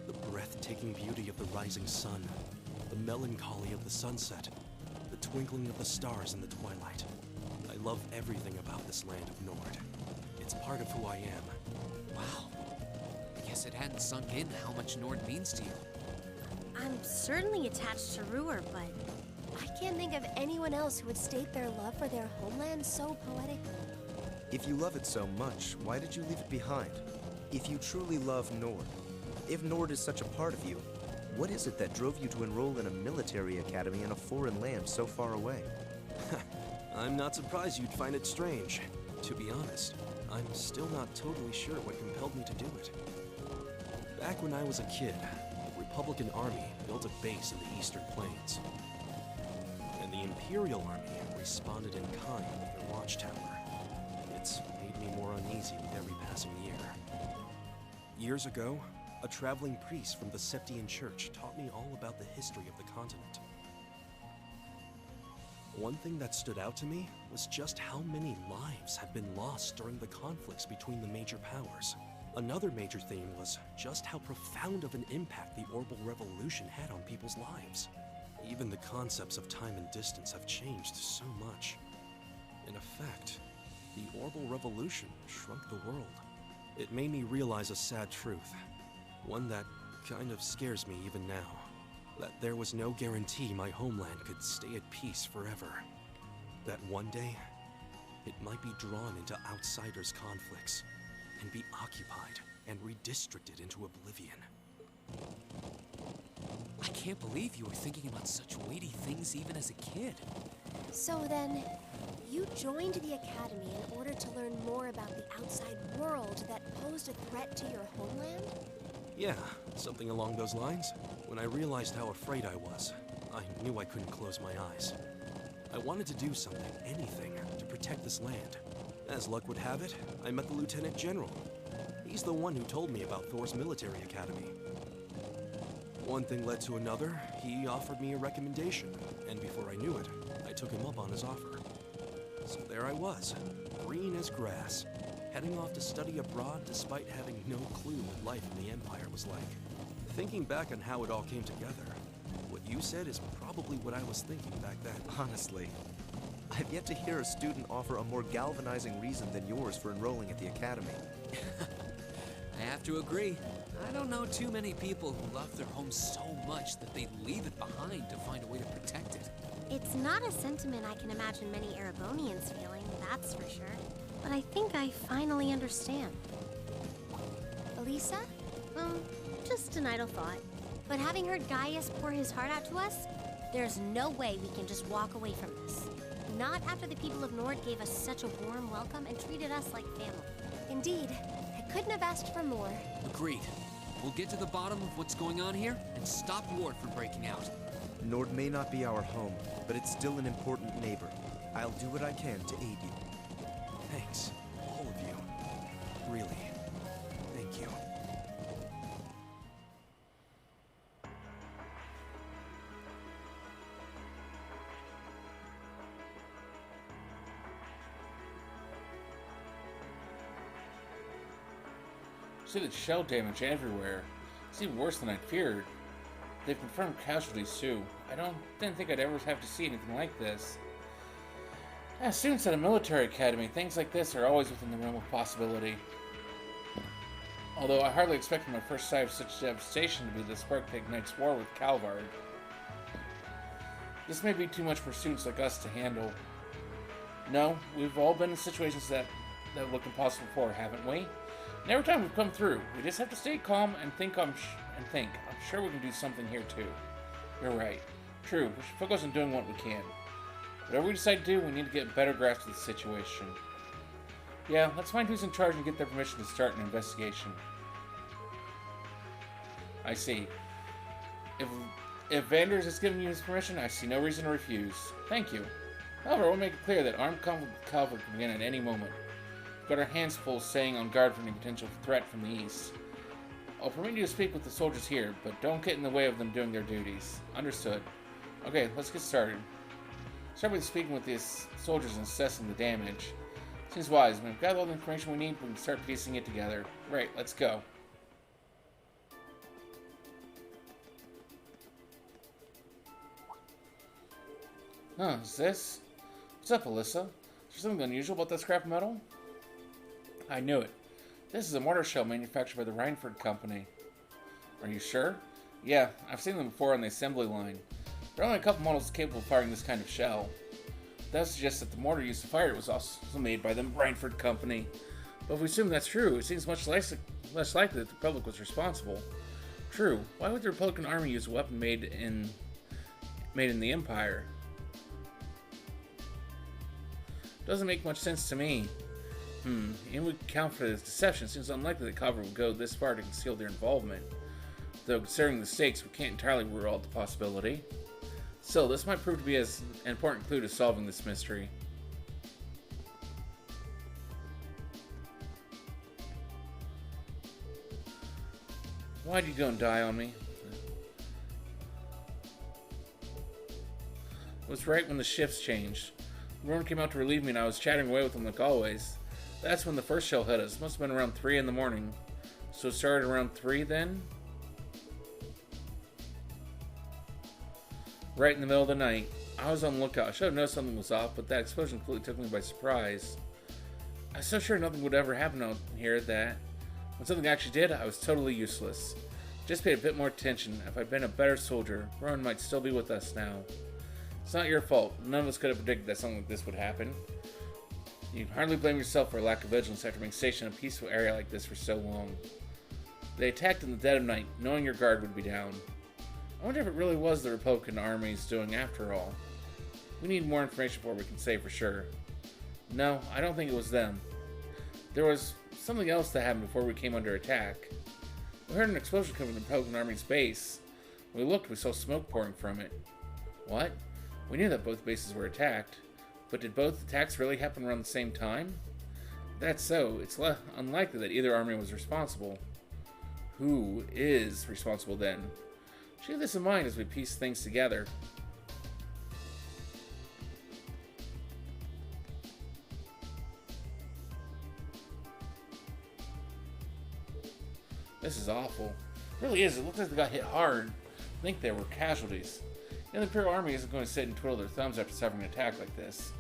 the breathtaking beauty of the rising sun, the melancholy of the sunset, the twinkling of the stars in the twilight. I love everything about this land of Nord. It's part of who I am. Wow. I guess it hadn't sunk in how much Nord means to you. I'm certainly attached to Ruhr, but I can't think of anyone else who would state their love for their homeland so poetically. If you love it so much, why did you leave it behind? If you truly love Nord, if Nord is such a part of you, what is it that drove you to enroll in a military academy in a foreign land so far away? I'm not surprised you'd find it strange. To be honest, I'm still not totally sure what compelled me to do it. Back when I was a kid, the Republican Army built a base in the Eastern Plains. And the Imperial Army responded in kind with their watchtower. It's made me more uneasy with every passing year. Years ago, a traveling priest from the Septian Church taught me all about the history of the continent. One thing that stood out to me was just how many lives have been lost during the conflicts between the major powers. Another major theme was just how profound of an impact the Orbital Revolution had on people's lives. Even the concepts of time and distance have changed so much. In effect, the Orbital Revolution shrunk the world. It made me realize a sad truth, one that kind of scares me even now. That there was no guarantee my homeland could stay at peace forever. That one day, it might be drawn into outsiders' conflicts and be occupied and redistricted into oblivion. I can't believe you were thinking about such weighty things even as a kid. So then, you joined the Academy in order to learn more about the outside world that posed a threat to your homeland? Yeah, something along those lines. When I realized how afraid I was, I knew I couldn't close my eyes. I wanted to do something, anything, to protect this land. As luck would have it, I met the Lieutenant General. He's the one who told me about Thor's military academy. One thing led to another. He offered me a recommendation, and before I knew it, I took him up on his offer. So there I was, green as grass, heading off to study abroad despite having no clue what life in the Empire was like. Thinking back on how it all came together, what you said is probably what I was thinking back then. Honestly, I've yet to hear a student offer a more galvanizing reason than yours for enrolling at the academy. I have to agree. I don't know too many people who love their home so much that they'd leave it behind to find a way to protect it. It's not a sentiment I can imagine many Erebonians feeling, that's for sure. But I think I finally understand. Elisa? Just an idle thought. But having heard Gaius pour his heart out to us, there's no way we can just walk away from this. Not after the people of Nord gave us such a warm welcome and treated us like family. Indeed. I couldn't have asked for more. Agreed. We'll get to the bottom of what's going on here and stop Ward from breaking out. Nord may not be our home, but it's still an important neighbor. I'll do what I can to aid you. Thanks, all of you. Really, thank you. See the shell damage everywhere. It's even worse than I'd feared. They've confirmed casualties too. Didn't think I'd ever have to see anything like this. As students at a military academy, things like this are always within the realm of possibility. Although I hardly expected my first sight of such devastation to be the spark that ignites war with Calvard. This may be too much for students like us to handle. No, we've all been in situations that look impossible before, haven't we? And every time we've come through, we just have to stay calm and think. I'm sure we can do something here too. You're right. True, we should focus on doing what we can. Whatever we decide to do, we need to get a better grasp of the situation. Yeah, let's find who's in charge and get their permission to start an investigation. I see. If Vanders has given you his permission, I see no reason to refuse. Thank you. However, I will make it clear that armed conflict with Calvard can begin at any moment. We've got our hands full staying on guard for any potential threat from the east. I'll permit you to speak with the soldiers here, but don't get in the way of them doing their duties. Understood. Okay, let's get started. Start with speaking with these soldiers and assessing the damage. Seems wise. When we've got all the information we need, we can start piecing it together. Right, let's go. Huh, is this? What's up, Alyssa? Is there something unusual about that scrap metal? I knew it. This is a mortar shell manufactured by the Reinford Company. Are you sure? Yeah, I've seen them before on the assembly line. There are only a couple models capable of firing this kind of shell. That suggests that the mortar used to fire it was also made by the Reinford Company. But if we assume that's true, it seems much less likely that the Republic was responsible. True. Why would the Republican Army use a weapon made in the Empire? Doesn't make much sense to me. Even we account for this deception, it seems unlikely that Calvard would go this far to conceal their involvement. Though considering the stakes, we can't entirely rule out the possibility. Still, this might prove to be an important clue to solving this mystery. Why'd you go and die on me? It was right when the shifts changed. Roran came out to relieve me and I was chatting away with him like always. That's when the first shell hit us. Must have been around 3 in the morning. So it started around 3 then? Right in the middle of the night. I was on the lookout. I should have known something was off, but that explosion completely took me by surprise. I was so sure nothing would ever happen out here that when something actually did, I was totally useless. Just paid a bit more attention. If I'd been a better soldier, Roran might still be with us now. It's not your fault. None of us could have predicted that something like this would happen. You can hardly blame yourself for a lack of vigilance after being stationed in a peaceful area like this for so long. They attacked in the dead of night, knowing your guard would be down. I wonder if it really was the Republican Army's doing after all. We need more information before we can say for sure. No, I don't think it was them. There was something else that happened before we came under attack. We heard an explosion come from the Republican Army's base. When we looked, we saw smoke pouring from it. What? We knew that both bases were attacked, but did both attacks really happen around the same time? If that's so, it's unlikely that either army was responsible. Who is responsible then? Keep this in mind as we piece things together. This is awful. It really is. It looks like they got hit hard. I think there were casualties. The Imperial Army isn't going to sit and twiddle their thumbs after suffering an attack like this.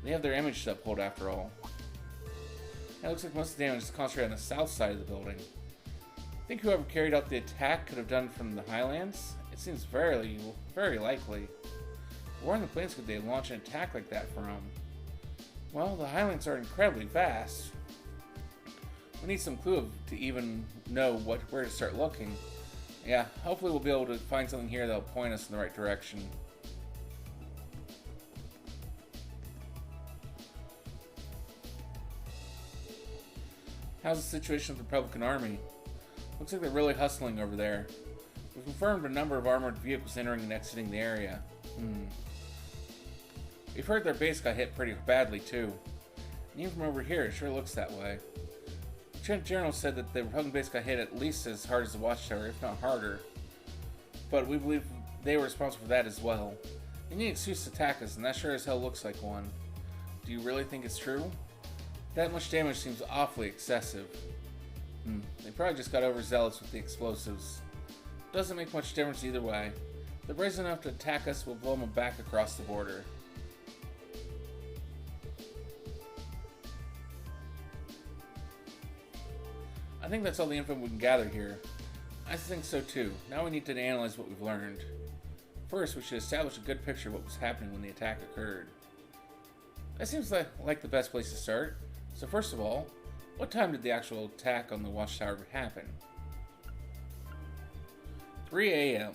They have their image to uphold after all. It looks like most of the damage is concentrated on the south side of the building. I think whoever carried out the attack could have done it from the Highlands. It seems very likely. Where on the plains could they launch an attack like that from? Well, the Highlands are incredibly vast. We need some clue to even know where to start looking. Yeah, hopefully we'll be able to find something here that'll point us in the right direction. How's the situation with the Republican Army? Looks like they're really hustling over there. We've confirmed a number of armored vehicles entering and exiting the area. We've heard their base got hit pretty badly too. And even from over here, it sure looks that way. Lieutenant General said that the Republican base got hit at least as hard as the Watchtower, if not harder. But we believe they were responsible for that as well. They need an excuse to attack us, and that sure as hell looks like one. Do you really think it's true? That much damage seems awfully excessive. They probably just got overzealous with the explosives. Doesn't make much difference either way. If they're brazen enough to attack us, we'll blow them back across the border. I think that's all the info we can gather here. I think so too. Now we need to analyze what we've learned. First, we should establish a good picture of what was happening when the attack occurred. That seems like the best place to start. So first of all, what time did the actual attack on the Watchtower happen? 3 a.m.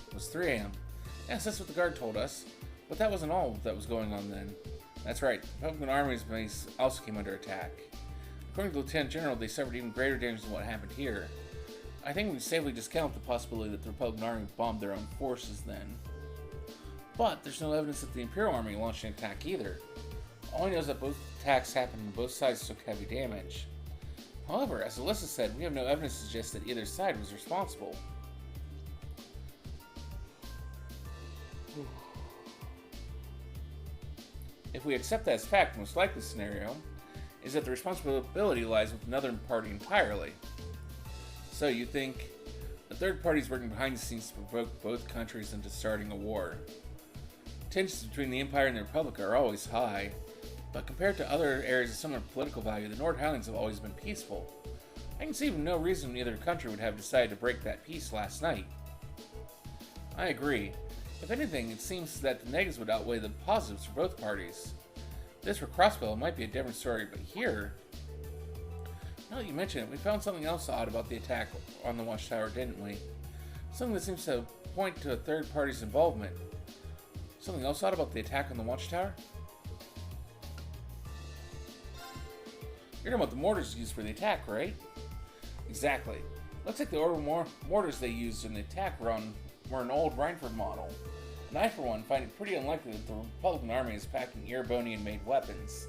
It was 3 a.m. Yes, that's what the guard told us. But that wasn't all that was going on then. That's right, the Republican Army's base also came under attack. According to the Lieutenant General, they suffered even greater damage than what happened here. I think we can safely discount the possibility that the Republican Army bombed their own forces then. But there's no evidence that the Imperial Army launched an attack either. All we know is that both attacks happened and both sides took heavy damage. However, as Alyssa said, we have no evidence to suggest that either side was responsible. If we accept that as fact, the most likely scenario is that the responsibility lies with another party entirely. So you think a third party is working behind the scenes to provoke both countries into starting a war. Tensions between the Empire and the Republic are always high, but compared to other areas of similar political value, the Nord Highlands have always been peaceful. I can see no reason either country would have decided to break that peace last night. I agree. If anything, it seems that the negatives would outweigh the positives for both parties. If this were Crossbell, it might be a different story, but here... Now that you mention it, we found something else odd about the attack on the Watchtower, didn't we? Something that seems to point to a third party's involvement. Something else odd about the attack on the Watchtower? You're talking about the mortars used for the attack, right? Exactly. Looks like the orbital mortars they used in the attack run were an old Reinford model. And I, for one, find it pretty unlikely that the Republican Army is packing Erebonian-made weapons.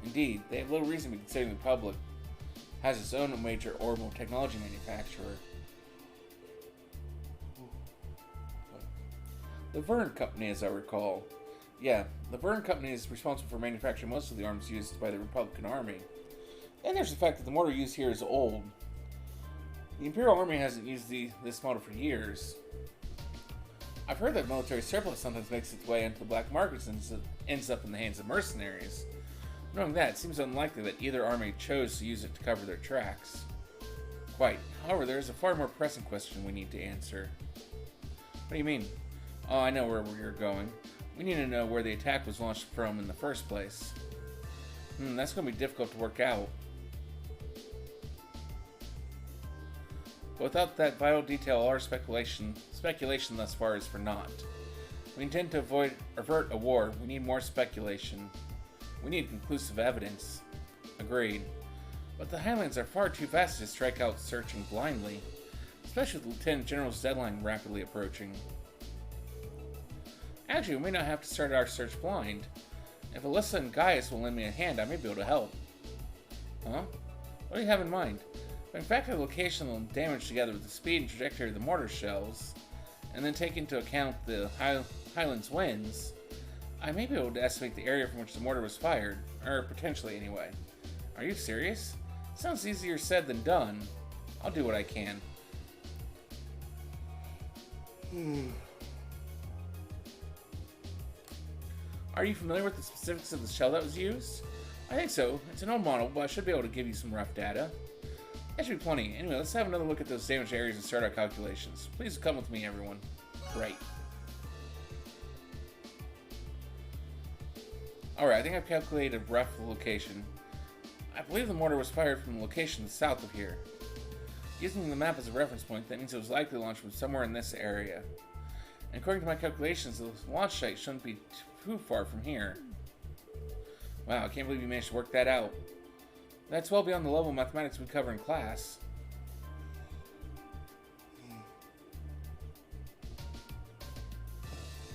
Indeed, they have little reason to be considering the Republic has its own major orbital technology manufacturer. The Verne Company, as I recall. Yeah, the Verne Company is responsible for manufacturing most of the arms used by the Republican Army. And there's the fact that the mortar used here is old. The Imperial Army hasn't used this model for years. I've heard that military surplus sometimes makes its way into the black markets and ends up in the hands of mercenaries. Knowing that, it seems unlikely that either army chose to use it to cover their tracks. Quite. However, there is a far more pressing question we need to answer. What do you mean? Oh, I know where you're going. We need to know where the attack was launched from in the first place. That's going to be difficult to work out. But without that vital detail, all our speculation thus far is for naught. We intend to avert a war. We need more speculation. We need conclusive evidence. Agreed. But the Highlands are far too vast to strike out searching blindly, especially with the Lieutenant General's deadline rapidly approaching. Actually, we may not have to start our search blind. If Alyssa and Gaius will lend me a hand, I may be able to help. Huh? What do you have in mind? If I factor the location and damage together with the speed and trajectory of the mortar shells, and then take into account the Highlands winds, I may be able to estimate the area from which the mortar was fired. Or potentially, anyway. Are you serious? Sounds easier said than done. I'll do what I can. Are you familiar with the specifics of the shell that was used? I think so. It's an old model, but I should be able to give you some rough data. That should be plenty. Anyway, let's have another look at those damaged areas and start our calculations. Please come with me, everyone. Right. Alright, I think I've calculated a rough location. I believe the mortar was fired from a location south of here. Using the map as a reference point, that means it was likely launched from somewhere in this area. And according to my calculations, the launch site shouldn't be too far from here. Wow, I can't believe you managed to work that out. That's well beyond the level of mathematics we cover in class.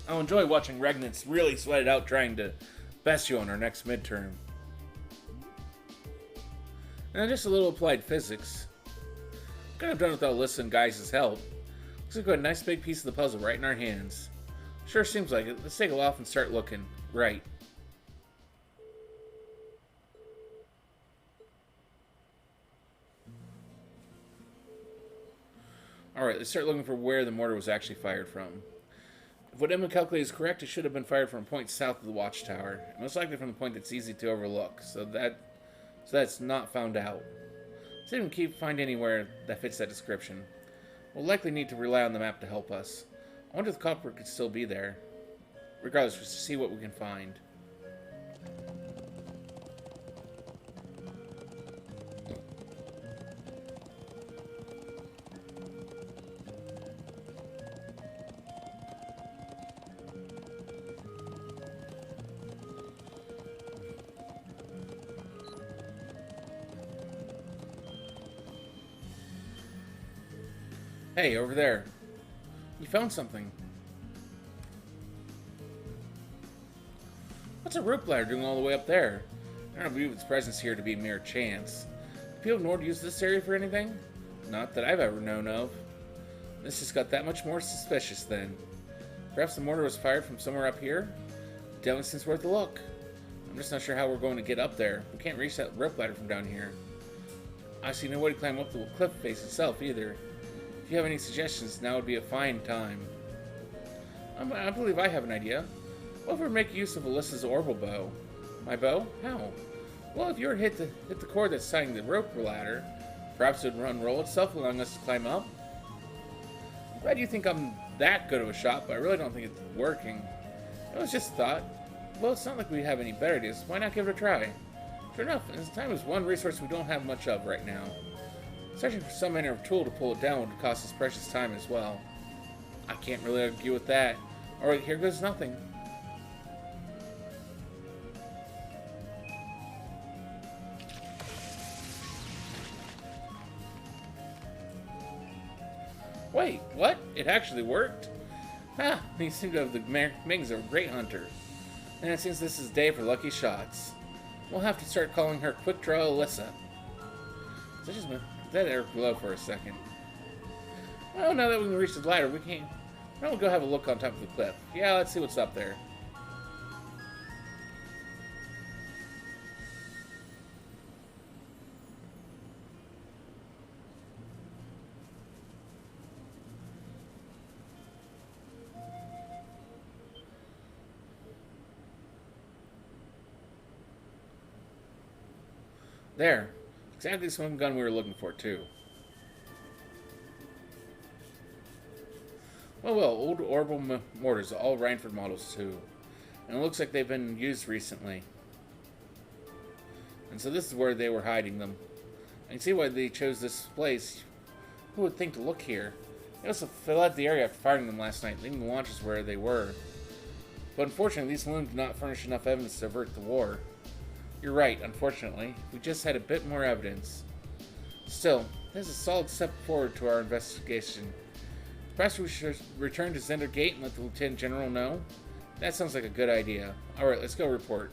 I'll enjoy watching Regnitz really sweat it out trying to best you on our next midterm. And then just a little applied physics. Could have done without Alyssa and Gaius' help. Looks like we got a nice big piece of the puzzle right in our hands. Sure seems like it. Let's take a off and start looking. Right. Alright, let's start looking for where the mortar was actually fired from. If what Emma calculated is correct, it should have been fired from a point south of the watchtower. Most likely from the point that's easy to overlook, so that's not found out. Let's see if we can find anywhere that fits that description. We'll likely need to rely on the map to help us. I wonder if the culprit could still be there. Regardless, we'll see what we can find. Hey, over there. You found something. What's a rope ladder doing all the way up there? I don't believe its presence here to be a mere chance. Do people of Nord use this area for anything? Not that I've ever known of. This just got that much more suspicious then. Perhaps the mortar was fired from somewhere up here? Definitely seems worth a look. I'm just not sure how we're going to get up there. We can't reach that rope ladder from down here. I see no way to climb up the cliff face itself either. If you have any suggestions, now would be a fine time. I believe I have an idea. What if we make use of Alyssa's orbital bow? My bow? How? Well, if you were to hit the cord that's tying the rope ladder, perhaps it would unroll itself, allowing us to climb up. I'm glad you think I'm that good of a shot, but I really don't think it's working. It was just a thought. Well, it's not like we have any better ideas. Why not give it a try? Sure enough, time is one resource we don't have much of right now. Searching for some manner of tool to pull it down would cost us precious time as well. I can't really argue with that. Alright, here goes nothing. Wait, what? It actually worked? Ha! You seem to have the makings of a great hunter. And it seems this is day for lucky shots. We'll have to start calling her Quick Draw Alyssa. So just that air below for a second. Well, now that we can reach the ladder, we can't. Why don't we go have a look on top of the cliff? Yeah, let's see what's up there. There. Exactly the smoking gun we were looking for, too. Well, old orbital mortars, all Reinford models, too. And it looks like they've been used recently. And so this is where they were hiding them. I can see why they chose this place. Who would think to look here? They also fled the area after firing them last night, leaving the launchers where they were. But unfortunately, these balloons did not furnish enough evidence to avert the war. You're right, unfortunately. We just had a bit more evidence. Still, this is a solid step forward to our investigation. Perhaps we should return to Zender Gate and let the Lieutenant General know. That sounds like a good idea. Alright, let's go report.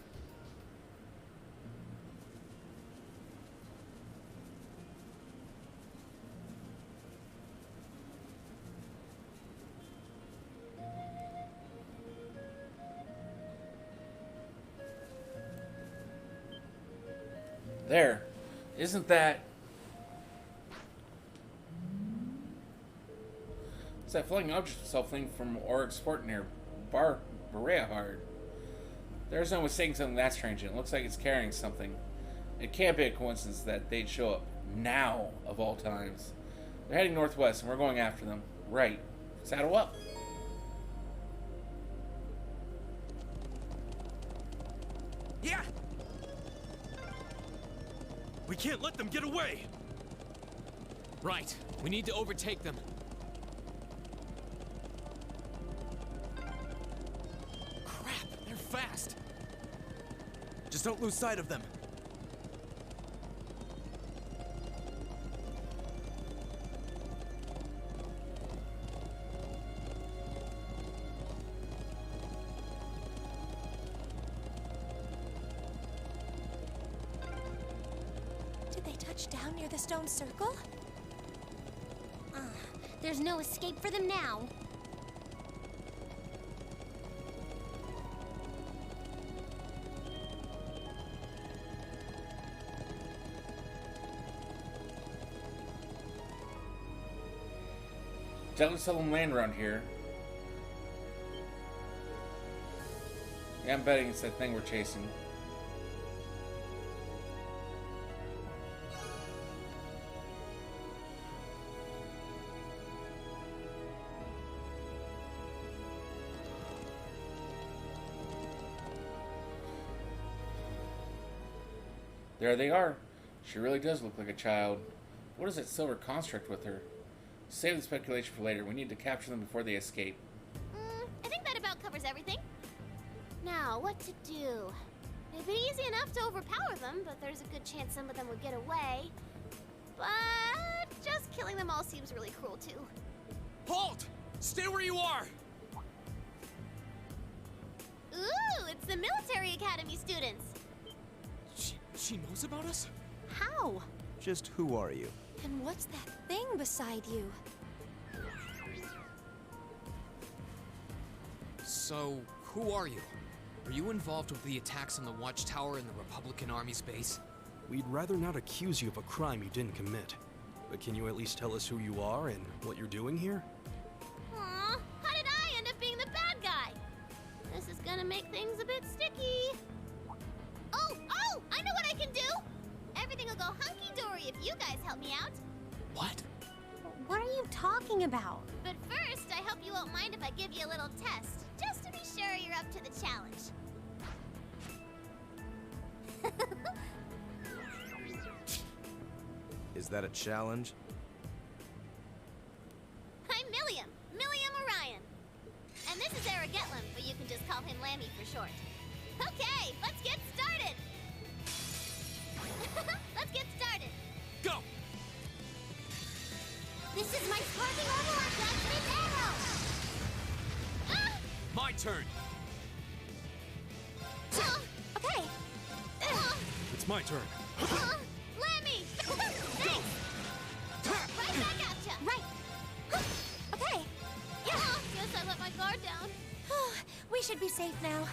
There. Isn't that... It's that flying object self-thing from Oryx Fort near Bereahard. There's no mistaking something that strange. It looks like it's carrying something. It can't be a coincidence that they'd show up now, of all times. They're heading northwest, and we're going after them. Right. Saddle up. Yeah! We can't let them get away! Right. We need to overtake them. Crap, they're fast. Just don't lose sight of them. Did they touch down near the stone circle? There's no escape for them now. Don't sell them land around here. Yeah, I'm betting it's that thing we're chasing. There they are. She really does look like a child. What is that silver construct with her? Save the speculation for later. We need to capture them before they escape. I think that about covers everything. Now, what to do? It'd be easy enough to overpower them, but there's a good chance some of them would get away. But just killing them all seems really cruel, too. Halt! Stay where you are! Ooh, it's the military academy students. She knows about us? How? Just who are you? And what's that thing beside you? So, who are you? Are you involved with the attacks on the Watchtower and the Republican Army's base? We'd rather not accuse you of a crime you didn't commit. But can you at least tell us who you are and what you're doing here? Aw, how did I end up being the bad guy? This is gonna make things a bit sticky. Oh, I know what I can do! Everything will go hunky-dory if you guys help me out. What? What are you talking about? But first, I hope you won't mind if I give you a little test, just to be sure you're up to the challenge. Is that a challenge? I'm Milliam Orion. And this is Eric Getlam, but you can just call him Lammy for short. Okay, let's get started! Let's get started! Go! This is my sparking overlap blacksmith arrow! Ah! My turn! Okay! It's my turn. Lammy! Thanks! Right back at ya! Right. Okay. Yeah, guess I let my guard down. We should be safe now.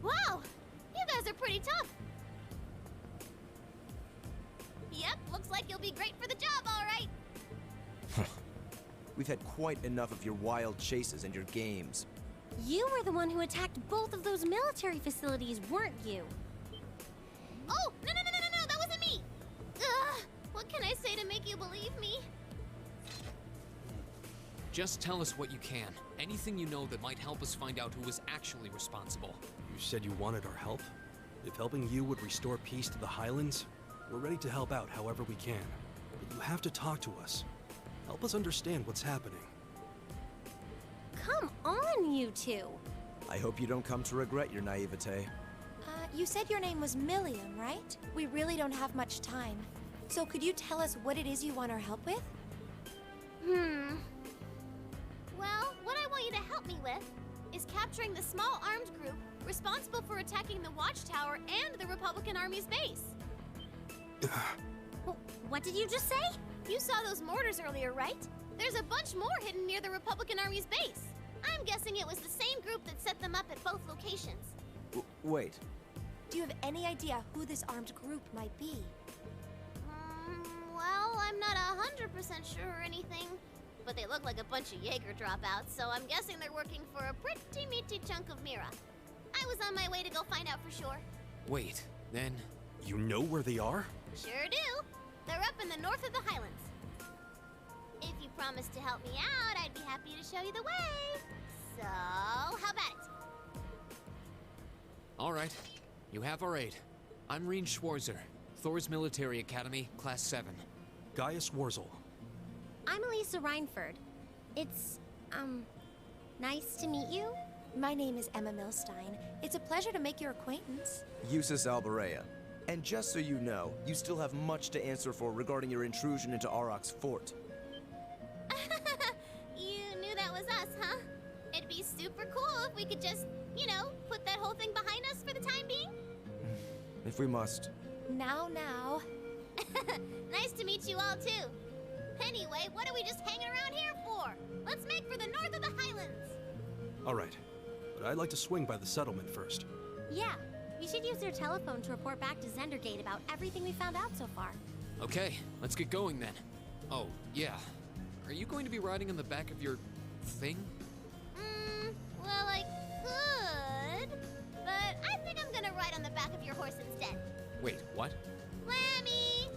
Wow! You guys are pretty tough. Yep, looks like you'll be great for the job, all right. We've had quite enough of your wild chases and your games. You were the one who attacked both of those military facilities, weren't you? Oh, no, that wasn't me. Ugh, what can I say to make you believe me? Just tell us what you can. Anything you know that might help us find out who was actually responsible. You said you wanted our help? If helping you would restore peace to the Highlands, we're ready to help out however we can. But you have to talk to us. Help us understand what's happening. Come on, you two. I hope you don't come to regret your naivete. You said your name was Milliam, right? We really don't have much time. So could you tell us what it is you want our help with? Well, what I want you to help me with is capturing the small armed group responsible for attacking the Watchtower and the Republican Army's base. What did you just say? You saw those mortars earlier, right? There's a bunch more hidden near the Republican Army's base. I'm guessing it was the same group that set them up at both locations. Wait. Do you have any idea who this armed group might be? Well, I'm not 100% sure or anything, but they look like a bunch of Jaeger dropouts, so I'm guessing they're working for a pretty meaty chunk of Mira. I was on my way to go find out for sure. Wait, then... You know where they are? Sure do. They're up in the north of the Highlands. If you promise to help me out, I'd be happy to show you the way. So, how about it? All right. You have our aid. I'm Reen Schwarzer, Thor's Military Academy, Class 7. Gaius Wurzel. I'm Elisa Reinford. It's, nice to meet you. My name is Emma Milstein. It's a pleasure to make your acquaintance. Eustace Alberea. And just so you know, you still have much to answer for regarding your intrusion into Auroch's fort. You knew that was us, huh? It'd be super cool if we could just, put that whole thing behind us for the time being. If we must. Now. Nice to meet you all, too. Anyway, what are we just hanging around here for? Let's make for the north of the Highlands. All right. But I'd like to swing by the settlement first. Yeah, we should use your telephone to report back to Zendergate about everything we found out so far. Okay, let's get going then. Oh, yeah. Are you going to be riding on the back of your... thing? Well, I could, but I think I'm gonna ride on the back of your horse instead. Wait, what? Lammy!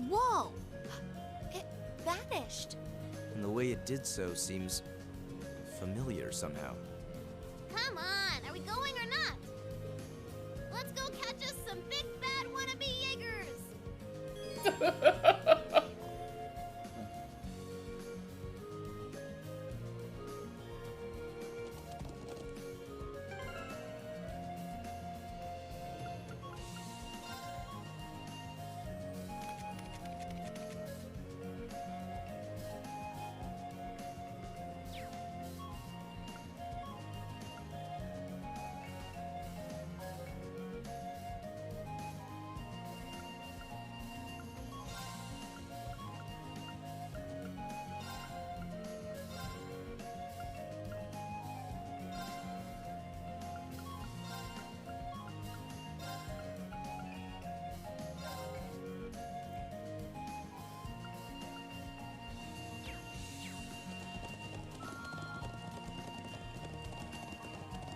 Whoa! It vanished. And the way it did so seems familiar somehow. Come on, are we going or not? Let's go catch us some big bad wannabe Jaegers!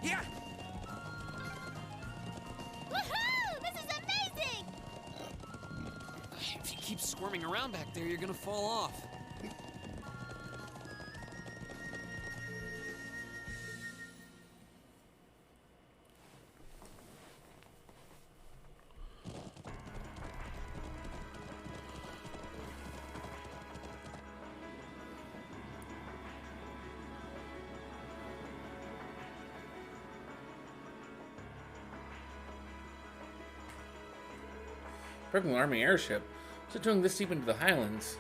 Yeah! Woohoo! This is amazing! If you keep squirming around back there, you're gonna fall off. Republican Army airship. So doing this deep into the Highlands.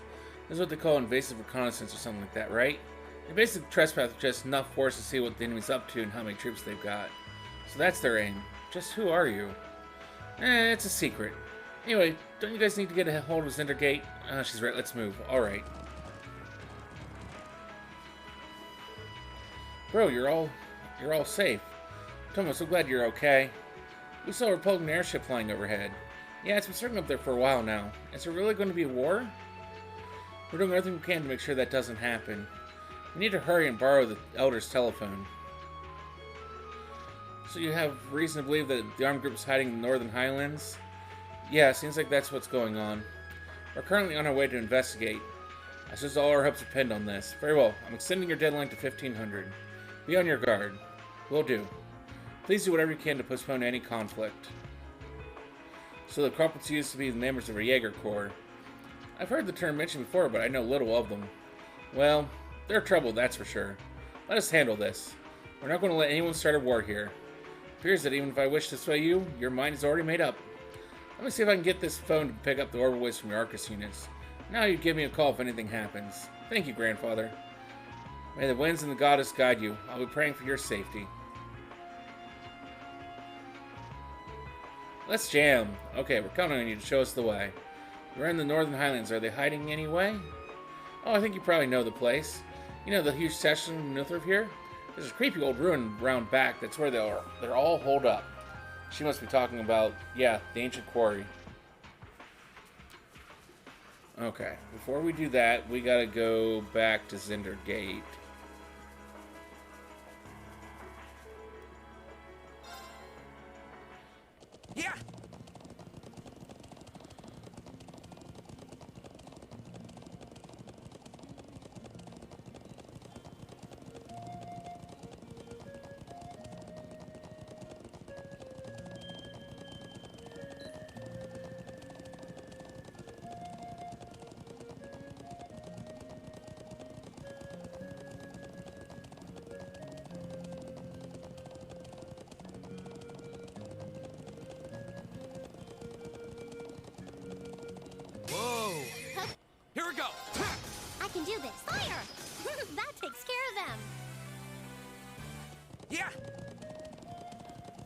This is what they call invasive reconnaissance or something like that, right? They basically trespass with just enough force to see what the enemy's up to and how many troops they've got. So that's their aim. Just who are you? It's a secret. Anyway, don't you guys need to get a hold of Zendergate? She's right, let's move. Alright. Bro, you're all safe. Tom, I'm so glad you're okay. We saw a Republican airship flying overhead. Yeah, it's been circling up there for a while now. Is there really going to be a war? We're doing everything we can to make sure that doesn't happen. We need to hurry and borrow the Elder's telephone. So you have reason to believe that the armed group is hiding in the Northern Highlands? Yeah, seems like that's what's going on. We're currently on our way to investigate. I suppose all our hopes depend on this. Very well, I'm extending your deadline to 1500. Be on your guard. Will do. Please do whatever you can to postpone any conflict. So the Crumpets used to be the members of a Jaeger Corps. I've heard the term mentioned before, but I know little of them. Well, they're trouble, that's for sure. Let us handle this. We're not going to let anyone start a war here. It appears that even if I wish to sway you, your mind is already made up. Let me see if I can get this phone to pick up the orbital waves from your Arcus units. Now you give me a call if anything happens. Thank you, Grandfather. May the winds and the goddess guide you. I'll be praying for your safety. Let's jam. Okay, we're counting on you to show us the way. We're in the Northern Highlands. Are they hiding anyway? Oh, I think you probably know the place. You know the huge section of Nuthrif here? There's a creepy old ruin round back. That's where they're all holed up. She must be talking about, yeah, the ancient quarry. Okay, before we do that, we gotta go back to Zinder Gate. Yeah! Here we go! I can do this. Fire! That takes care of them. Yeah!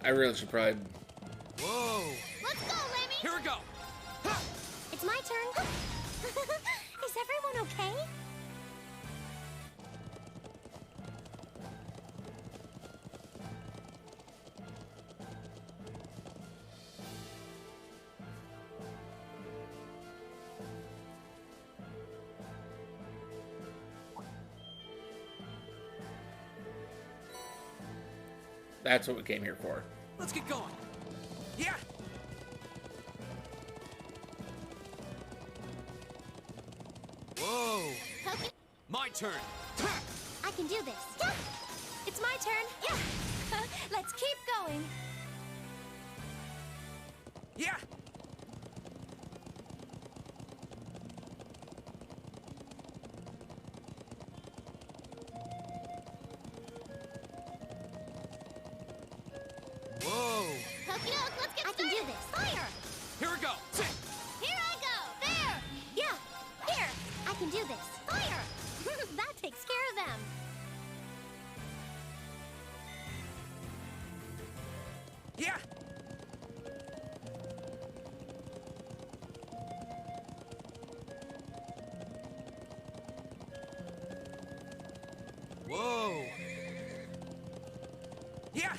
I really should probably... Whoa! Let's go, Lemmy! Here we go! It's my turn. Is everyone okay? That's what we came here for. Let's get going! Yeah! Whoa! My turn! I can do this. Yeah! It's my turn. Yeah. Let's keep going. Yeah! Whoa! Okey doke, let's get started. I can do this. Fire! Here we go! Here I go! There! Yeah! Here! I can do this. Fire! That takes care of them. Yeah! Whoa! Yeah!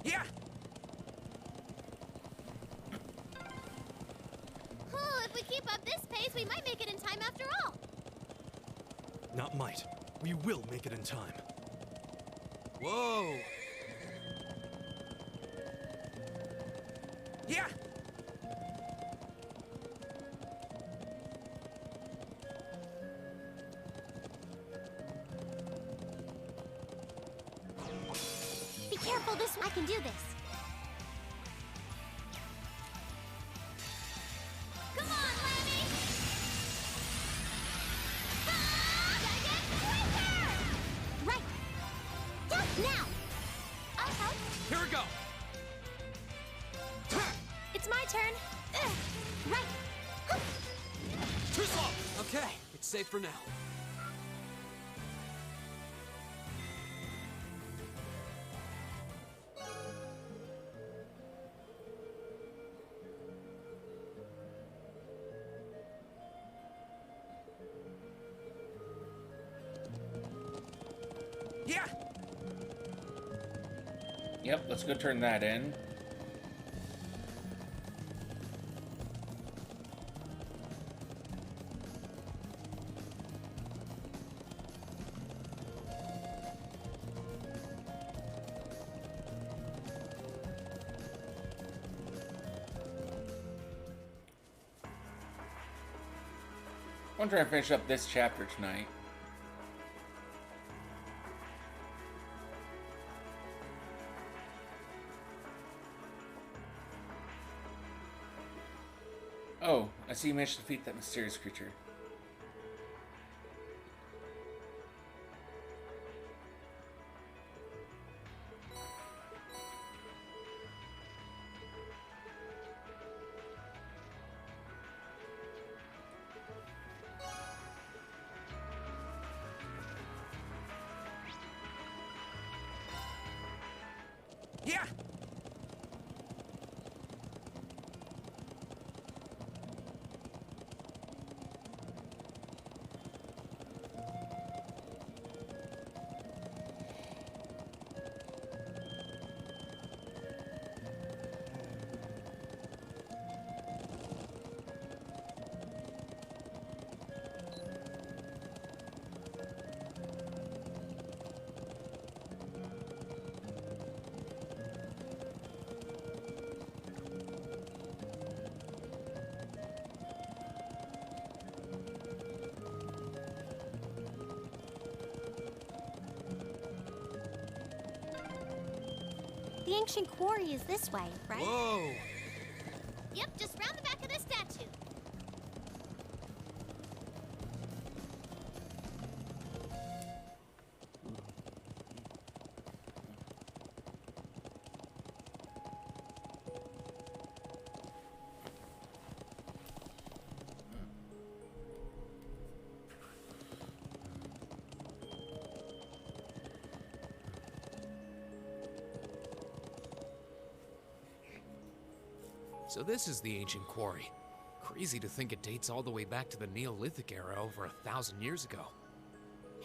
Yeah! If we keep up this pace, we might make it in time after all. Not might. We will make it in time. Whoa! Yeah! Be careful, I can do this. Come on, Lemmy! Gotta get quicker! Right. Now! I'll help. Here we go! It's my turn. Right. Too slow! Okay, it's safe for now. Yeah! Yep, let's go turn that in. I'm trying to finish up this chapter tonight. Oh, I see you managed to defeat that mysterious creature. Yeah! The ancient quarry is this way, right? Whoa! Yep, just round the back of this statue. So this is the ancient quarry. Crazy to think it dates all the way back to the Neolithic era over 1,000 years ago.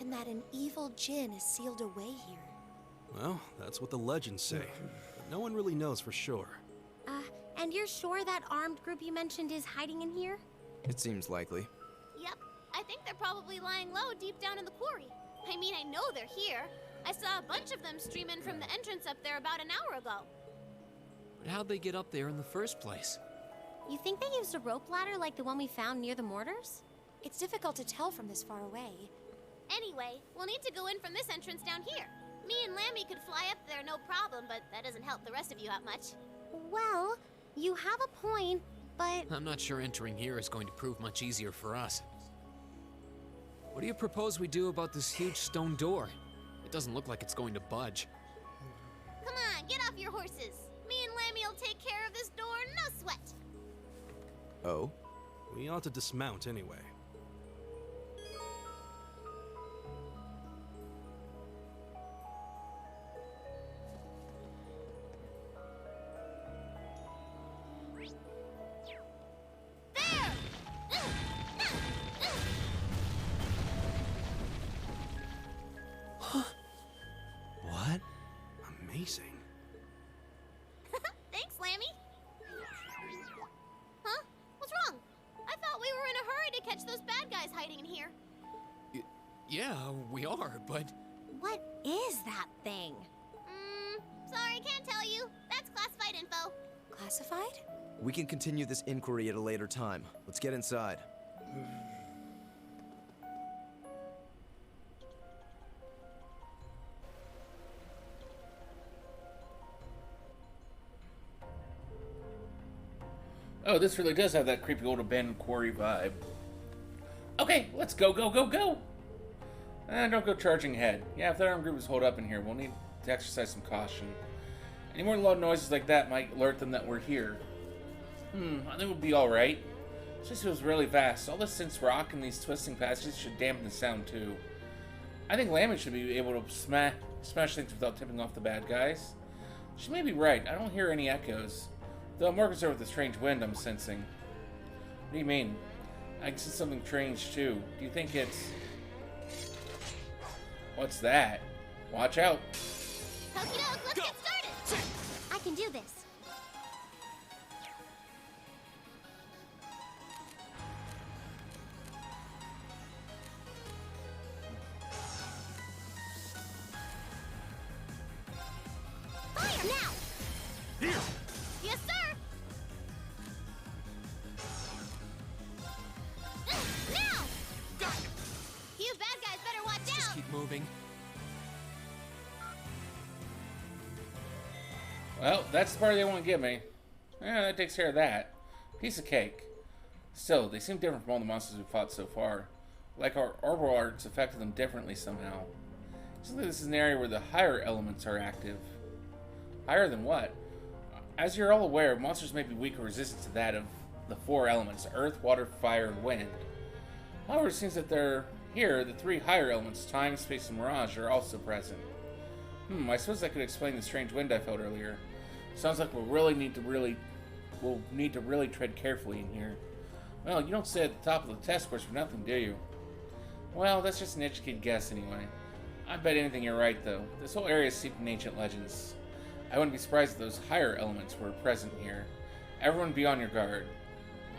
And that an evil djinn is sealed away here. Well, that's what the legends say. But no one really knows for sure. And you're sure that armed group you mentioned is hiding in here? It seems likely. Yep, I think they're probably lying low deep down in the quarry. I mean, I know they're here. I saw a bunch of them stream in from the entrance up there about an hour ago. But how'd they get up there in the first place? You think they used a rope ladder like the one we found near the mortars? It's difficult to tell from this far away. Anyway, we'll need to go in from this entrance down here. Me and Lammy could fly up there no problem, but that doesn't help the rest of you out much. Well, you have a point, but... I'm not sure entering here is going to prove much easier for us. What do you propose we do about this huge stone door? It doesn't look like it's going to budge. Come on, get off your horses. Me and Lammy will take care of this door, no sweat. Oh? We ought to dismount anyway. What? Amazing. Thanks, Lammy. Huh? What's wrong? I thought we were in a hurry to catch those bad guys hiding in here. Yeah, we are, but... What is that thing? Sorry, can't tell you. That's classified info. Classified? We can continue this inquiry at a later time. Let's get inside. Oh, this really does have that creepy old abandoned quarry vibe. Okay, let's go, go, go, go! And don't go charging ahead. Yeah, if that armed group is holed up in here, we'll need to exercise some caution. Any more loud noises like that might alert them that we're here. I think we'll be alright. It just feels really fast. All this synth rock and these twisting passages should dampen the sound too. I think Lammy should be able to smash things without tipping off the bad guys. She may be right. I don't hear any echoes. Though I'm more concerned with the strange wind I'm sensing. What do you mean? I can sense something strange too. Do you think it's... What's that? Watch out. Okie doke, let's get started. I can do this. Fire now! Here! Yes, sir. Now! Got it! You bad guys better watch Just out. keep moving. Well, that's the part they won't give me. Yeah, that takes care of that. Piece of cake. Still, they seem different from all the monsters we've fought so far. Like our orbital arts affected them differently somehow. Seems like this is an area where the higher elements are active. Higher than what? As you're all aware, monsters may be weak or resistant to that of the 4 elements: earth, water, fire, and wind. However, it seems that they're here, the 3 higher elements, time, space, and mirage, are also present. I suppose that could explain the strange wind I felt earlier. Sounds like we'll need to really tread carefully in here. Well, you don't sit at the top of the test course for nothing, do you? Well, that's just an educated guess anyway. I bet anything you're right, though. This whole area is steeped in ancient legends. I wouldn't be surprised if those higher elements were present here. Everyone be on your guard.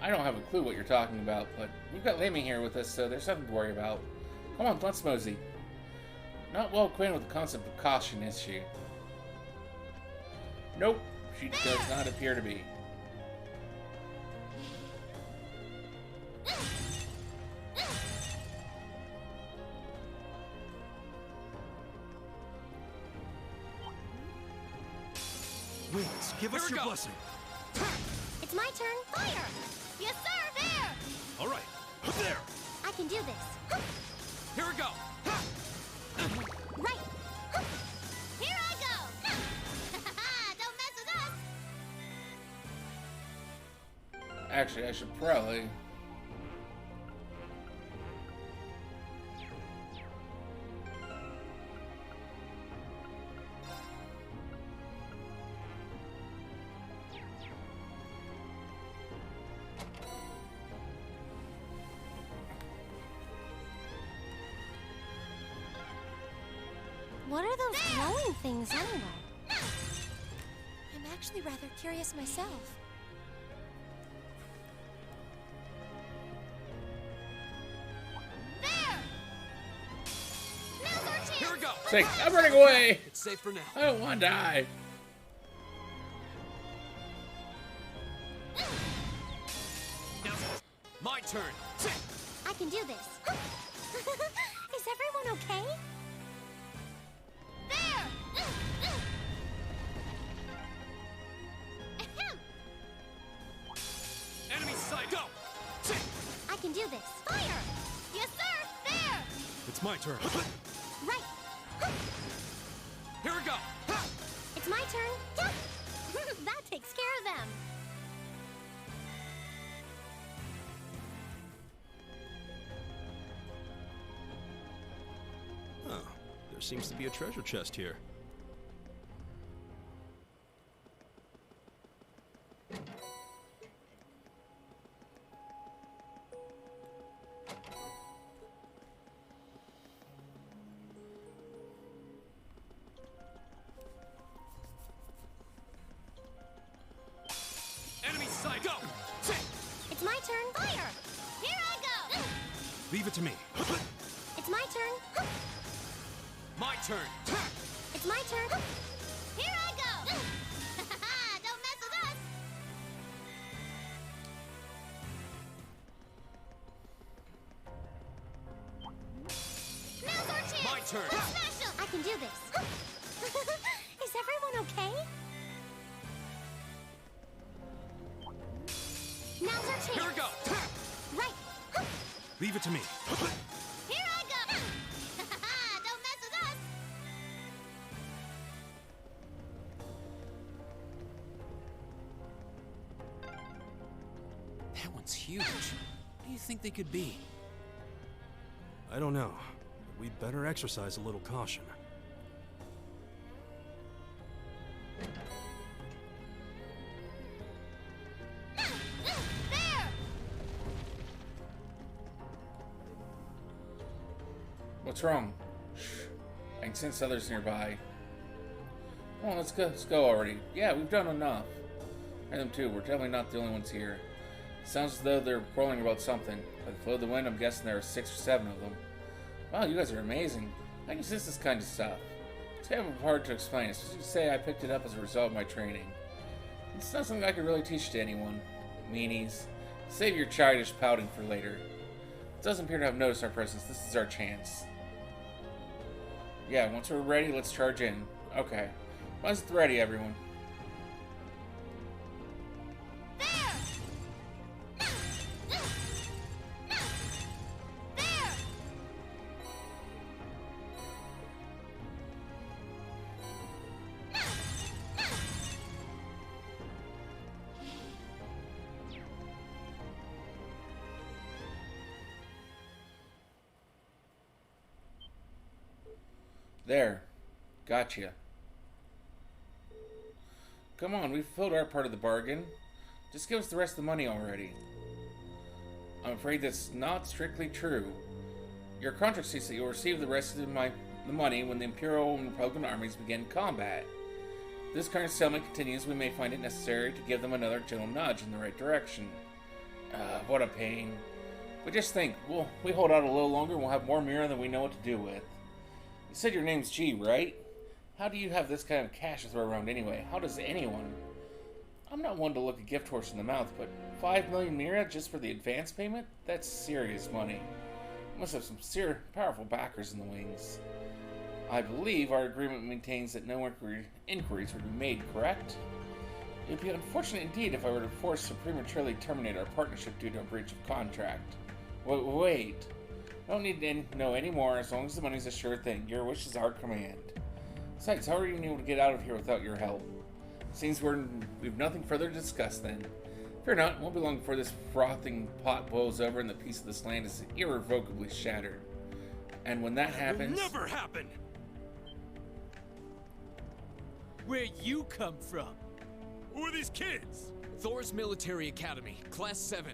I don't have a clue what you're talking about, but we've got Lemmy here with us, so there's nothing to worry about. Come on, let's mosey. Not well acquainted with the concept of caution, is she? Nope, she does not appear to be. Winds, give us your blessing. It's my turn. Fire! Yes, sir! There! All right, there. I can do this. Here we go. Right. Here I go! Don't mess with us! Actually, I should probably... What are those glowing things anyway? I'm actually rather curious myself. There! Now's our chance! Here we go. Say, I'm running away! It's safe for now. I don't want to die. Now, my turn. I can do this. Is everyone okay? There! Ahem. Enemy sight. Go. I can do this. Fire! Yes, sir! There! It's my turn. Right. Here we go. It's my turn. That takes care of them. Oh, there seems to be a treasure chest here. Enemy sight. Go. It's my turn. Fire! Here I go! Leave it to me. It's my turn. My turn. It's my turn. Here I go! Don't mess with us! Now's our chance! My turn. Smash 'em! I can do this. Is everyone okay? Now's our chance. Here we go. Right. Leave it to me. Here I go! Don't mess with us! That one's huge. What do you think they could be? I don't know. We'd better exercise a little caution. There! What's wrong? Shh. I can sense others nearby. Come on, let's go. Let's go already. Yeah, we've done enough. And them too. We're definitely not the only ones here. Sounds as though they're quarreling about something. By the flow of the wind, I'm guessing there are 6 or 7 of them. Wow, you guys are amazing. I can sense this kind of stuff. It's kind of hard to explain, especially to say I picked it up as a result of my training. It's not something I could really teach to anyone. Meanies. Save your childish pouting for later. It doesn't appear to have noticed our presence. This is our chance. Yeah, once we're ready, let's charge in. Okay. Once it's ready, everyone. There! There. Gotcha. Come on, we've filled our part of the bargain. Just give us the rest of the money already. I'm afraid that's not strictly true. Your contract states that you'll receive the rest of the money when the Imperial and Republican armies begin combat. If this current settlement continues, we may find it necessary to give them another gentle nudge in the right direction. What a pain. But just think, we hold out a little longer and we'll have more Mira than we know what to do with. You said your name's G, right? How do you have this kind of cash to throw around anyway? How does anyone? I'm not one to look a gift horse in the mouth, but 5 million Mira just for the advance payment? That's serious money. You must have some powerful backers in the wings. I believe our agreement maintains that no inquiries would be made, correct? It would be unfortunate indeed if I were to force to prematurely terminate our partnership due to a breach of contract. Wait. I don't need to know any more as long as the money's a sure thing. Your wish is our command. Besides, how are you even able to get out of here without your help? Seems we've nothing further to discuss then. Fear not, it won't be long before this frothing pot boils over and the piece of this land is irrevocably shattered. And when that happens... It'll never happen! Where you come from? Who are these kids? Thor's Military Academy, Class 7.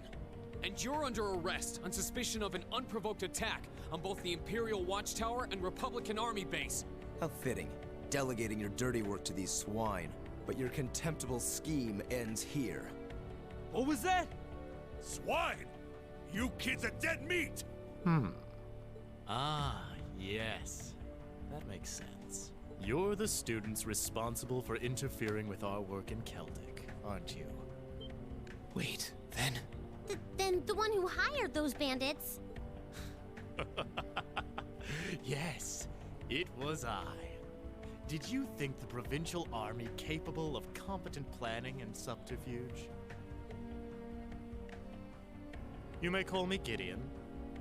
And you're under arrest on suspicion of an unprovoked attack on both the Imperial Watchtower and Republican Army base. How fitting, delegating your dirty work to these swine. But your contemptible scheme ends here. What was that? Swine! You kids are dead meat! Ah, yes. That makes sense. You're the students responsible for interfering with our work in Celtic, aren't you? Wait, then? Then the one who hired those bandits. Yes, it was I. Did you think the provincial army capable of competent planning and subterfuge? You may call me Gideon,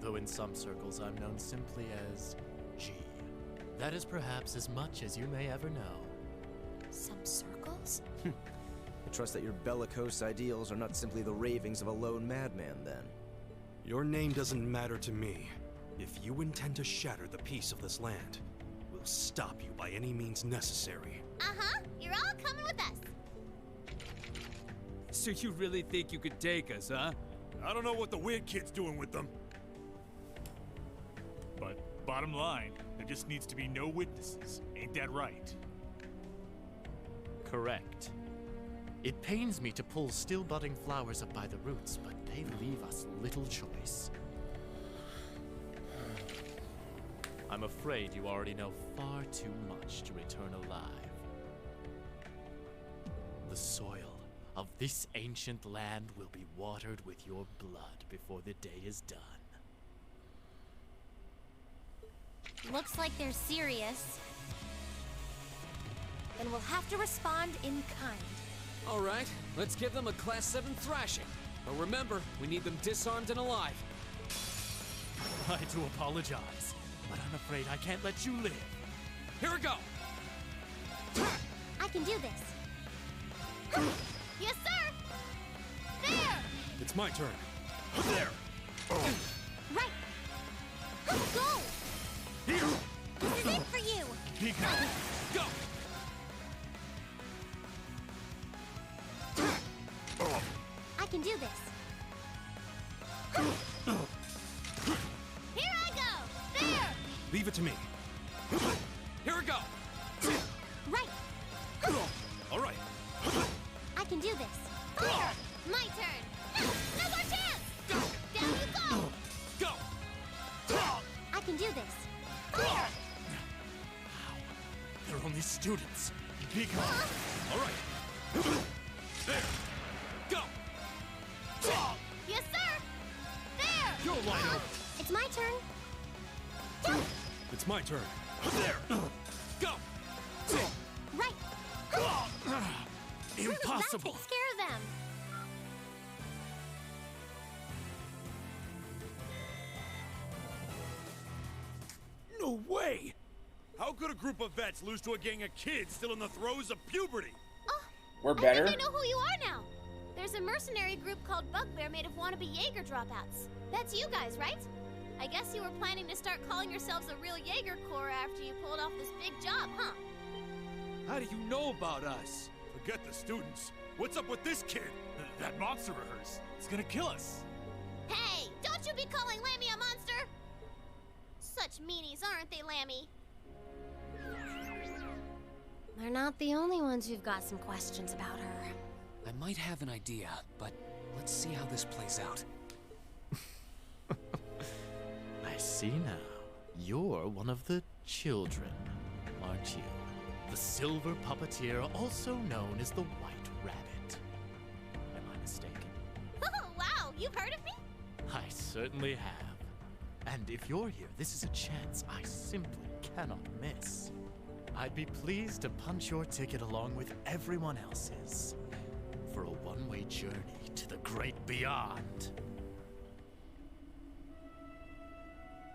though in some circles I'm known simply as G. That is perhaps as much as you may ever know. Some circles? I trust that your bellicose ideals are not simply the ravings of a lone madman, then. Your name doesn't matter to me. If you intend to shatter the peace of this land, we'll stop you by any means necessary. Uh-huh. You're all coming with us. So you really think you could take us, huh? I don't know what the weird kid's doing with them. But bottom line, there just needs to be no witnesses. Ain't that right? Correct. It pains me to pull still budding flowers up by the roots, but they leave us little choice. I'm afraid you already know far too much to return alive. The soil of this ancient land will be watered with your blood before the day is done. Looks like they're serious. Then we'll have to respond in kind. All right, let's give them a Class 7 thrashing. But remember, we need them disarmed and alive. I do apologize, but I'm afraid I can't let you live. Here we go! I can do this. Yes, sir! There! It's my turn. There! Right. Go! Here! This is it for you. Peek out! Go! I can do this. Here I go! There! Leave it to me. Here we go! Right. All right. I can do this. There! My turn! No more chance! Down you go! Go! I can do this. They're only students. Peek out! All right. There! Go! Yes, sir! There! You're wide open! It's my turn. It's my turn. There! Go! Right. Impossible! That takes care of them. No way! How could a group of vets lose to a gang of kids still in the throes of puberty? Oh, We're I better. think I know who you are now. There's a mercenary group called Bugbear made of wannabe Jaeger dropouts. That's you guys, right? I guess you were planning to start calling yourselves a real Jaeger Corps after you pulled off this big job, huh? How do you know about us? Forget the students. What's up with this kid? That monster of hers. It's gonna kill us. Hey, don't you be calling Lammy a monster! Such meanies, aren't they, Lammy? They're not the only ones who've got some questions about her. I might have an idea, but let's see how this plays out. I see now. You're one of the children, aren't you? The Silver Puppeteer, also known as the White Rabbit. Am I mistaken? Oh, wow, you've heard of me? I certainly have. And if you're here, this is a chance I simply cannot miss. I'd be pleased to punch your ticket along with everyone else's for a one-way journey to the great beyond.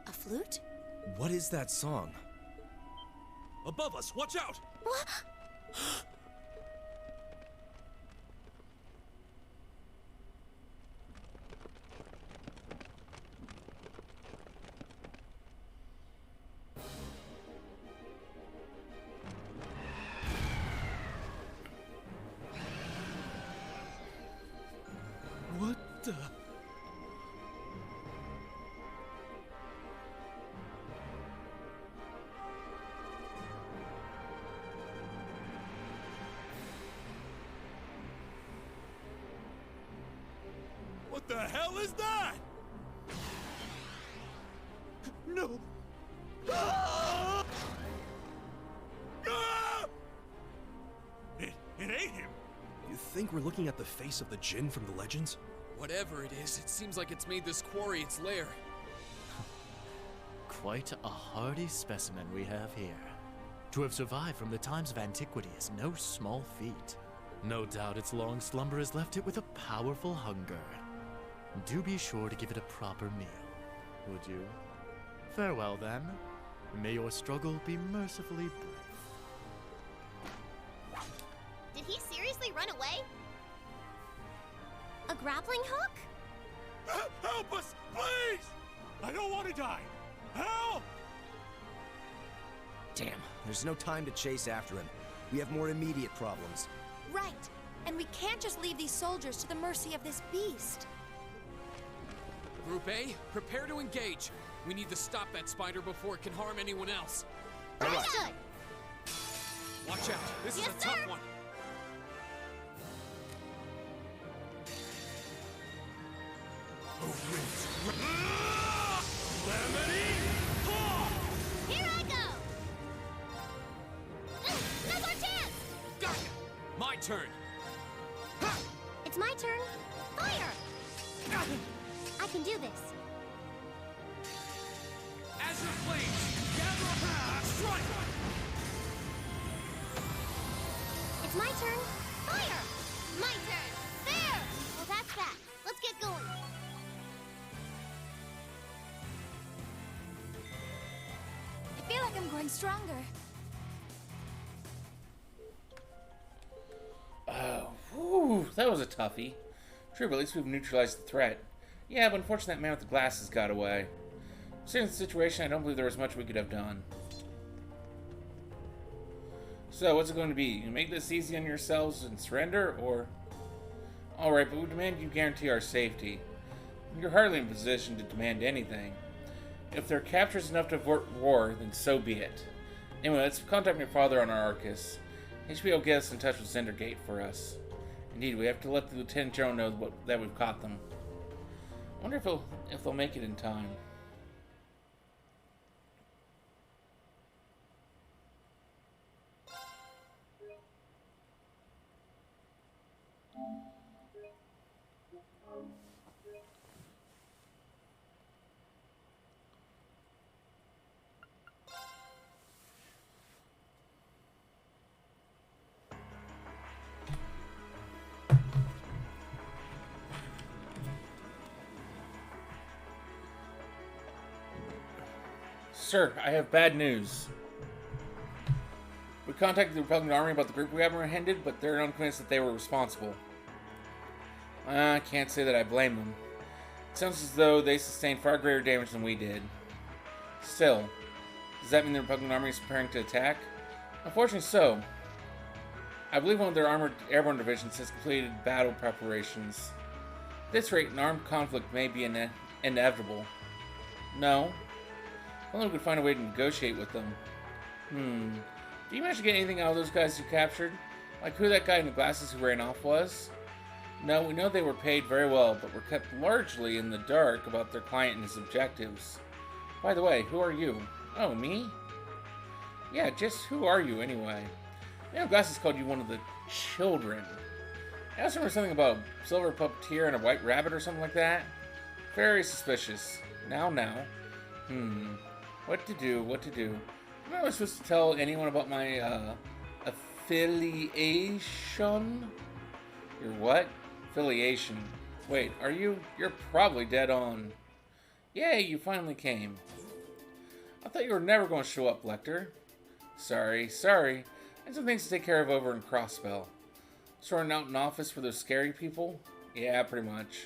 A flute? What is that song? Above us, watch out! What? What the? What the hell is that? No. Ah! Ah! It ain't him. You think we're looking at the face of the Djinn from the legends? Whatever it is, it seems like it's made this quarry its lair. Quite a hardy specimen we have here. To have survived from the times of antiquity is no small feat. No doubt its long slumber has left it with a powerful hunger. Do be sure to give it a proper meal, would you? Farewell, then. May your struggle be mercifully brief. Did he seriously run away? A grappling hook? Help us, please! I don't want to die. Help! Damn, there's no time to chase after him. We have more immediate problems. Right. And we can't just leave these soldiers to the mercy of this beast. Group A, prepare to engage. We need to stop that spider before it can harm anyone else. Understood. Watch out, this Yes, is a tough sir. one. Here I go! No more chance! Gotcha! My turn. It's my turn. Fire! I can do this. Azure Flames, gather strike! It's my turn. Fire! My turn! There! Well, that's that. Let's get going. I feel like I'm growing stronger. Oh, whew, that was a toughie. True, but at least we've neutralized the threat. Yeah, but unfortunately that man with the glasses got away. Considering the situation, I don't believe there was much we could have done. So, what's it going to be? You make this easy on yourselves and surrender, or... Alright, but we demand you guarantee our safety. You're hardly in a position to demand anything. If their capture is enough to avert war, then so be it. Anyway, let's contact your father on our Arcus. HP will get us in touch with Zendergate for us. Indeed, we have to let the Lieutenant General know that we've caught them. I wonder if they'll make it in time. Sir, I have bad news. We contacted the Republican Army about the group we apprehended, but they're unconvinced that they were responsible. I can't say that I blame them. Sounds as though they sustained far greater damage than we did. Still, does that mean the Republican army is preparing to attack? Unfortunately so. I believe one of their armored airborne divisions has completed battle preparations. At this rate, an armed conflict may be inevitable. No. If only we could find a way to negotiate with them. Do you manage to get anything out of those guys you captured? Like who that guy in the glasses who ran off was? No, we know they were paid very well, but were kept largely in the dark about their client and his objectives. By the way, who are you? Oh, me? Yeah, just who are you anyway? You know, Glasses called you one of the children. I also remember something about a silver puppeteer and a white rabbit or something like that. Very suspicious. Now. What to do? Am I supposed to tell anyone about my, affiliation? Your what? Affiliation. Wait, are you? You're probably dead on. Yay, you finally came. I thought you were never going to show up, Lecter. Sorry. I had some things to take care of over in Crossbell. Sorting out an office for those scary people? Yeah, pretty much.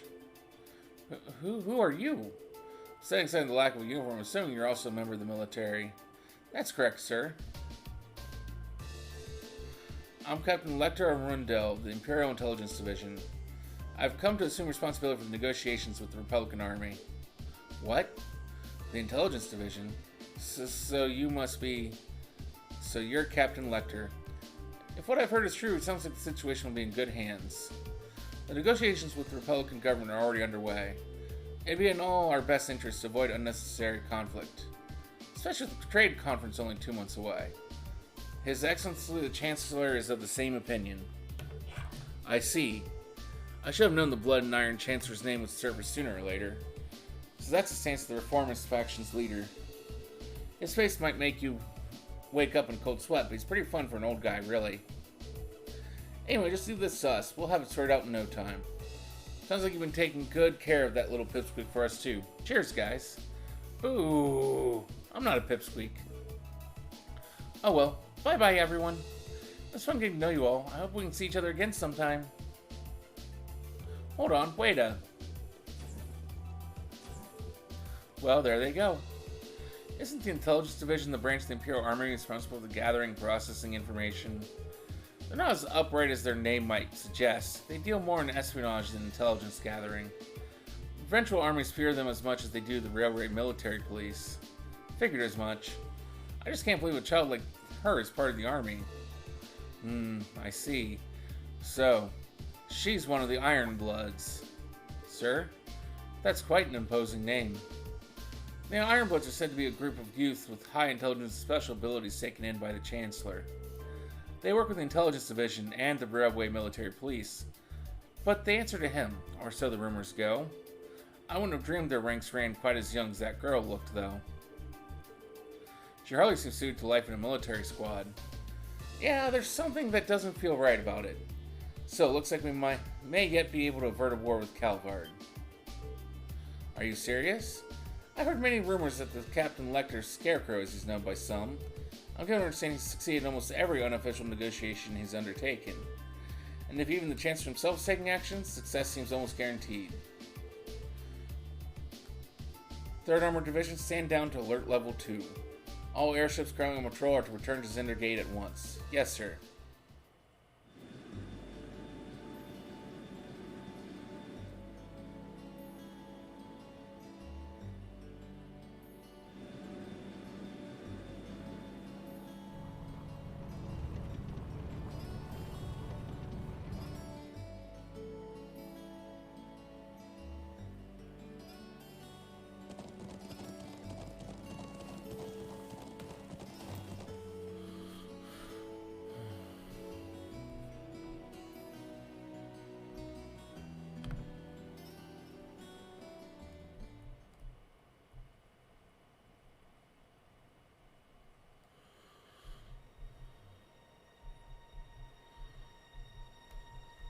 Who are you? Setting aside the lack of a uniform, I'm assuming you're also a member of the military. That's correct, sir. I'm Captain Lecter Arundel, the Imperial Intelligence Division. I've come to assume responsibility for the negotiations with the Republican Army. What? The Intelligence Division? So you must be... So you're Captain Lecter. If what I've heard is true, it sounds like the situation will be in good hands. The negotiations with the Republican government are already underway. It'd be in all our best interests to avoid unnecessary conflict, especially with the trade conference only 2 months away. His Excellency the Chancellor is of the same opinion. I see. I should have known the Blood and Iron Chancellor's name would surface sooner or later. So that's the stance of the Reformist faction's leader. His face might make you wake up in a cold sweat, but he's pretty fun for an old guy, really. Anyway, just leave this to us. We'll have it sorted out in no time. Sounds like you've been taking good care of that little pipsqueak for us, too. Cheers, guys. Ooh, I'm not a pipsqueak. Oh well, bye-bye, everyone. It's fun getting to know you all. I hope we can see each other again sometime. Hold on, wait a... Well, there they go. Isn't the Intelligence Division the branch of the Imperial Army responsible for the gathering and processing information? They're not as upright as their name might suggest. They deal more in espionage than intelligence gathering. Eventual armies fear them as much as they do the railway military police. Figured as much. I just can't believe a child like her is part of the army. I see. So, she's one of the Iron Bloods. Sir? That's quite an imposing name. The Ironbloods are said to be a group of youth with high intelligence and special abilities taken in by the Chancellor. They work with the Intelligence Division and the Railway Military Police, but they answer to him, or so the rumors go. I wouldn't have dreamed their ranks ran quite as young as that girl looked, though. She hardly seems suited to life in a military squad. Yeah, there's something that doesn't feel right about it. So it looks like we may yet be able to avert a war with Calvard. Are you serious? I've heard many rumors that the Captain Lecter's Scarecrow, as he's known by some. I'm going to understand he's succeeded in almost every unofficial negotiation he's undertaken. And if even the Chancellor himself is taking action, success seems almost guaranteed. 3rd Armored Division, stand down to alert level 2. All airships crawling on patrol are to return to Zinder Gate at once. Yes, sir.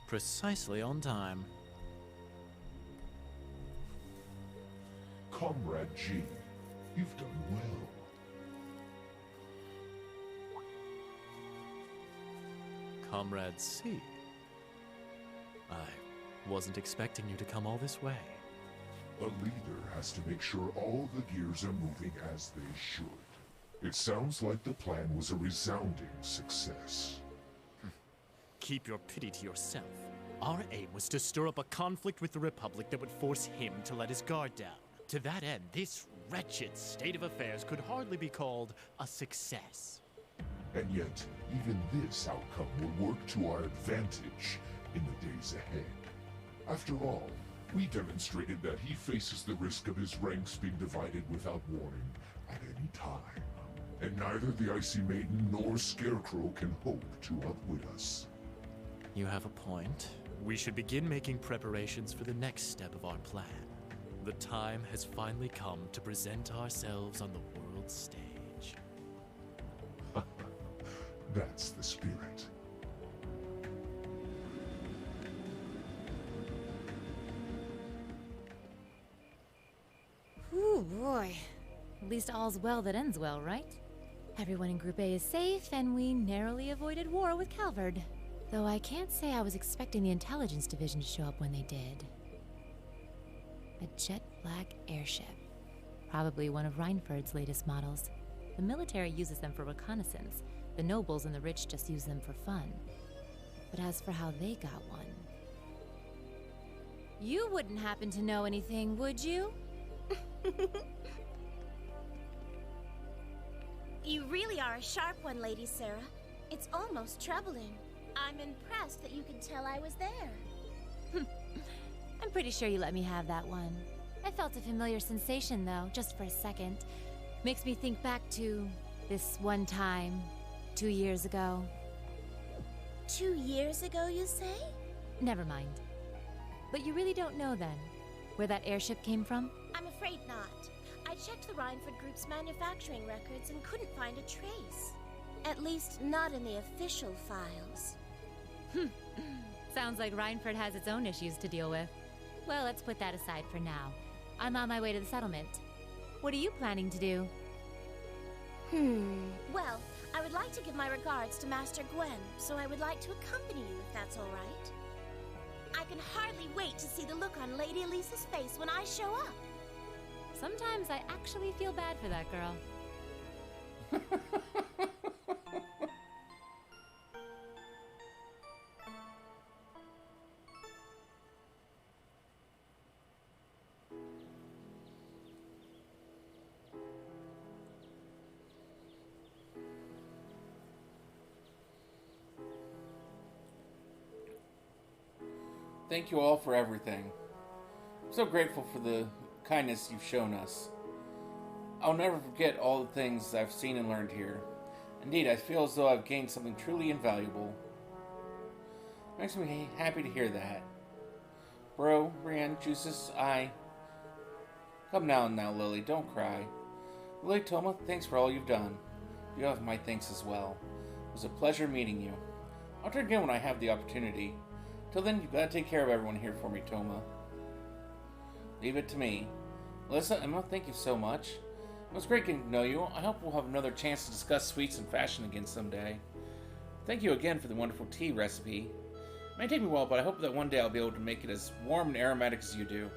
Precisely on time. Comrade G, you've done well. Comrade C. I wasn't expecting you to come all this way. A leader has to make sure all the gears are moving as they should. It sounds like the plan was a resounding success. Keep your pity to yourself. Our aim was to stir up a conflict with the Republic that would force him to let his guard down. To that end, this wretched state of affairs could hardly be called a success. And yet, even this outcome will work to our advantage in the days ahead. After all, we demonstrated that he faces the risk of his ranks being divided without warning at any time. And neither the Icy Maiden nor Scarecrow can hope to outwit us. You have a point. We should begin making preparations for the next step of our plan. The time has finally come to present ourselves on the world stage. That's the spirit. Ooh, boy. At least all's well that ends well, right? Everyone in Group A is safe, and we narrowly avoided war with Calvard. Though I can't say I was expecting the Intelligence Division to show up when they did. A jet black airship. Probably one of Reinford's latest models. The military uses them for reconnaissance. The nobles and the rich just use them for fun. But as for how they got one... You wouldn't happen to know anything, would you? You really are a sharp one, Lady Sarah. It's almost troubling. I'm impressed that you can tell I was there. I'm pretty sure you let me have that one. I felt a familiar sensation, though, just for a second. Makes me think back to this one time, 2 years ago. 2 years ago, you say? Never mind. But you really don't know, then, where that airship came from? I'm afraid not. I checked the Reinford Group's manufacturing records and couldn't find a trace. At least, not in the official files. Sounds like Reinford has its own issues to deal with. Well, let's put that aside for now. I'm on my way to the settlement. What are you planning to do? Well, I would like to give my regards to Master Gwen, so I would like to accompany you if that's all right. I can hardly wait to see the look on Lady Elisa's face when I show up. Sometimes I actually feel bad for that girl. Thank you all for everything. I'm so grateful for the kindness you've shown us. I'll never forget all the things I've seen and learned here. Indeed, I feel as though I've gained something truly invaluable. Makes me happy to hear that. Bro, Brienne, Jusis, Come now, Lily, don't cry. Lily, Toma, thanks for all you've done. You have my thanks as well. It was a pleasure meeting you. I'll try again when I have the opportunity. Till then, you've got to take care of everyone here for me, Toma. Leave it to me. Alyssa, Emma, thank you so much. It was great getting to know you. I hope we'll have another chance to discuss sweets and fashion again someday. Thank you again for the wonderful tea recipe. It may take me a while, but I hope that one day I'll be able to make it as warm and aromatic as you do.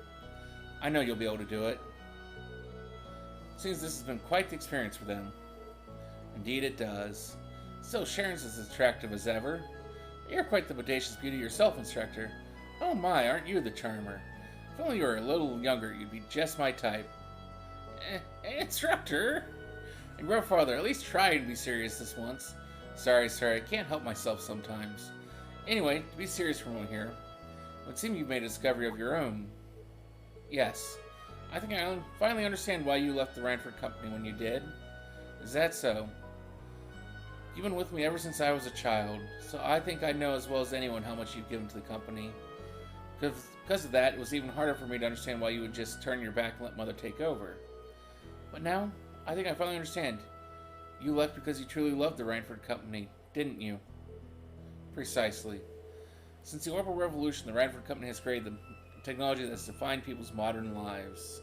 I know you'll be able to do it. Seems this has been quite the experience for them. Indeed it does. Still, Sharon's as attractive as ever. You're quite the bodacious beauty yourself, Instructor. Oh my, aren't you the charmer? If only you were a little younger, you'd be just my type. Instructor! And Grandfather, at least try and be serious this once. Sorry, I can't help myself sometimes. Anyway, to be serious for a moment here, it would seem you've made a discovery of your own. Yes. I think I finally understand why you left the Reinford Company when you did. Is that so? You've been with me ever since I was a child, so I think I know as well as anyone how much you've given to the company. Because of that, it was even harder for me to understand why you would just turn your back and let Mother take over. But now, I think I finally understand. You left because you truly loved the Reinford Company, didn't you? Precisely. Since the Orbital Revolution, the Reinford Company has created the technology that has defined people's modern lives.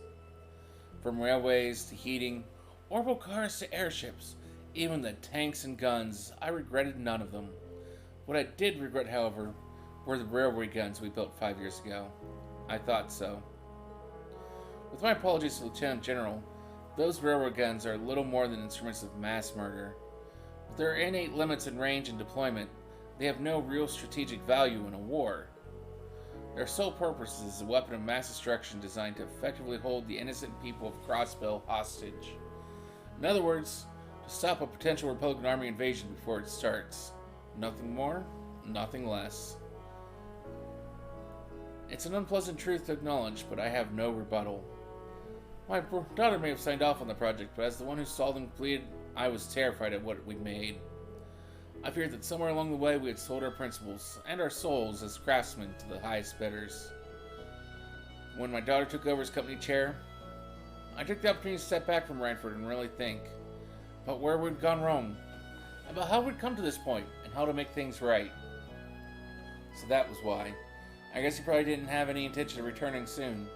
From railways to heating, orbital cars to airships, even the tanks and guns, I regretted none of them. What I did regret, however, were the railway guns we built 5 years ago. I thought so. With my apologies to Lieutenant General, those railroad guns are little more than instruments of mass murder. With their innate limits in range and deployment, they have no real strategic value in a war. Their sole purpose is a weapon of mass destruction designed to effectively hold the innocent people of Crossbell hostage. In other words, to stop a potential Republican Army invasion before it starts. Nothing more, nothing less. It's an unpleasant truth to acknowledge, but I have no rebuttal. My daughter may have signed off on the project, but as the one who saw them completed, I was terrified at what we'd made. I feared that somewhere along the way we had sold our principles and our souls as craftsmen to the highest bidders. When my daughter took over as company chair, I took the opportunity to step back from Ranford and really think about where we'd gone wrong, about how we'd come to this point, and how to make things right. So that was why. I guess you probably didn't have any intention of returning soon.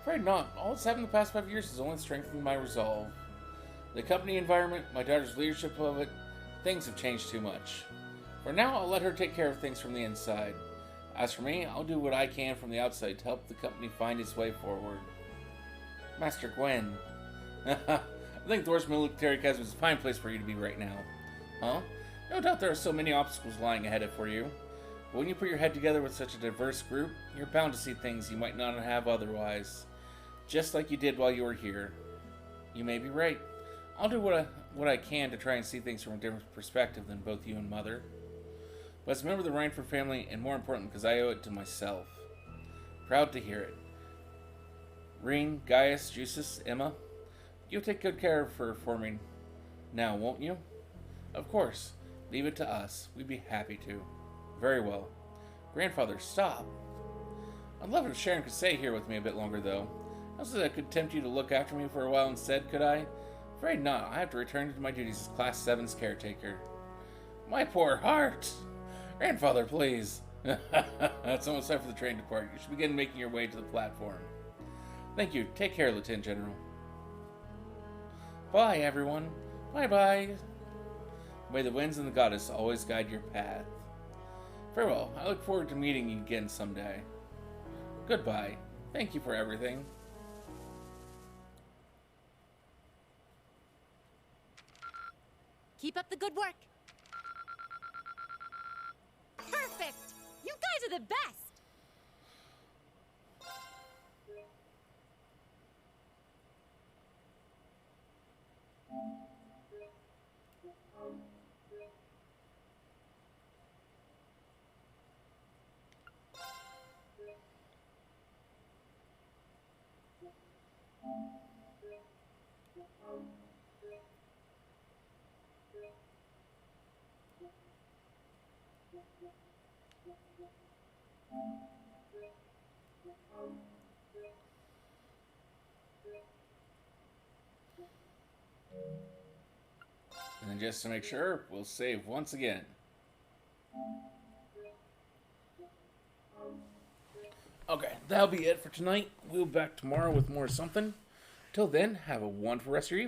Afraid not. All that's happened the past 5 years has only strengthened my resolve. The company environment, my daughter's leadership of it, things have changed too much. For now, I'll let her take care of things from the inside. As for me, I'll do what I can from the outside to help the company find its way forward. Master Gwen. I think Thor's Military Academy is a fine place for you to be right now. Huh? No doubt there are so many obstacles lying ahead for you. But when you put your head together with such a diverse group, you're bound to see things you might not have otherwise. Just like you did while you were here. You may be right. I'll do what I can to try and see things from a different perspective than both you and Mother. But as a member of the Ranford family, and more important because I owe it to myself. Proud to hear it. Reen, Gaius, Jusis, Emma, you'll take good care of her for me now, won't you? Of course. Leave it to us. We'd be happy to. Very well. Grandfather, stop. I'd love it if Sharon could stay here with me a bit longer, though. Also, I could tempt you to look after me for a while instead, could I? Afraid not. I have to return to my duties as Class 7's caretaker. My poor heart! Grandfather, please. It's almost time for the train to depart. You should begin making your way to the platform. Thank you. Take care, Lieutenant General. Bye, everyone. Bye-bye. May the winds and the goddess always guide your path. Farewell. I look forward to meeting you again someday. Goodbye. Thank you for everything. Keep up the good work. Perfect! You guys are the best! And then just to make sure, we'll save once again. Okay, that'll be it for tonight. We'll be back tomorrow with more something. Till then, have a wonderful rest of your evening.